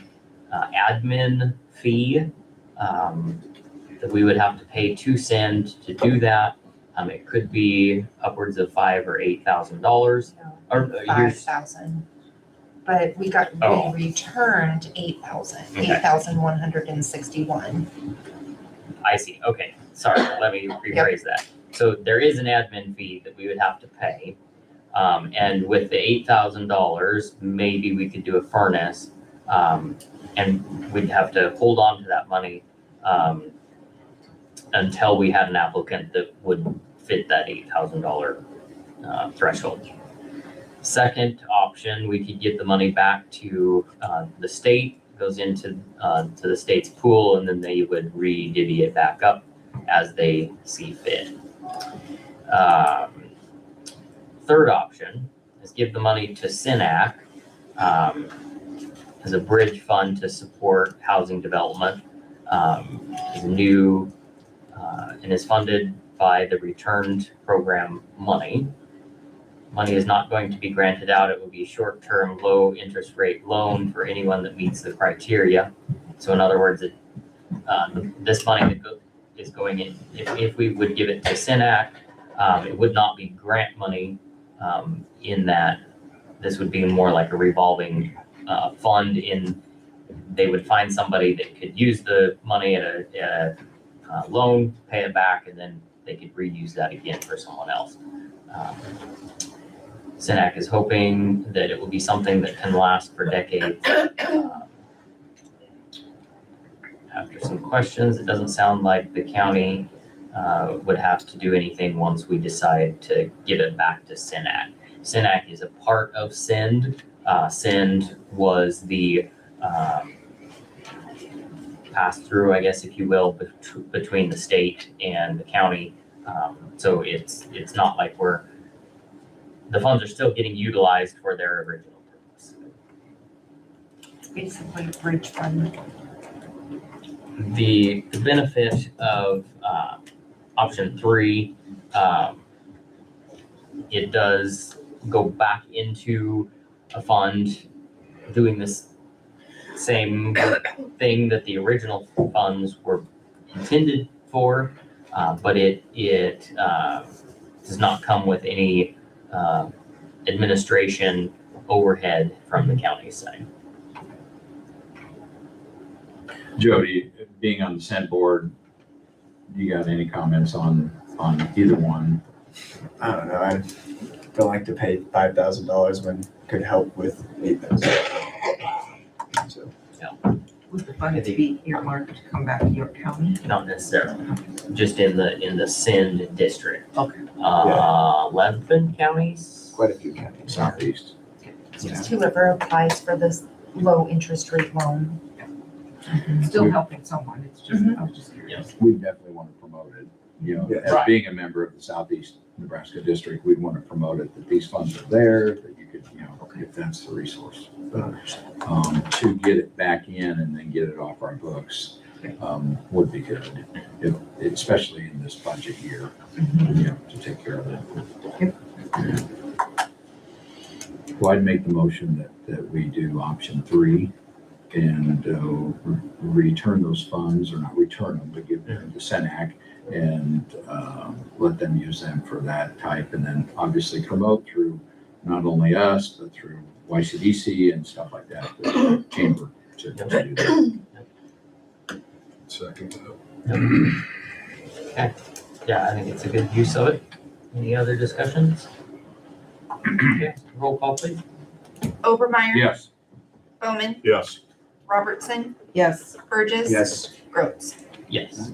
A: admin fee that we would have to pay to Send to do that. It could be upwards of $5,000 or $8,000. Or here's
C: 5,000. But we returned 8,000,
A: Okay.
C: 8,161.
A: I see, okay, sorry, let me rephrase that. So there is an admin fee that we would have to pay. And with the $8,000, maybe we could do a furnace. And we'd have to hold on to that money until we had an applicant that would fit that $8,000 threshold. Second option, we could give the money back to the state, goes into to the state's pool, and then they would re-divvy it back up as they see fit. Third option is give the money to SINAC as a bridge fund to support housing development. Is new and is funded by the returned program money. Money is not going to be granted out. It will be a short-term, low-interest rate loan for anyone that meets the criteria. So in other words, this money that is going in, if we would give it to SINAC, it would not be grant money in that this would be more like a revolving fund in they would find somebody that could use the money at a loan, pay it back, and then they could reuse that again for someone else. SINAC is hoping that it will be something that can last for decades. After some questions, it doesn't sound like the county would have to do anything once we decide to give it back to SINAC. SINAC is a part of SEND. SEND was the pass through, I guess, if you will, between the state and the county. So it's not like the funds are still getting utilized for their original purpose.
C: It's basically a bridge fund.
A: The benefit of option 3, it does go back into a fund doing this same thing that the original funds were intended for, but it does not come with any administration overhead from the county side.
H: Jody, being on the Senate board, you got any comments on either one?
D: I don't know, I don't like to pay $5,000 when could help with $8,000. So,
C: Would the funds be earmarked to come back to York County?
A: Not necessarily, just in the Send district.
C: Okay.
A: 11 counties?
D: quite a few counties.
H: Southeast.
C: It's just whoever applies for this low interest rate loan. Still helping someone, it's just, I was just curious.
H: We definitely want to promote it. You know, as
C: Right.
H: being a member of the Southeast Nebraska District, we'd want to promote it, that these funds are there, that you could, you know, if that's the resource. To get it back in and then get it off our books, would be good, especially in this budget year, you know, to take care of it. Well, I'd make the motion that we do option 3 and return those funds, or not return them, but give them to Senac and let them use them for that type, and then obviously promote through not only us, but through YCDC and stuff like that, the chamber to do that.
F: Second.
A: Okay, yeah, I think it's a good use of it. Any other discussions? Okay, roll call please.
C: Obermeyer.
H: Yes.
C: Bowman.
F: Yes.
C: Robertson. Yes. Burgess.
D: Yes.
C: Gross.
A: Yes.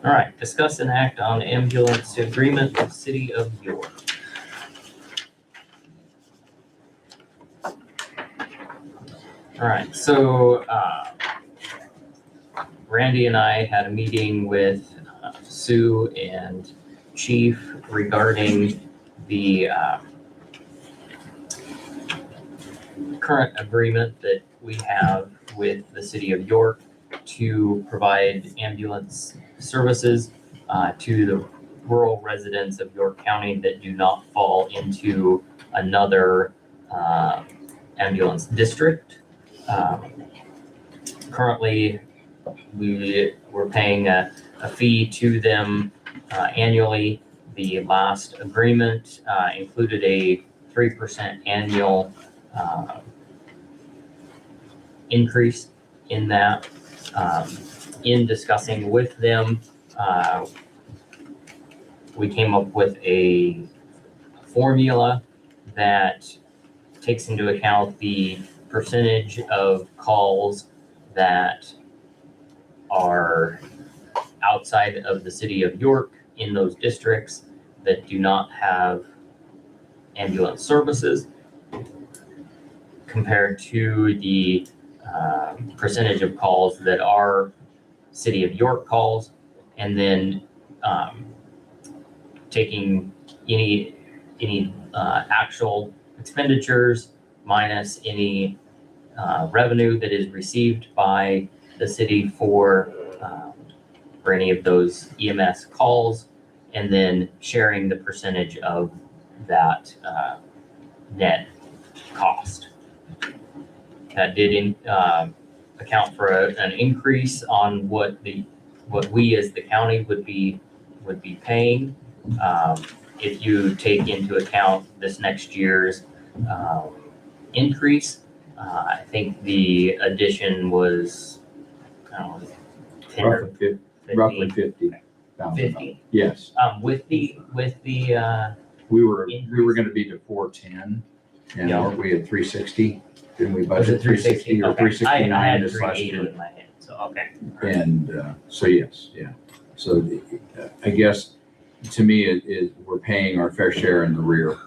A: All right, discuss and act on ambulance agreement with City of York. All right, so Randy and I had a meeting with Sue and Chief regarding the current agreement that we have with the City of York to provide ambulance services to the rural residents of York County that do not fall into another ambulance district. Currently, we're paying a fee to them annually. The last agreement included a 3% annual increase in that. In discussing with them, we came up with a formula that takes into account the percentage of calls that are outside of the City of York in those districts that do not have ambulance services compared to the percentage of calls that are City of York calls, and then taking any actual expenditures minus any revenue that is received by the city for any of those EMS calls, and then sharing the percentage of that net cost. That did account for an increase on what we as the county would be paying. If you take into account this next year's increase, I think the addition was, I don't know, 10 or 15.
H: Roughly 50,000.
A: 50.
H: Yes.
A: With the
H: We were gonna be to 410, and
A: Yeah.
H: weren't we at 360? Didn't we
A: was
H: budget
A: it 360
H: or
A: Okay.
H: 369
A: I had
H: this last
A: 380
H: year?
A: in my head, so okay.
H: And so yes, yeah. So I guess to me, we're paying our fair share in the rear.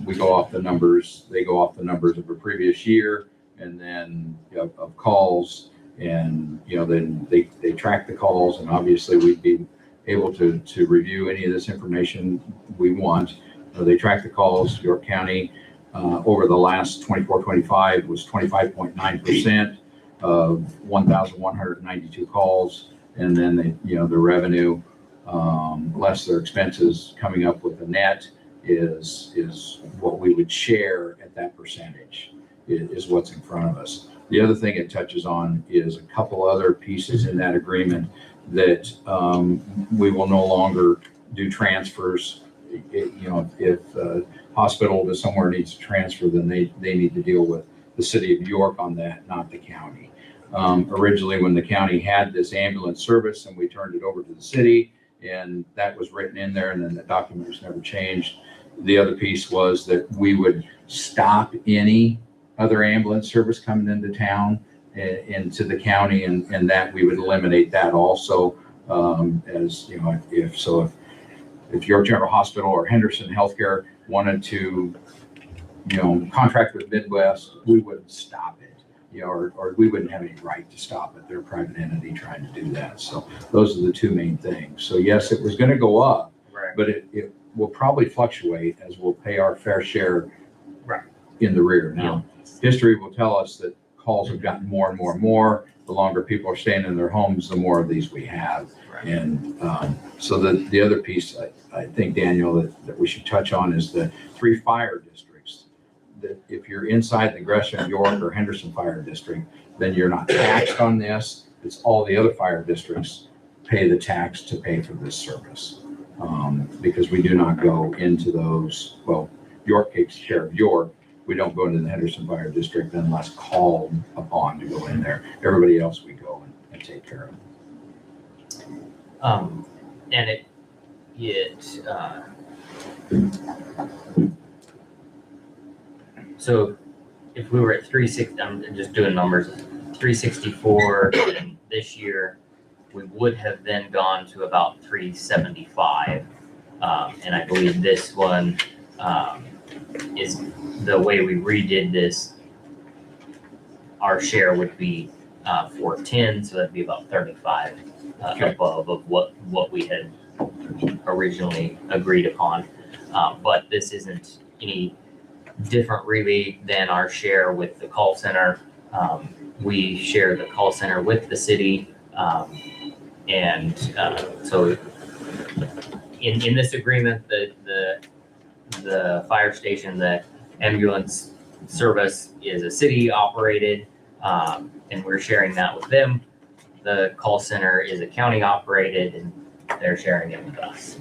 H: We go off the numbers, they go off the numbers of a previous year, and then of calls, And, then they track the calls, and obviously we'd be able to review any of this information we want. They track the calls. York County, over the last 24-25 was 25.9% of 1,192 calls. And then the revenue, less their expenses, coming up with a net is what we would share at that percentage is what's in front of us. The other thing it touches on is a couple other pieces in that agreement that we will no longer do transfers. If a hospital to somewhere needs to transfer, then they need to deal with the city of York on that, not the county. Originally, when the county had this ambulance service and we turned it over to the city, and that was written in there, and then the document was never changed. The other piece was that we would stop any other ambulance service coming into town into the county, and that we would eliminate that also. If York General Hospital or Henderson Healthcare wanted to, contract with Midwest, we wouldn't stop it, or we wouldn't have any right to stop it. They're a private entity trying to do that. So those are the two main things. So yes, it was going to go up,
A: Right.
H: but it will probably fluctuate as we'll pay our fair share
A: Right.
H: in the rear. Now, history will tell us that calls have gotten more and more and more. The longer people are staying in their homes, the more of these we have.
A: Right.
H: And so the other piece I think, Daniel, that we should touch on is the 3 fire districts. That if you're inside the Gresham, York, or Henderson Fire District, then you're not taxed on this. It's all the other fire districts pay the tax to pay for this service. Because we do not go into those, well, York takes care of York. We don't go into the Henderson Fire District unless called upon to go in there. Everybody else we go and take care of.
A: And so if we were at 360, I'm just doing numbers, 364, and this year we would have then gone to about 375. And I believe this one is the way we redid this. Our share would be 410, so that'd be about 35 above of what we had originally agreed upon. But this isn't any different really than our share with the call center. We share the call center with the city. So in this agreement, the fire station, the ambulance service is a city operated, and we're sharing that with them. The call center is a county operated, and they're sharing it with us.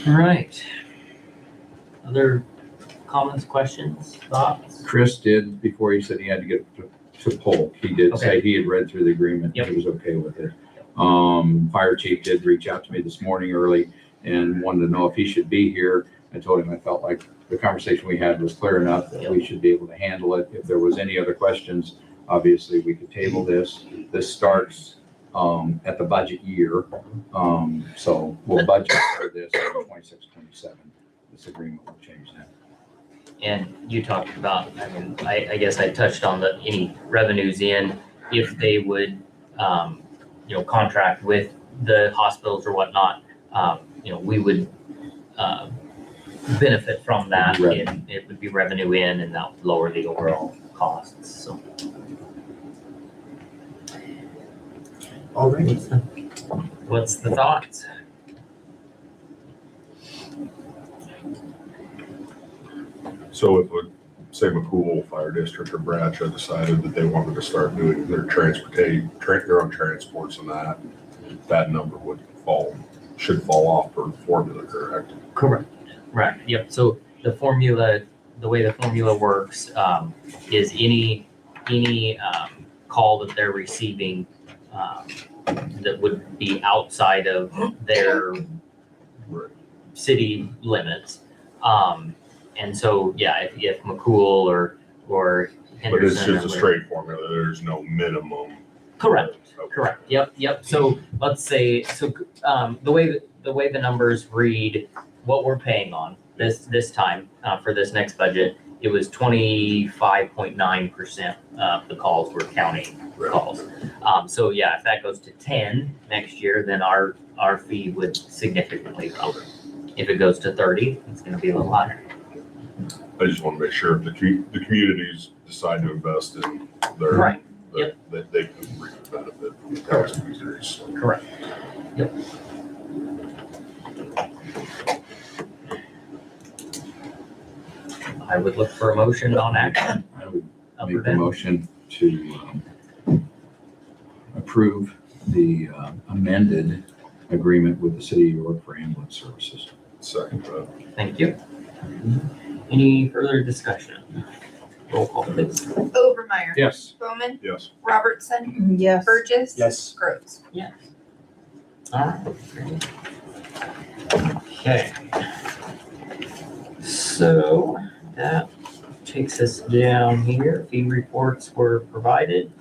A: All right. Other comments, questions, thoughts?
H: Chris did, before he said he had to get to Polk, he did say
A: Okay.
H: he had read through the agreement.
A: Yep.
H: He was okay with it. Fire chief did reach out to me this morning early and wanted to know if he should be here. I told him I felt like the conversation we had was clear enough that we should be able to handle it. If there was any other questions, obviously we could table this. This starts at the budget year. So we'll budget for this in 26-27. This agreement will change that.
A: And you talked about, I guess I touched on any revenues in, if they would, contract with the hospitals or whatnot, we would benefit from that.
H: Right.
A: And it would be revenue in, and that would lower the overall costs, so. All right. What's the thoughts?
F: So if, say, McCool Fire District or Bradshaw decided that they wanted to start doing their their own transports and that number should fall off per formula, correct?
A: Correct. Right, yep, so the way the formula works, is any call that they're receiving, that would be outside of their city limits. And so, yeah, if McCool or Henderson.
F: But it's just a
A: or
F: straight formula, there's no minimum.
A: Correct, correct, yep. So let's say, the way the numbers read, what we're paying on this time, for this next budget it was 25.9% of the calls were county calls. So yeah, if that goes to 10 next year, then our fee would significantly lower. If it goes to 30, it's gonna be a little higher.
F: I just want to make sure if the communities decide to invest in their.
A: Right.
F: That they can reap the benefit from the tax increase.
A: Correct. Yep. I would look for a motion on action.
H: I would make the motion to approve the amended agreement with the city of York for ambulance services.
F: Second.
A: Thank you. Any further discussion? Roll call, please.
C: Overmeyer.
H: Yes.
C: Bowman.
F: Yes.
C: Robertson.
P: Yes.
C: Burgess.
D: Yes.
C: Groves.
A: Yes. All right. Okay. So that takes us down here. Fee reports were provided.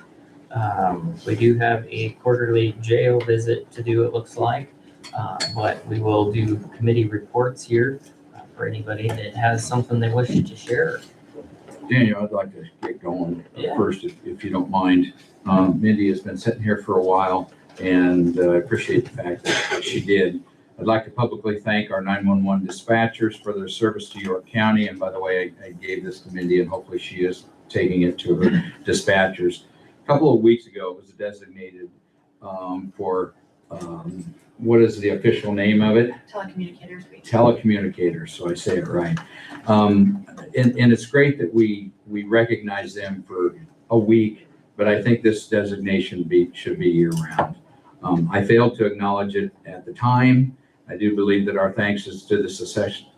A: We do have a quarterly jail visit to do, it looks like. But we will do committee reports here for anybody that has something they wish to share.
H: Daniel, I'd like to get going
A: Yeah.
H: first, if you don't mind. Mindy has been sitting here for a while, and I appreciate the fact that she did. I'd like to publicly thank our 911 dispatchers for their service to York County. And by the way, I gave this to Mindy, and hopefully she is taking it to her dispatchers. A couple of weeks ago, it was designated for, what is the official name of it?
C: Telecommunicators week.
H: Telecommunicators, so I say it right. And it's great that we recognize them for a week, but I think this designation should be year round. I failed to acknowledge it at the time. I do believe that our thanks to this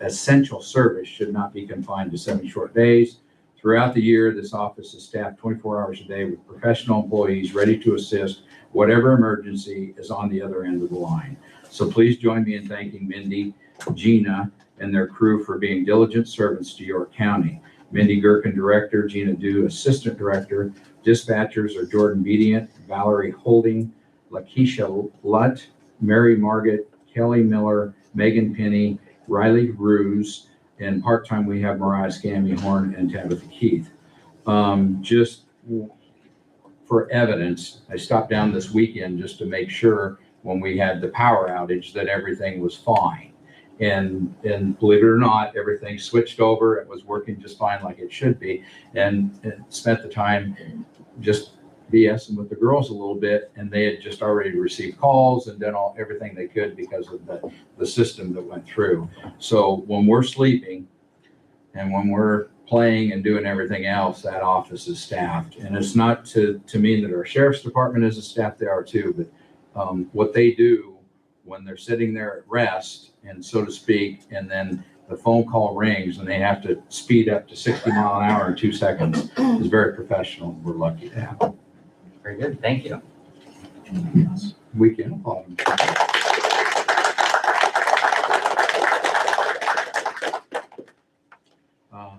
H: essential service should not be confined to 7 short days. Throughout the year, this office is staffed 24 hours a day with professional employees ready to assist whatever emergency is on the other end of the line. So please join me in thanking Mindy, Gina, and their crew for being diligent servants to York County. Mindy Gherkin, Director, Gina Dew, Assistant Director. Dispatchers are Jordan Bedient, Valerie Holding, Lakeisha Lutt, Mary Margaret, Kelly Miller, Megan Penny, Riley Ruse, and part-time we have Mariah Scammy-Horn and Tabitha Keith. Just for evidence, I stopped down this weekend just to make sure when we had the power outage that everything was fine. And believe it or not, everything switched over. It was working just fine like it should be. And spent the time just BSing with the girls a little bit, and they had just already received calls and done everything they could because of the system that went through. So when we're sleeping and when we're playing and doing everything else, that office is staffed. And it's not to mean that our sheriff's department isn't staffed, they are too, but what they do when they're sitting there at rest, and so to speak, and then the phone call rings and they have to speed up to 60 mile an hour in 2 seconds is very professional. We're lucky to have it.
A: Very good, thank you.
H: We can applaud them.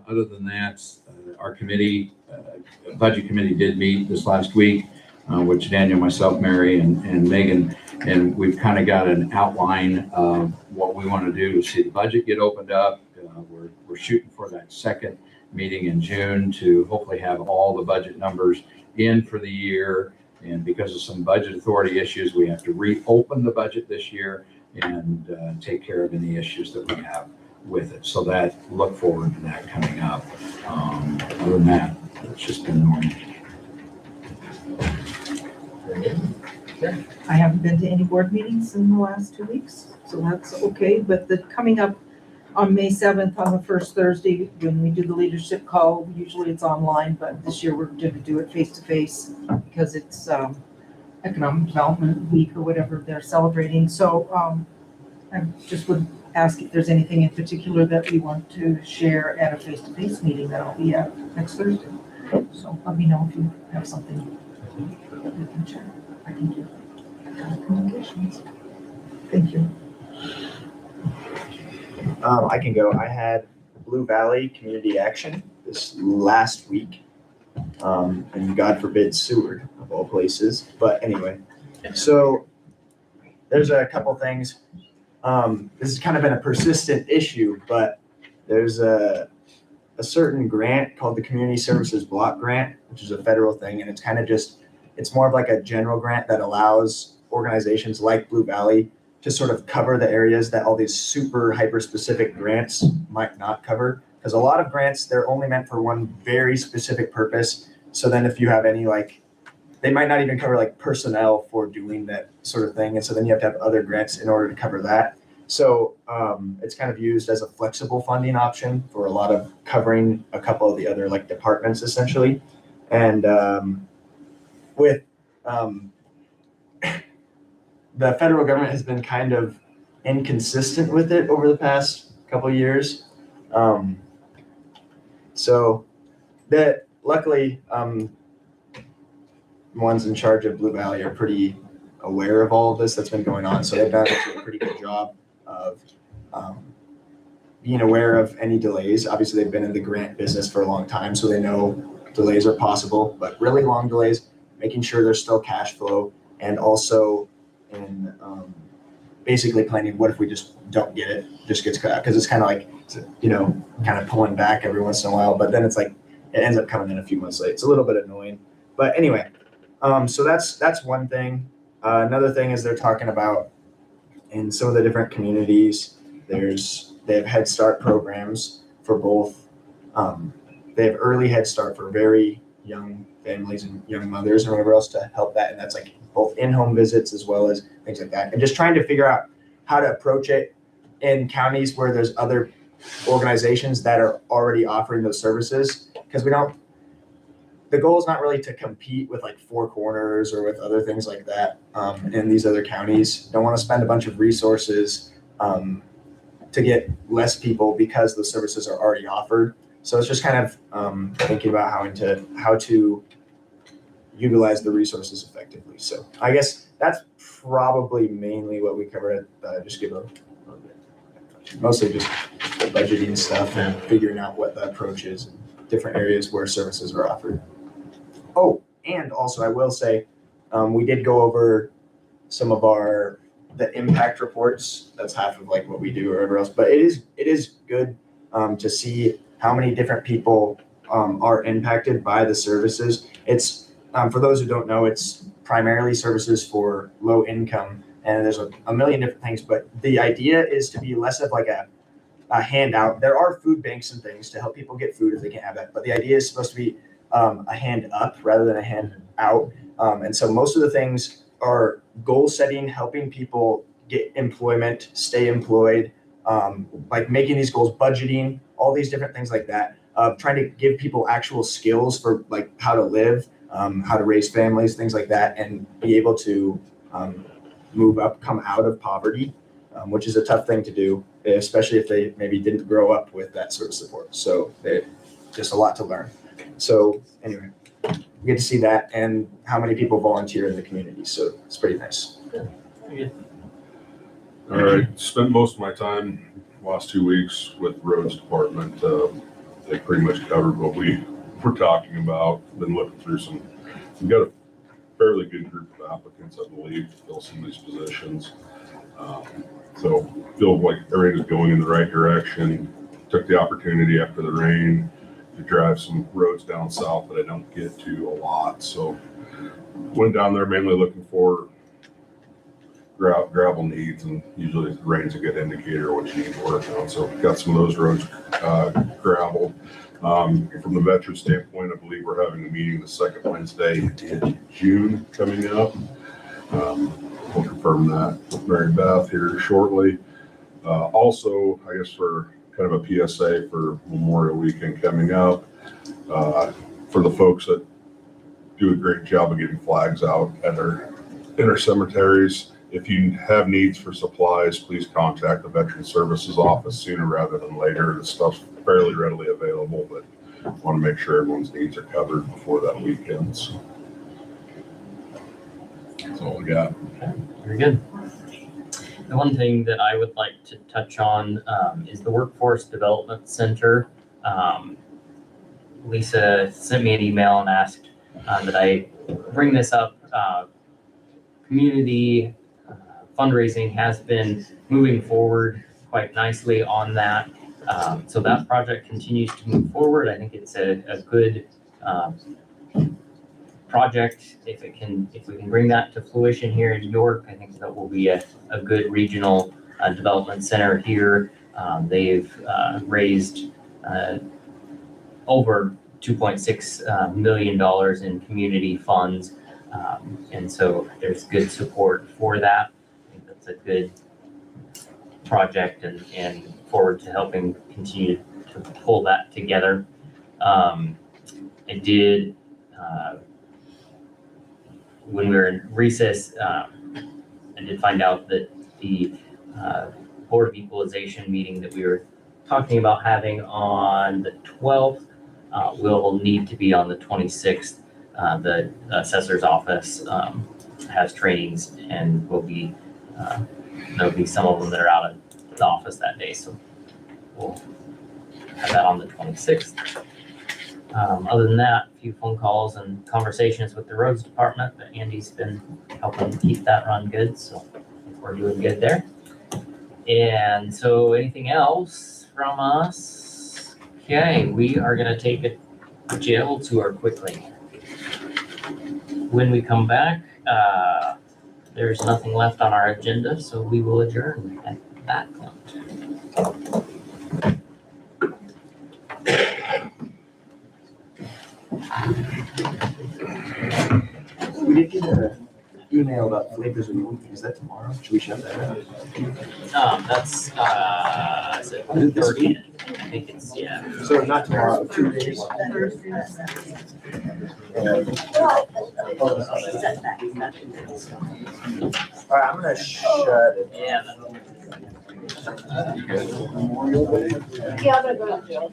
H: Other than that, our committee, budget committee did meet this last week, which Daniel, myself, Mary, and Megan, and we've kind of got an outline of what we want to do to see the budget get opened up. We're shooting for that second meeting in June to hopefully have all the budget numbers in for the year. And because of some budget authority issues, we have to reopen the budget this year and take care of any issues that we have with it. So that, look forward to that coming up. Other than that, it's just been normal.
Q: I haven't been to any board meetings in the last 2 weeks, so that's okay. But coming up on May 7th, on the first Thursday, when we do the leadership call, usually it's online, but this year we're going to do it face-to-face because it's Economic Development Week or whatever they're celebrating. So I just would ask if there's anything in particular that we want to share at a face-to-face meeting that I'll be at next Thursday. So let me know if you have something we can share. I can do communications. Thank you.
D: I can go. I had Blue Valley Community Action this last week. And God forbid Seward, of all places. But anyway, so there's a couple things. This has kind of been a persistent issue, but there's a certain grant called the Community Services Block Grant, which is a federal thing, and it's kind of just, it's more of like a general grant that allows organizations like Blue Valley to sort of cover the areas that all these super hyper specific grants might not cover. Because a lot of grants, they're only meant for one very specific purpose. So then if you have any like, they might not even cover like personnel for doing that sort of thing. And so then you have to have other grants in order to cover that. So it's kind of used as a flexible funding option for a lot of covering a couple of the other like departments essentially. And with the federal government has been kind of inconsistent with it over the past couple of years. So that luckily ones in charge of Blue Valley are pretty aware of all of this that's been going on. So they've done a pretty good job of being aware of any delays. Obviously, they've been in the grant business for a long time, so they know delays are possible, but really long delays, making sure there's still cash flow, and also in basically planning what if we just don't get it, just gets cut out, because it's kind of like, you know, kind of pulling back every once in a while, but then it's like, it ends up coming in a few months late. It's a little bit annoying, but anyway, so that's one thing. Another thing is they're talking about in some of the different communities, they have Head Start programs for both. They have early Head Start for very young families and young mothers and whatever else to help that. And that's like both in-home visits as well as things like that. And just trying to figure out how to approach it in counties where there's other organizations that are already offering those services. Because the goal is not really to compete with like Four Corners or with other things like that in these other counties. Don't want to spend a bunch of resources to get less people because the services are already offered. So it's just kind of thinking about how to utilize the resources effectively. So I guess that's probably mainly what we cover at just give a mostly just budgeting stuff and figuring out what the approach is in different areas where services are offered. Oh, and also I will say, we did go over some of the impact reports. That's half of like what we do or whatever else, but it is good to see how many different people are impacted by the services. It's for those who don't know, it's primarily services for low income, and there's a million different things, but the idea is to be less of like a handout. There are food banks and things to help people get food if they can't have that, but the idea is supposed to be a hand up rather than a hand out. And so most of the things are goal setting, helping people get employment, stay employed, like making these goals, budgeting, all these different things like that, trying to give people actual skills for like how to live, how to raise families, things like that, and be able to move up, come out of poverty, which is a tough thing to do, especially if they maybe didn't grow up with that sort of support. So just a lot to learn. So anyway, we get to see that and how many people volunteer in the community. So it's pretty nice.
F: All right, spent most of my time last 2 weeks with roads department. They pretty much covered what we were talking about. Been looking through we've got a fairly good group of applicants, I believe, to fill some of these positions. So feel like everything is going in the right direction. Took the opportunity after the rain to drive some roads down south that I don't get to a lot. So went down there mainly looking for gravel needs, and usually the rain's a good indicator of what you need to work on. So got some of those roads graveled. From the veteran standpoint, I believe we're having a meeting the second Wednesday in June coming up. We'll confirm that with Mary Beth here shortly. Also, I guess for kind of a PSA for Memorial Weekend coming up, for the folks that do a great job of getting flags out at in our cemeteries. If you have needs for supplies, please contact the Veteran Services Office sooner rather than later. The stuff's fairly readily available, but want to make sure everyone's needs are covered before that weekend. So that's all we got.
A: Okay, very good. The one thing that I would like to touch on is the Workforce Development Center. Lisa sent me an email and asked that I bring this up. Community fundraising has been moving forward quite nicely on that. So that project continues to move forward. I think it's a good project. If we can bring that to fruition here in York, I think that will be a good regional development center here. They've raised over $2.6 million in community funds. And so there's good support for that. I think that's a good project and forward to helping continue to pull that together. I did, when we were in recess, I did find out that the Board of Equalization meeting that we were talking about having on the 12th will need to be on the 26th. The assessor's office has trainings and will be, there'll be some of them that are out of the office that day, so we'll have that on the 26th. Other than that, a few phone calls and conversations with the roads department, but Andy's been helping keep that run good, so I think we're doing good there. And so anything else from us? Okay, we are gonna take a jail tour quickly. When we come back, there's nothing left on our agenda, so we will adjourn at that point.
D: We did get an email about flavors of the week. Is that tomorrow? Should we shut that down?
A: That's, is it 30th? I think it's, yeah.
D: So not tomorrow, 2 days. All right, I'm gonna shut it.
A: Yeah.
K: Yeah, I'm gonna go to jail.